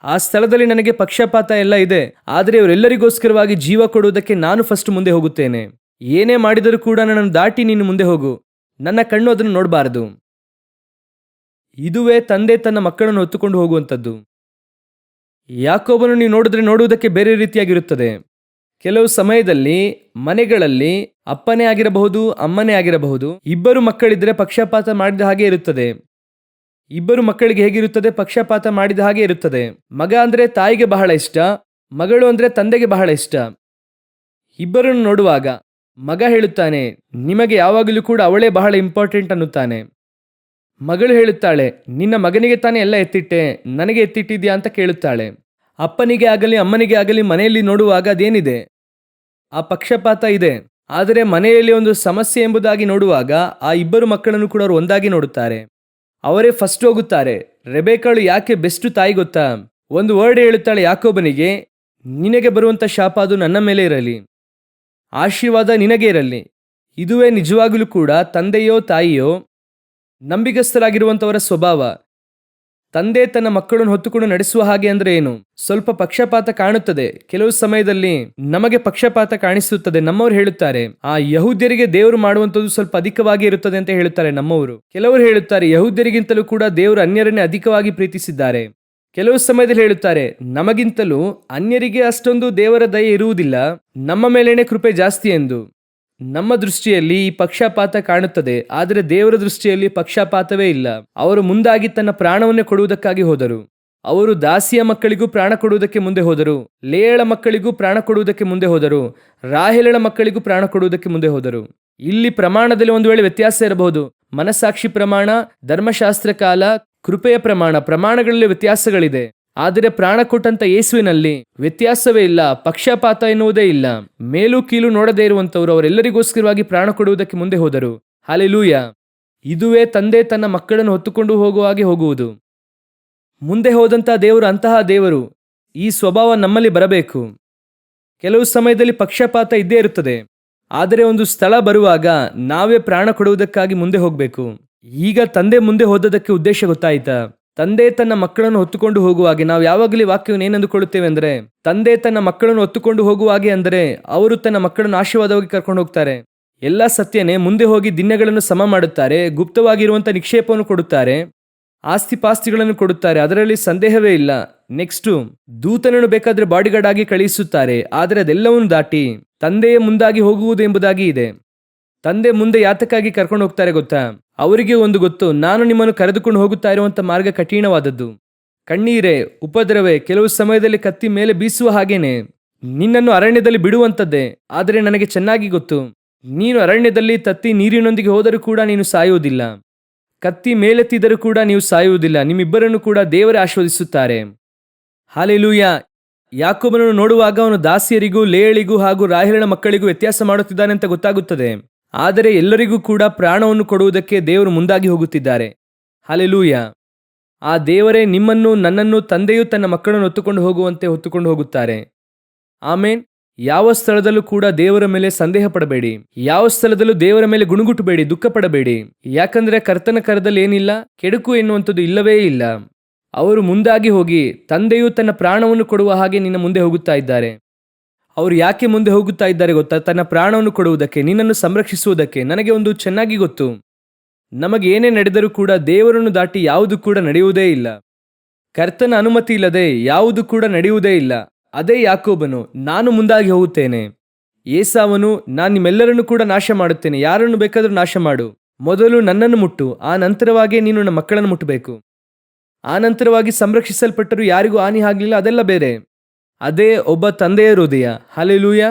A: ಆ ಸ್ಥಳದಲ್ಲಿ ನನಗೆ ಪಕ್ಷಪಾತ ಎಲ್ಲ ಇದೆ, ಆದರೆ ಇವರೆಲ್ಲರಿಗೋಸ್ಕರವಾಗಿ ಜೀವ ಕೊಡುವುದಕ್ಕೆ ನಾನು ಫಸ್ಟ್ ಮುಂದೆ ಹೋಗುತ್ತೇನೆ. ಏನೇ ಮಾಡಿದರೂ ಕೂಡ ನನ್ನನ್ನು ದಾಟಿ ನೀನು ಮುಂದೆ ಹೋಗು, ನನ್ನ ಕಣ್ಣು ಅದನ್ನು ನೋಡಬಾರದು. ಇದುವೇ ತಂದೆ ತನ್ನ ಮಕ್ಕಳನ್ನು ಹೊತ್ತುಕೊಂಡು ಹೋಗುವಂಥದ್ದು. ಯಾಕೋಬನು ನೀವು ನೋಡಿದ್ರೆ ನೋಡುವುದಕ್ಕೆ ಬೇರೆ ರೀತಿಯಾಗಿರುತ್ತದೆ. ಕೆಲವು ಸಮಯದಲ್ಲಿ ಮನೆಗಳಲ್ಲಿ ಅಪ್ಪನೇ ಆಗಿರಬಹುದು, ಅಮ್ಮನೇ ಆಗಿರಬಹುದು, 2 ಮಕ್ಕಳಿದ್ರೆ ಪಕ್ಷಪಾತ ಮಾಡಿದ ಹಾಗೆ ಇರುತ್ತದೆ. 2 ಮಕ್ಕಳಿಗೆ ಹೇಗಿರುತ್ತದೆ? ಪಕ್ಷಪಾತ ಮಾಡಿದ ಹಾಗೆ ಇರುತ್ತದೆ. ಮಗ ಅಂದ್ರೆ ತಾಯಿಗೆ ಬಹಳ ಇಷ್ಟ, ಮಗಳು ಅಂದ್ರೆ ತಂದೆಗೆ ಬಹಳ ಇಷ್ಟ. 2ರನ್ನು ನೋಡುವಾಗ ಮಗ ಹೇಳುತ್ತಾನೆ, ನಿಮಗೆ ಯಾವಾಗಲೂ ಕೂಡ ಅವಳೇ ಬಹಳ ಇಂಪಾರ್ಟೆಂಟ್ ಅನ್ನುತ್ತಾನೆ. ಮಗಳು ಹೇಳುತ್ತಾಳೆ, ನಿನ್ನ ಮಗನಿಗೆ ತಾನೇ ಎಲ್ಲ ಎತ್ತಿಟ್ಟೆ, ನನಗೆ ಎತ್ತಿಟ್ಟಿದ್ಯಾ ಅಂತ ಕೇಳುತ್ತಾಳೆ. ಅಪ್ಪನಿಗೆ ಆಗಲಿ ಅಮ್ಮನಿಗೆ ಆಗಲಿ ಮನೆಯಲ್ಲಿ ನೋಡುವಾಗ ಅದೇನಿದೆ, ಆ ಪಕ್ಷಪಾತ ಇದೆ. ಆದರೆ ಮನೆಯಲ್ಲಿ ಒಂದು ಸಮಸ್ಯೆ ಎಂಬುದಾಗಿ ನೋಡುವಾಗ ಆ ಇಬ್ಬರು ಮಕ್ಕಳನ್ನು ಕೂಡ ಅವರು ಒಂದಾಗಿ ನೋಡುತ್ತಾರೆ. ಅವರೇ ಫಸ್ಟ್ ಹೋಗುತ್ತಾರೆ. ರೆಬೆಕ್ಕಳು ಯಾಕೆ ಬೆಸ್ಟ್ ತಾಯಿ ಗೊತ್ತಾ? ಒಂದು ವರ್ಡ್ ಹೇಳುತ್ತಾಳೆ ಯಾಕೋಬನಿಗೆ, ನಿನಗೆ ಬರುವಂಥ ಶಾಪ ಅದು ನನ್ನ ಮೇಲೆ ಇರಲಿ, ಆಶೀರ್ವಾದ ನಿನಗೆ ಇರಲಿ. ಇದುವೇ ನಿಜವಾಗಲೂ ಕೂಡ ತಂದೆಯೋ ತಾಯಿಯೋ ನಂಬಿಗಸ್ತರಾಗಿರುವಂಥವರ ಸ್ವಭಾವ. ತಂದೆ ತನ್ನ ಮಕ್ಕಳನ್ನು ಹೊತ್ತುಕೊಂಡು ನಡೆಸುವ ಹಾಗೆ ಅಂದ್ರೆ ಏನು? ಸ್ವಲ್ಪ ಪಕ್ಷಪಾತ ಕಾಣುತ್ತದೆ. ಕೆಲವು ಸಮಯದಲ್ಲಿ ನಮಗೆ ಪಕ್ಷಪಾತ ಕಾಣಿಸುತ್ತದೆ. ನಮ್ಮವರು ಹೇಳುತ್ತಾರೆ, ಆ ಯಹೂದ್ಯರಿಗೆ ದೇವರು ಮಾಡುವಂಥದ್ದು ಸ್ವಲ್ಪ ಅಧಿಕವಾಗಿ ಇರುತ್ತದೆ ಅಂತ ಹೇಳುತ್ತಾರೆ ನಮ್ಮವರು. ಕೆಲವರು ಹೇಳುತ್ತಾರೆ, ಯಹೂದ್ಯರಿಗಿಂತಲೂ ಕೂಡ ದೇವರು ಅನ್ಯರನ್ನೇ ಅಧಿಕವಾಗಿ ಪ್ರೀತಿಸಿದ್ದಾರೆ. ಕೆಲವು ಸಮಯದಲ್ಲಿ ಹೇಳುತ್ತಾರೆ, ನಮಗಿಂತಲೂ ಅನ್ಯರಿಗೆ ಅಷ್ಟೊಂದು ದೇವರ ದಯೆ ಇರುವುದಿಲ್ಲ, ನಮ್ಮ ಮೇಲೇನೆ ಕೃಪೆ ಜಾಸ್ತಿ ಎಂದು. ನಮ್ಮ ದೃಷ್ಟಿಯಲ್ಲಿ ಈ ಪಕ್ಷಪಾತ ಕಾಣುತ್ತದೆ, ಆದರೆ ದೇವರ ದೃಷ್ಟಿಯಲ್ಲಿ ಪಕ್ಷಪಾತವೇ ಇಲ್ಲ. ಅವರು ಮುಂದಾಗಿ ತನ್ನ ಪ್ರಾಣವನ್ನೇ ಕೊಡುವುದಕ್ಕಾಗಿ ಹೋದರು. ಅವರು ದಾಸಿಯ ಮಕ್ಕಳಿಗೂ ಪ್ರಾಣ ಕೊಡುವುದಕ್ಕೆ ಮುಂದೆ ಹೋದರು, ಲೇಯಳ ಮಕ್ಕಳಿಗೂ ಪ್ರಾಣ ಕೊಡುವುದಕ್ಕೆ ಮುಂದೆ ಹೋದರು, ರಾಹೇಲಳ ಮಕ್ಕಳಿಗೂ ಪ್ರಾಣ ಕೊಡುವುದಕ್ಕೆ ಮುಂದೆ ಹೋದರು. ಇಲ್ಲಿ ಪ್ರಮಾಣದಲ್ಲಿ ಒಂದು ವೇಳೆ ವ್ಯತ್ಯಾಸ ಇರಬಹುದು. ಮನಸ್ಸಾಕ್ಷಿ ಪ್ರಮಾಣ, ಧರ್ಮಶಾಸ್ತ್ರ ಕಾಲ, ಕೃಪೆಯ ಪ್ರಮಾಣಗಳಲ್ಲಿ ವ್ಯತ್ಯಾಸಗಳಿದೆ. ಆದರೆ ಪ್ರಾಣ ಕೊಟ್ಟಂತ ಯೇಸುವಿನಲ್ಲಿ ವ್ಯತ್ಯಾಸವೇ ಇಲ್ಲ, ಪಕ್ಷಪಾತ ಎನ್ನುವುದೇ ಇಲ್ಲ. ಮೇಲೂ ಕೀಲು ನೋಡದೇ ಇರುವಂತವರು ಅವರೆಲ್ಲರಿಗೋಸ್ಕರವಾಗಿ ಪ್ರಾಣ ಕೊಡುವುದಕ್ಕೆ ಮುಂದೆ ಹೋದರು. ಹಲ್ಲೆಲೂಯ! ಇದುವೇ ತಂದೆ ತನ್ನ ಮಕ್ಕಳನ್ನು ಹೊತ್ತುಕೊಂಡು ಹೋಗುವ ಹಾಗೆ ಹೋಗುವುದು. ಮುಂದೆ ಹೋದಂತಹ ದೇವರು ಅಂತಹ ದೇವರು. ಈ ಸ್ವಭಾವ ನಮ್ಮಲ್ಲಿ ಬರಬೇಕು. ಕೆಲವು ಸಮಯದಲ್ಲಿ ಪಕ್ಷಪಾತ ಇದ್ದೇ ಇರುತ್ತದೆ, ಆದರೆ ಒಂದು ಸ್ಥಳ ಬರುವಾಗ ನಾವೇ ಪ್ರಾಣ ಕೊಡುವುದಕ್ಕಾಗಿ ಮುಂದೆ ಹೋಗಬೇಕು. ಈಗ ತಂದೆ ಮುಂದೆ ಹೋದದಕ್ಕೆ ಉದ್ದೇಶ ಗೊತ್ತಾಯ್ತಾ? ತಂದೆ ತನ್ನ ಮಕ್ಕಳನ್ನು ಹೊತ್ತುಕೊಂಡು ಹೋಗುವಾಗೆ ನಾವು ಯಾವಾಗಲೂ ವಾಕ್ಯವನ್ನು ಏನಂದುಕೊಳ್ಳುತ್ತೇವೆ ಅಂದರೆ, ತಂದೆ ತನ್ನ ಮಕ್ಕಳನ್ನು ಹೊತ್ತುಕೊಂಡು ಹೋಗುವಾಗೆ ಅಂದರೆ ಅವರು ತನ್ನ ಮಕ್ಕಳನ್ನು ಆಶೀರ್ವಾದವಾಗಿ ಕರ್ಕೊಂಡು ಹೋಗ್ತಾರೆ. ಎಲ್ಲ ಸತ್ಯನೇ. ಮುಂದೆ ಹೋಗಿ ದಿನಗಳನ್ನು ಸಮ ಮಾಡುತ್ತಾರೆ, ಗುಪ್ತವಾಗಿರುವಂಥ ನಿಕ್ಷೇಪವನ್ನು ಕೊಡುತ್ತಾರೆ, ಆಸ್ತಿಪಾಸ್ತಿಗಳನ್ನು ಕೊಡುತ್ತಾರೆ, ಅದರಲ್ಲಿ ಸಂದೇಹವೇ ಇಲ್ಲ. ನೆಕ್ಸ್ಟು ದೂತನನ್ನು ಬೇಕಾದರೆ ಬಾಡಿಗಾರ್ಡ್ ಆಗಿ ಕಳುಹಿಸುತ್ತಾರೆ. ಆದರೆ ಅದೆಲ್ಲವನ್ನು ದಾಟಿ ತಂದೆಯ ಮುಂದಾಗಿ ಹೋಗುವುದು ಎಂಬುದಾಗಿ ಇದೆ. ತಂದೆ ಮುಂದೆ ಯಾತಕ್ಕಾಗಿ ಕರ್ಕೊಂಡು ಹೋಗ್ತಾರೆ ಗೊತ್ತಾ? ಅವರಿಗೆ ಒಂದು ಗೊತ್ತು, ನಾನು ನಿಮ್ಮನ್ನು ಕರೆದುಕೊಂಡು ಹೋಗುತ್ತಾ ಇರುವಂಥ ಮಾರ್ಗ ಕಠಿಣವಾದದ್ದು, ಕಣ್ಣೀರೇ, ಉಪದ್ರವೇ, ಕೆಲವು ಸಮಯದಲ್ಲಿ ಕತ್ತಿ ಮೇಲೆ ಬೀಸುವ ಹಾಗೇನೆ, ನಿನ್ನನ್ನು ಅರಣ್ಯದಲ್ಲಿ ಬಿಡುವಂಥದ್ದೇ. ಆದರೆ ನನಗೆ ಚೆನ್ನಾಗಿ ಗೊತ್ತು, ನೀನು ಅರಣ್ಯದಲ್ಲಿ ತತ್ತಿ ನೀರಿನೊಂದಿಗೆ ಹೋದರೂ ಕೂಡ ನೀನು ಸಾಯುವುದಿಲ್ಲ, ಕತ್ತಿ ಮೇಲೆತ್ತಿದರೂ ಕೂಡ ನೀವು ಸಾಯುವುದಿಲ್ಲ. ನಿಮ್ಮಿಬ್ಬರನ್ನು ಕೂಡ ದೇವರೇ ಆಶೀರ್ವದಿಸುತ್ತಾರೆ. ಹಲ್ಲೆಲೂಯ! ಯಾಕೋಬನನ್ನು ನೋಡುವಾಗ ಅವನು ದಾಸಿಯರಿಗೂ ಲೇಯಳಿಗೂ ಹಾಗೂ ರಾಹೇಲಳ ಮಕ್ಕಳಿಗೂ ವ್ಯತ್ಯಾಸ ಮಾಡುತ್ತಿದ್ದಾನೆ ಅಂತ ಗೊತ್ತಾಗುತ್ತದೆ. ಆದರೆ ಎಲ್ಲರಿಗೂ ಕೂಡ ಪ್ರಾಣವನ್ನು ಕೊಡುವುದಕ್ಕೆ ದೇವರು ಮುಂದಾಗಿ ಹೋಗುತ್ತಿದ್ದಾರೆ. ಹಲ್ಲೆಲೂಯ! ಆ ದೇವರೇ ನಿಮ್ಮನ್ನು ನನ್ನನ್ನು ತಂದೆಯು ತನ್ನ ಮಕ್ಕಳನ್ನು ಹೊತ್ತುಕೊಂಡು ಹೋಗುವಂತೆ ಹೊತ್ತುಕೊಂಡು ಹೋಗುತ್ತಾರೆ. ಆಮೇನ್. ಯಾವ ಸ್ಥಳದಲ್ಲೂ ಕೂಡ ದೇವರ ಮೇಲೆ ಸಂದೇಹ ಪಡಬೇಡಿ. ಯಾವ ಸ್ಥಳದಲ್ಲೂ ದೇವರ ಮೇಲೆ ಗುಣಗುಟ್ಟಬೇಡಿ, ದುಃಖ ಪಡಬೇಡಿ. ಯಾಕಂದ್ರೆ ಕರ್ತನ ಕರದಲ್ಲಿ ಏನಿಲ್ಲ, ಕೆಡುಕು ಎನ್ನುವಂಥದ್ದು ಇಲ್ಲವೇ ಇಲ್ಲ. ಅವರು ಮುಂದಾಗಿ ಹೋಗಿ ತಂದೆಯು ತನ್ನ ಪ್ರಾಣವನ್ನು ಕೊಡುವ ಹಾಗೆ ನಿನ್ನ ಮುಂದೆ ಹೋಗುತ್ತಾ ಇದ್ದಾರೆ. ಅವರು ಯಾಕೆ ಮುಂದೆ ಹೋಗುತ್ತಾ ಇದ್ದಾರೆ ಗೊತ್ತಾ? ತನ್ನ ಪ್ರಾಣವನ್ನು ಕೊಡುವುದಕ್ಕೆ, ನಿನ್ನನ್ನು ಸಂರಕ್ಷಿಸುವುದಕ್ಕೆ. ನನಗೆ ಒಂದು ಚೆನ್ನಾಗಿ ಗೊತ್ತು, ನಮಗೆ ಏನೇ ನಡೆದರೂ ಕೂಡ ದೇವರನ್ನು ದಾಟಿ ಯಾವುದು ಕೂಡ ನಡೆಯುವುದೇ ಇಲ್ಲ. ಕರ್ತನ ಅನುಮತಿ ಇಲ್ಲದೆ ಯಾವುದು ಕೂಡ ನಡೆಯುವುದೇ ಇಲ್ಲ. ಅದೇ ಯಾಕೋಬನು, ನಾನು ಮುಂದಾಗಿ ಹೋಗುತ್ತೇನೆ. ಏಸಾವನು, ನಾನು ನಿಮ್ಮೆಲ್ಲರನ್ನು ಕೂಡ ನಾಶ ಮಾಡುತ್ತೇನೆ, ಯಾರನ್ನು ಬೇಕಾದರೂ ನಾಶ ಮಾಡು, ಮೊದಲು ನನ್ನನ್ನು ಮುಟ್ಟು, ಆ ನಂತರವಾಗಿ ನೀನು ನನ್ನ ಮಕ್ಕಳನ್ನು ಮುಟ್ಟಬೇಕು. ಆ ನಂತರವಾಗಿ ಸಂರಕ್ಷಿಸಲ್ಪಟ್ಟರು ಯಾರಿಗೂ ಹಾನಿ ಆಗಲಿಲ್ಲ, ಅದೆಲ್ಲ ಬೇರೆ. ಅದೇ ಒಬ್ಬ ತಂದೆಯ ಹೃದಯ. ಹಲ್ಲೆಲೂಯ!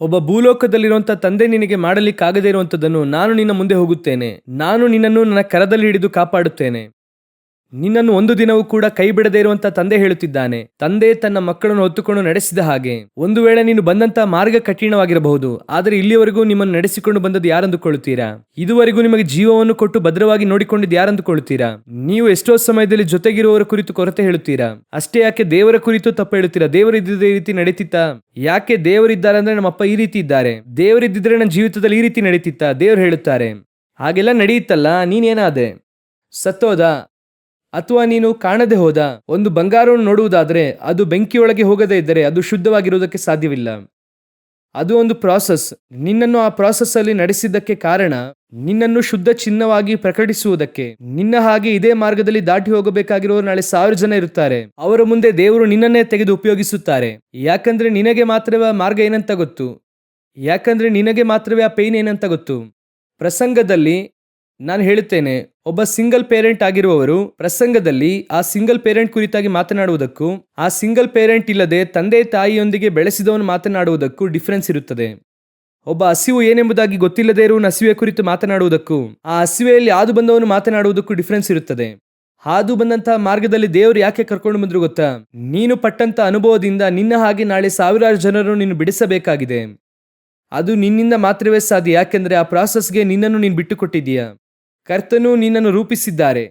A: ಒಬ್ಬ ಭೂಲೋಕದಲ್ಲಿರುವಂಥ ತಂದೆ ನಿನಗೆ ಮಾಡಲಿಕ್ಕಾಗದೇ ಇರುವಂಥದ್ದನ್ನು ನಾನು ನಿನ್ನ ಮುಂದೆ ಹೋಗುತ್ತೇನೆ. ನಾನು ನಿನ್ನನ್ನು ನನ್ನ ಕರದಲ್ಲಿ ಹಿಡಿದು ಕಾಪಾಡುತ್ತೇನೆ. ನಿನ್ನನ್ನು ಒಂದು ದಿನವೂ ಕೂಡ ಕೈ ಬಿಡದೇ ಇರುವಂತ ತಂದೆ ಹೇಳುತ್ತಿದ್ದಾನೆ. ತಂದೆ ತನ್ನ ಮಕ್ಕಳನ್ನು ಹೊತ್ತುಕೊಂಡು ನಡೆಸಿದ ಹಾಗೆ. ಒಂದು ವೇಳೆ ನೀನು ಬಂದಂತ ಮಾರ್ಗ ಕಠಿಣವಾಗಿರಬಹುದು, ಆದರೆ ಇಲ್ಲಿವರೆಗೂ ನಿಮ್ಮನ್ನು ನಡೆಸಿಕೊಂಡು ಬಂದದ್ದು ಯಾರಂದುಕೊಳ್ಳುತ್ತೀರಾ? ಇದುವರೆಗೂ ನಿಮಗೆ ಜೀವವನ್ನು ಕೊಟ್ಟು ಭದ್ರವಾಗಿ ನೋಡಿಕೊಂಡಿದ್ದು ಯಾರಂದುಕೊಳ್ಳುತ್ತೀರಾ? ನೀವು ಎಷ್ಟೋ ಸಮಯದಲ್ಲಿ ಜೊತೆಗಿರುವವರ ಕುರಿತು ಕೊರತೆ ಹೇಳುತ್ತೀರಾ. ಅಷ್ಟೇ ಯಾಕೆ ದೇವರ ಕುರಿತು ತಪ್ಪು ಹೇಳುತ್ತೀರಾ? ದೇವರಿದ್ದ ಈ ರೀತಿ ನಡೀತಿತ್ತಾ? ಯಾಕೆ ದೇವರಿದ್ದಾರೆ ಅಂದ್ರೆ ನಮ್ಮಪ್ಪ ಈ ರೀತಿ ಇದ್ದಾರೆ, ದೇವರಿದ್ದಿದ್ರೆ ನನ್ನ ಜೀವಿತದಲ್ಲಿ ಈ ರೀತಿ ನಡೀತಿತ್ತಾ? ದೇವರು ಹೇಳುತ್ತಾರೆ, ಹಾಗೆಲ್ಲ ನಡೆಯುತ್ತಲ್ಲ, ನೀನೇನಾದೆ? ಸತ್ತೋದ? ಅಥವಾ ನೀನು ಕಾಣದೆ ಹೋದ? ಒಂದು ಬಂಗಾರವನ್ನು ನೋಡುವುದಾದರೆ ಅದು ಬೆಂಕಿಯೊಳಗೆ ಹೋಗದೇ ಇದ್ದರೆ ಅದು ಶುದ್ಧವಾಗಿರುವುದಕ್ಕೆ ಸಾಧ್ಯವಿಲ್ಲ. ಅದು ಒಂದು ಪ್ರಾಸೆಸ್. ನಿನ್ನನ್ನು ಆ ಪ್ರಾಸೆಸ್ ಅಲ್ಲಿ ನಡೆಸಿದ್ದಕ್ಕೆ ಕಾರಣ ನಿನ್ನನ್ನು ಶುದ್ಧ ಚಿನ್ನವಾಗಿ ಪ್ರಕಟಿಸುವುದಕ್ಕೆ. ನಿನ್ನ ಹಾಗೆ ಇದೇ ಮಾರ್ಗದಲ್ಲಿ ದಾಟಿ ಹೋಗಬೇಕಾಗಿರೋರು ನಾಳೆ 1000 ಜನ ಇರುತ್ತಾರೆ. ಅವರ ಮುಂದೆ ದೇವರು ನಿನ್ನನ್ನೇ ತೆಗೆದು ಉಪಯೋಗಿಸುತ್ತಾರೆ. ಯಾಕಂದ್ರೆ ನಿನಗೆ ಮಾತ್ರವೇ ಆ ಮಾರ್ಗ ಏನಂತ ಗೊತ್ತು. ಯಾಕಂದ್ರೆ ನಿನಗೆ ಮಾತ್ರವೇ ಆ ಪೇನ್ ಏನಂತ ಗೊತ್ತು. ಪ್ರಸಂಗದಲ್ಲಿ ನಾನು ಹೇಳುತ್ತೇನೆ, ಒಬ್ಬ ಸಿಂಗಲ್ ಪೇರೆಂಟ್ ಆಗಿರುವವರು ಪ್ರಸಂಗದಲ್ಲಿ ಆ ಸಿಂಗಲ್ ಪೇರೆಂಟ್ ಕುರಿತಾಗಿ ಮಾತನಾಡುವುದಕ್ಕೂ ಆ ಸಿಂಗಲ್ ಪೇರೆಂಟ್ ಇಲ್ಲದೆ ತಂದೆ ತಾಯಿಯೊಂದಿಗೆ ಬೆಳೆಸಿದವನು ಮಾತನಾಡುವುದಕ್ಕೂ ಡಿಫರೆನ್ಸ್ ಇರುತ್ತದೆ. ಒಬ್ಬ ಹಸಿವು ಏನೆಂಬುದಾಗಿ ಗೊತ್ತಿಲ್ಲದೇ ಇರುವ ಹಸಿವೆಯ ಕುರಿತು ಮಾತನಾಡುವುದಕ್ಕೂ ಆ ಹಸಿವೆಯಲ್ಲಿ ಹಾದು ಬಂದವನು ಮಾತನಾಡುವುದಕ್ಕೂ ಡಿಫರೆನ್ಸ್ ಇರುತ್ತದೆ. ಹಾದು ಬಂದಂತಹ ಮಾರ್ಗದಲ್ಲಿ ದೇವರು ಯಾಕೆ ಕರ್ಕೊಂಡು ಬಂದ್ರು ಗೊತ್ತಾ? ನೀನು ಪಟ್ಟಂತ ಅನುಭವದಿಂದ ನಿನ್ನ ಹಾಗೆ ನಾಳೆ ಸಾವಿರಾರು ಜನರನ್ನು ನೀನು ಬಿಡಿಸಬೇಕಾಗಿದೆ. ಅದು ನಿನ್ನಿಂದ ಮಾತ್ರವೇ ಸಾಧ್ಯ. ಯಾಕೆಂದ್ರೆ ಆ ಪ್ರಾಸೆಸ್ಗೆ ನಿನ್ನನ್ನು ನೀನು ಬಿಟ್ಟು ಕೊಟ್ಟಿದ್ದೀಯ. ಕರ್ತನು ನಿನ್ನನ್ನು ರೂಪಿಸಿದ್ದಾರೆ.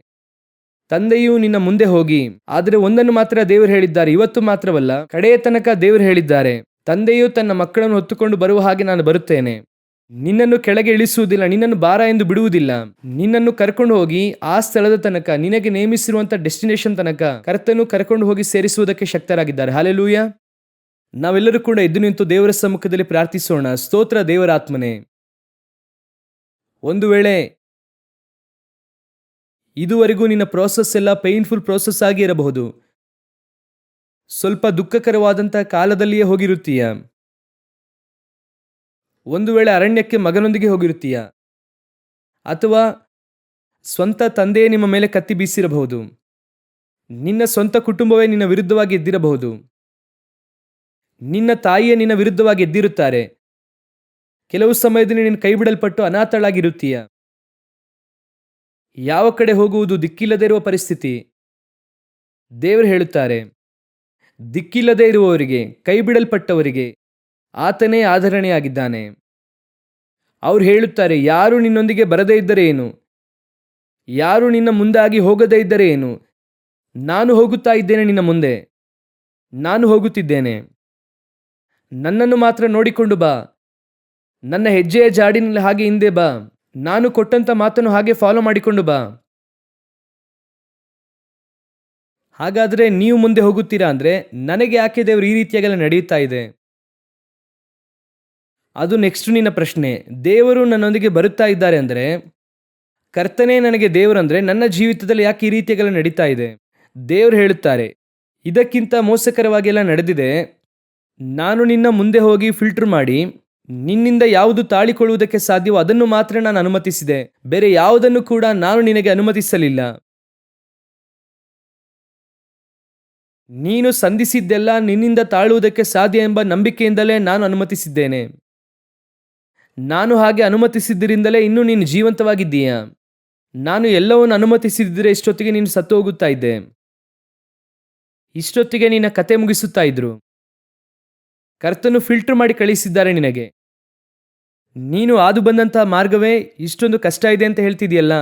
A: ತಂದೆಯು ನಿನ್ನ ಮುಂದೆ ಹೋಗಿ. ಆದರೆ ಒಂದನ್ನು ಮಾತ್ರ ದೇವರು ಹೇಳಿದ್ದಾರೆ, ಇವತ್ತು ಮಾತ್ರವಲ್ಲ, ಕಡೆಯ ತನಕ ದೇವರು ಹೇಳಿದ್ದಾರೆ, ತಂದೆಯು ತನ್ನ ಮಕ್ಕಳನ್ನು ಹೊತ್ತುಕೊಂಡು ಬರುವ ಹಾಗೆ ನಾನು ಬರುತ್ತೇನೆ. ನಿನ್ನನ್ನು ಕೆಳಗೆ ಇಳಿಸುವುದಿಲ್ಲ, ನಿನ್ನನ್ನು ಭಾರ ಎಂದು ಬಿಡುವುದಿಲ್ಲ. ನಿನ್ನನ್ನು ಕರ್ಕೊಂಡು ಹೋಗಿ ಆ ಸ್ಥಳದ ತನಕ, ನಿನಗೆ ನೇಮಿಸಿರುವಂತ ಡೆಸ್ಟಿನೇಷನ್ ತನಕ ಕರ್ತನು ಕರ್ಕೊಂಡು ಹೋಗಿ ಸೇರಿಸುವುದಕ್ಕೆ ಶಕ್ತರಾಗಿದ್ದಾರೆ. ಹಲ್ಲೆಲೂಯ. ನಾವೆಲ್ಲರೂ ಕೂಡ ಎದ್ದು ನಿಂತು ದೇವರ ಸಮ್ಮುಖದಲ್ಲಿ ಪ್ರಾರ್ಥಿಸೋಣ. ಸ್ತೋತ್ರ ದೇವರ ಆತ್ಮನೇ. ಒಂದು ವೇಳೆ ಇದುವರೆಗೂ ನಿನ್ನ ಪ್ರೋಸೆಸ್ ಎಲ್ಲ ಪೇನ್ಫುಲ್ ಪ್ರೋಸೆಸ್ ಆಗಿ ಇರಬಹುದು. ಸ್ವಲ್ಪ ದುಃಖಕರವಾದಂತಹ ಕಾಲದಲ್ಲಿಯೇ ಹೋಗಿರುತ್ತೀಯ. ಒಂದು ವೇಳೆ ಅರಣ್ಯಕ್ಕೆ ಮಗನೊಂದಿಗೆ ಹೋಗಿರುತ್ತೀಯ, ಅಥವಾ ಸ್ವಂತ ತಂದೆಯೇ ನಿಮ್ಮ ಮೇಲೆ ಕತ್ತಿ ಬೀಸಿರಬಹುದು. ನಿನ್ನ ಸ್ವಂತ ಕುಟುಂಬವೇ ನಿನ್ನ ವಿರುದ್ಧವಾಗಿ ಎದ್ದಿರಬಹುದು. ನಿನ್ನ ತಾಯಿಯೇ ನಿನ್ನ ವಿರುದ್ಧವಾಗಿ ಎದ್ದಿರುತ್ತಾರೆ. ಕೆಲವು ಸಮಯದಲ್ಲಿ ನೀನು ಕೈ ಬಿಡಲ್ಪಟ್ಟು ಅನಾಥಳಾಗಿರುತ್ತೀಯ. ಯಾವ ಕಡೆ ಹೋಗುವುದು ದಿಕ್ಕಿಲ್ಲದೆ ಇರುವ ಪರಿಸ್ಥಿತಿ. ದೇವರು ಹೇಳುತ್ತಾರೆ, ದಿಕ್ಕಿಲ್ಲದೆ ಇರುವವರಿಗೆ, ಕೈ ಬಿಡಲ್ಪಟ್ಟವರಿಗೆ ಆತನೇ ಆಧರಣೆಯಾಗಿದ್ದಾನೆ. ಅವ್ರು ಹೇಳುತ್ತಾರೆ, ಯಾರು ನಿನ್ನೊಂದಿಗೆ ಬರದೇ ಇದ್ದರೆ ಏನು, ಯಾರು ನಿನ್ನ ಮುಂದಾಗಿ ಹೋಗದೇ ಇದ್ದರೆ ಏನು, ನಾನು ಹೋಗುತ್ತಾ ಇದ್ದೇನೆ ನಿನ್ನ ಮುಂದೆ, ನಾನು ಹೋಗುತ್ತಿದ್ದೇನೆ. ನನ್ನನ್ನು ಮಾತ್ರ ನೋಡಿಕೊಂಡು ಬಾ, ನನ್ನ ಹೆಜ್ಜೆಯ ಜಾಡಿನಲ್ಲಿ ಹಾಗೆ ಹಿಂದೆ ಬಾ, ನಾನು ಕೊಟ್ಟಂತ ಮಾತನ್ನು ಹಾಗೆ ಫಾಲೋ ಮಾಡಿಕೊಂಡು ಬಾ. ಹಾಗಾದ್ರೆ ನೀವು ಮುಂದೆ ಹೋಗುತ್ತೀರಾ ಅಂದ್ರೆ ನನಗೆ ಯಾಕೆ ದೇವರು ಈ ರೀತಿಯಾಗೆಲ್ಲ ನಡೆಯುತ್ತಾ ಇದೆ? ಅದು ನೆಕ್ಸ್ಟ್ ನಿನ್ನ ಪ್ರಶ್ನೆ. ದೇವರು ನನ್ನೊಂದಿಗೆ ಬರುತ್ತಾ ಇದ್ದಾರೆ ಅಂದರೆ, ಕರ್ತನೇ ನನಗೆ ದೇವರಂದ್ರೆ ನನ್ನ ಜೀವಿತದಲ್ಲಿ ಯಾಕೆ ಈ ರೀತಿಯಾಗೆಲ್ಲ ನಡೀತಾ ಇದೆ? ದೇವರು ಹೇಳುತ್ತಾರೆ, ಇದಕ್ಕಿಂತ ಮೋಸಕರವಾಗಿ ಎಲ್ಲ ನಡೆದಿದೆ. ನಾನು ನಿನ್ನ ಮುಂದೆ ಹೋಗಿ ಫಿಲ್ಟರ್ ಮಾಡಿ ನಿನ್ನಿಂದ ಯಾವುದು ತಾಳಿಕೊಳ್ಳುವುದಕ್ಕೆ ಸಾಧ್ಯವೋ ಅದನ್ನು ಮಾತ್ರ ನಾನು ಅನುಮತಿಸಿದೆ. ಬೇರೆ ಯಾವುದನ್ನು ಕೂಡ ನಾನು ನಿನಗೆ ಅನುಮತಿಸಲಿಲ್ಲ. ನೀನು ಸಂಧಿಸಿದ್ದೆಲ್ಲ ನಿನ್ನಿಂದ ತಾಳುವುದಕ್ಕೆ ಸಾಧ್ಯ ಎಂಬ ನಂಬಿಕೆಯಿಂದಲೇ ನಾನು ಅನುಮತಿಸಿದ್ದೇನೆ. ನಾನು ಹಾಗೆ ಅನುಮತಿಸಿದ್ದರಿಂದಲೇ ಇನ್ನೂ ನೀನು ಜೀವಂತವಾಗಿದ್ದೀಯ. ನಾನು ಎಲ್ಲವನ್ನು ಅನುಮತಿಸಿದ್ದರೆ ಇಷ್ಟೊತ್ತಿಗೆ ನೀನು ಸತ್ತು ಹೋಗುತ್ತಾ ಇದ್ದೆ. ಇಷ್ಟೊತ್ತಿಗೆ ನಿನ್ನ ಕತೆ ಮುಗಿಸುತ್ತಾ ಇದ್ರು. ಕರ್ತನು ಫಿಲ್ಟರ್ ಮಾಡಿ ಕಳಿಸಿದ್ದಾರೆ ನಿನಗೆ. ನೀನು ಹಾದು ಬಂದಂತಹ ಮಾರ್ಗವೇ ಇಷ್ಟೊಂದು ಕಷ್ಟ ಇದೆ ಅಂತ ಹೇಳ್ತಿದೆಯಲ್ಲ.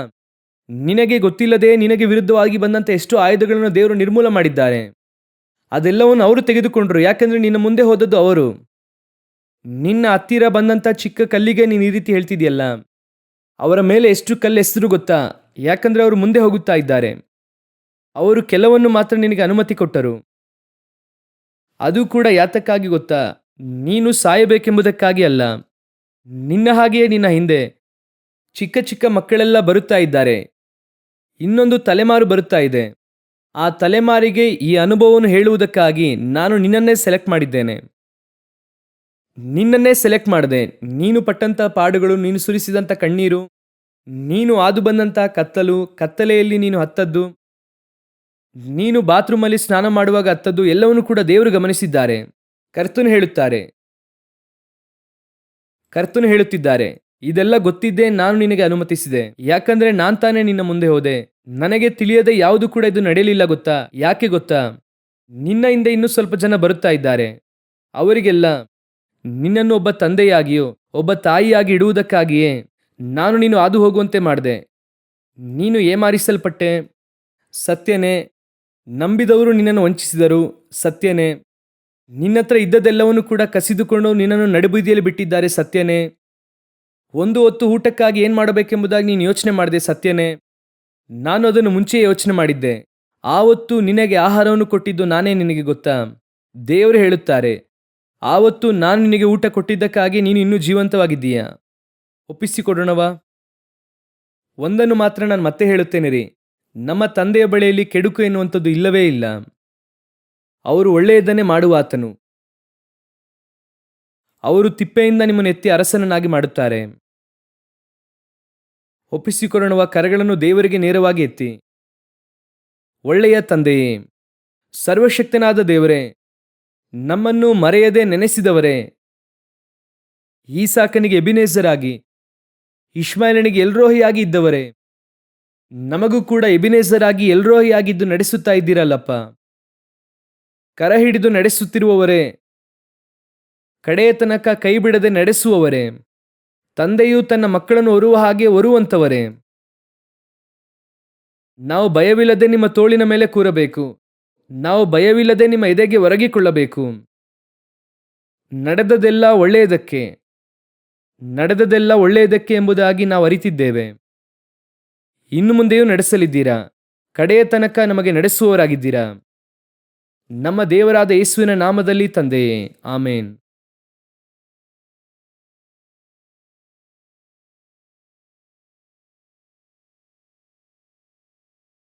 A: ನಿನಗೆ ಗೊತ್ತಿಲ್ಲದೆ ನಿನಗೆ ವಿರುದ್ಧವಾಗಿ ಬಂದಂಥ ಎಷ್ಟು ಆಯುಧಗಳನ್ನು ದೇವರು ನಿರ್ಮೂಲ ಮಾಡಿದ್ದಾರೆ. ಅದೆಲ್ಲವನ್ನು ಅವರು ತೆಗೆದುಕೊಂಡ್ರು. ಯಾಕಂದ್ರೆ ನಿನ್ನ ಮುಂದೆ ಹೋದದ್ದು ಅವರು. ನಿನ್ನ ಹತ್ತಿರ ಬಂದಂಥ ಚಿಕ್ಕ ಕಲ್ಲಿಗೆ ನೀನು ಈ ರೀತಿ ಹೇಳ್ತಿದೆಯಲ್ಲ, ಅವರ ಮೇಲೆ ಎಷ್ಟು ಕಲ್ಲು ಹೆಸರು ಗೊತ್ತಾ? ಯಾಕಂದ್ರೆ ಅವರು ಮುಂದೆ ಹೋಗುತ್ತಾ ಇದ್ದಾರೆ. ಅವರು ಕೆಲವನ್ನು ಮಾತ್ರ ನಿನಗೆ ಅನುಮತಿ ಕೊಟ್ಟರು. ಅದು ಕೂಡ ಯಾತಕ್ಕಾಗಿ ಗೊತ್ತಾ? ನೀನು ಸಾಯಬೇಕೆಂಬುದಕ್ಕಾಗಿ ಅಲ್ಲ. ನಿನ್ನ ಹಾಗೆಯೇ ನಿನ್ನ ಹಿಂದೆ ಚಿಕ್ಕ ಚಿಕ್ಕ ಮಕ್ಕಳೆಲ್ಲ ಬರುತ್ತಾ ಇದ್ದಾರೆ. ಇನ್ನೊಂದು ತಲೆಮಾರು ಬರುತ್ತಾ ಇದೆ. ಆ ತಲೆಮಾರಿಗೆ ಈ ಅನುಭವವನ್ನು ಹೇಳುವುದಕ್ಕಾಗಿ ನಾನು ನಿನ್ನನ್ನೇ ಸೆಲೆಕ್ಟ್ ಮಾಡಿದ್ದೇನೆ. ನಿನ್ನನ್ನೇ ಸೆಲೆಕ್ಟ್ ಮಾಡಿದೆ. ನೀನು ಪಟ್ಟಂತ ಪಾಡುಗಳು, ನೀನು ಸುರಿಸಿದಂಥ ಕಣ್ಣೀರು, ನೀನು ಹಾದು ಬಂದಂಥ ಕತ್ತಲು, ಕತ್ತಲೆಯಲ್ಲಿ ನೀನು ಹತ್ತದ್ದು, ನೀನು ಬಾತ್ರೂಮಲ್ಲಿ ಸ್ನಾನ ಮಾಡುವಾಗ ಹತ್ತದ್ದು ಎಲ್ಲವನ್ನೂ ಕೂಡ ದೇವರು ಗಮನಿಸಿದ್ದಾರೆ. ಕರ್ತನು ಹೇಳುತ್ತಿದ್ದಾರೆ, ಇದೆಲ್ಲ ಗೊತ್ತಿದ್ದೇ ನಾನು ನಿನಗೆ ಅನುಮತಿಸಿದೆ. ಯಾಕಂದ್ರೆ ನಾನ್ ತಾನೇ ನಿನ್ನ ಮುಂದೆ ಹೋದೆ. ನನಗೆ ತಿಳಿಯದೆ ಯಾವುದು ಕೂಡ ಇದು ನಡೆಯಲಿಲ್ಲ ಗೊತ್ತಾ? ಯಾಕೆ ಗೊತ್ತಾ? ನಿನ್ನ ಹಿಂದೆ ಇನ್ನೂ ಸ್ವಲ್ಪ ಜನ ಬರುತ್ತಾ ಇದ್ದಾರೆ. ಅವರಿಗೆಲ್ಲ ನಿನ್ನನ್ನು ಒಬ್ಬ ತಂದೆಯಾಗಿಯೋ ಒಬ್ಬ ತಾಯಿಯಾಗಿ ಇಡುವುದಕ್ಕಾಗಿಯೇ ನಾನು ನೀನು ಹಾದು ಹೋಗುವಂತೆ ಮಾಡಿದೆ. ನೀನು ಏಮಾರಿಸಲ್ಪಟ್ಟೆ, ಸತ್ಯನೇ. ನಂಬಿದವರು ನಿನ್ನನ್ನು ವಂಚಿಸಿದರು, ಸತ್ಯನೇ. ನಿನ್ನತ್ರ ಇದ್ದದೆಲ್ಲವನ್ನು ಕೂಡ ಕಸಿದುಕೊಂಡು ನಿನ್ನನ್ನು ನಡುಬೀದಿಯಲ್ಲಿ ಬಿಟ್ಟಿದ್ದಾರೆ, ಸತ್ಯನೇ. ಒಂದು ಹೊತ್ತು ಊಟಕ್ಕಾಗಿ ಏನು ಮಾಡಬೇಕೆಂಬುದಾಗಿ ನೀನು ಯೋಚನೆ ಮಾಡಿದೆ, ಸತ್ಯನೇ. ನಾನು ಅದನ್ನು ಮುಂಚೆಯೇ ಯೋಚನೆ ಮಾಡಿದ್ದೆ. ಆ ಹೊತ್ತು ನಿನಗೆ ಆಹಾರವನ್ನು ಕೊಟ್ಟಿದ್ದು ನಾನೇ, ನಿನಗೆ ಗೊತ್ತಾ? ದೇವರು ಹೇಳುತ್ತಾರೆ, ಆವತ್ತು ನಾನು ನಿನಗೆ ಊಟ ಕೊಟ್ಟಿದ್ದಕ್ಕಾಗಿ ನೀನು ಇನ್ನೂ ಜೀವಂತವಾಗಿದ್ದೀಯ. ಒಪ್ಪಿಸಿಕೊಡೋಣವಾ? ಒಂದನ್ನು ಮಾತ್ರ ನಾನು ಮತ್ತೆ ಹೇಳುತ್ತೇನೆ ರೀ, ನಮ್ಮ ತಂದೆಯ ಬಳಿಯಲ್ಲಿ ಕೆಡುಕು ಎನ್ನುವಂಥದ್ದು ಇಲ್ಲವೇ ಇಲ್ಲ. ಅವರು ಒಳ್ಳೆಯದನ್ನೇ ಮಾಡುವ ಆತನು. ಅವರು ತಿಪ್ಪೆಯಿಂದ ನಿಮ್ಮನ್ನು ಎತ್ತಿ ಅರಸನನ್ನಾಗಿ ಮಾಡುತ್ತಾರೆ. ಒಪ್ಪಿಸಿಕೊಡೋಣವ? ಕರಗಳನ್ನು ದೇವರಿಗೆ ನೇರವಾಗಿ ಎತ್ತಿ. ಒಳ್ಳೆಯ ತಂದೆಯೇ, ಸರ್ವಶಕ್ತನಾದ ದೇವರೇ, ನಮ್ಮನ್ನು ಮರೆಯದೆ ನೆನೆಸಿದವರೇ, ಈಸಾಕನಿಗೆ ಎಬಿನೇಜರಾಗಿ, ಇಷ್ಮಾಯೇಲನಿಗೆ ಎಲ್ರೋಹಿಯಾಗಿ ಇದ್ದವರೇ, ನಮಗೂ ಕೂಡ ಎಬಿನೇಜರಾಗಿ ಎಲ್ರೋಹಿಯಾಗಿದ್ದು ನಡೆಸುತ್ತಾ ಇದ್ದೀರಲ್ಲಪ್ಪ. ಕರ ಹಿಡಿದು ನಡೆಸುತ್ತಿರುವವರೇ, ಕಡೆಯ ತನಕ ಕೈ ಬಿಡದೆ ನಡೆಸುವವರೇ, ತಂದೆಯು ತನ್ನ ಮಕ್ಕಳನ್ನು ಹೊರುವ ಹಾಗೆ ಹೊರುವಂತವರೇ, ನಾವು ಭಯವಿಲ್ಲದೆ ನಿಮ್ಮ ತೋಳಿನ ಮೇಲೆ ಕೂರಬೇಕು. ನಾವು ಭಯವಿಲ್ಲದೆ ನಿಮ್ಮ ಎದೆಗೆ ಒರಗಿಕೊಳ್ಳಬೇಕು. ನಡೆದದೆಲ್ಲ ಒಳ್ಳೆಯದಕ್ಕೆ ಎಂಬುದಾಗಿ ನಾವು ಅರಿತಿದ್ದೇವೆ. ಇನ್ನು ಮುಂದೆಯೂ ನಡೆಸಲಿದ್ದೀರಾ. ಕಡೆಯ ತನಕ ನಮಗೆ ನಡೆಸುವವರಾಗಿದ್ದೀರಾ. ನಮ್ಮ ದೇವರಾದ ಯೇಸುವಿನ ನಾಮದಲ್ಲಿ ತಂದೆಯೇ, ಆಮೇನ್.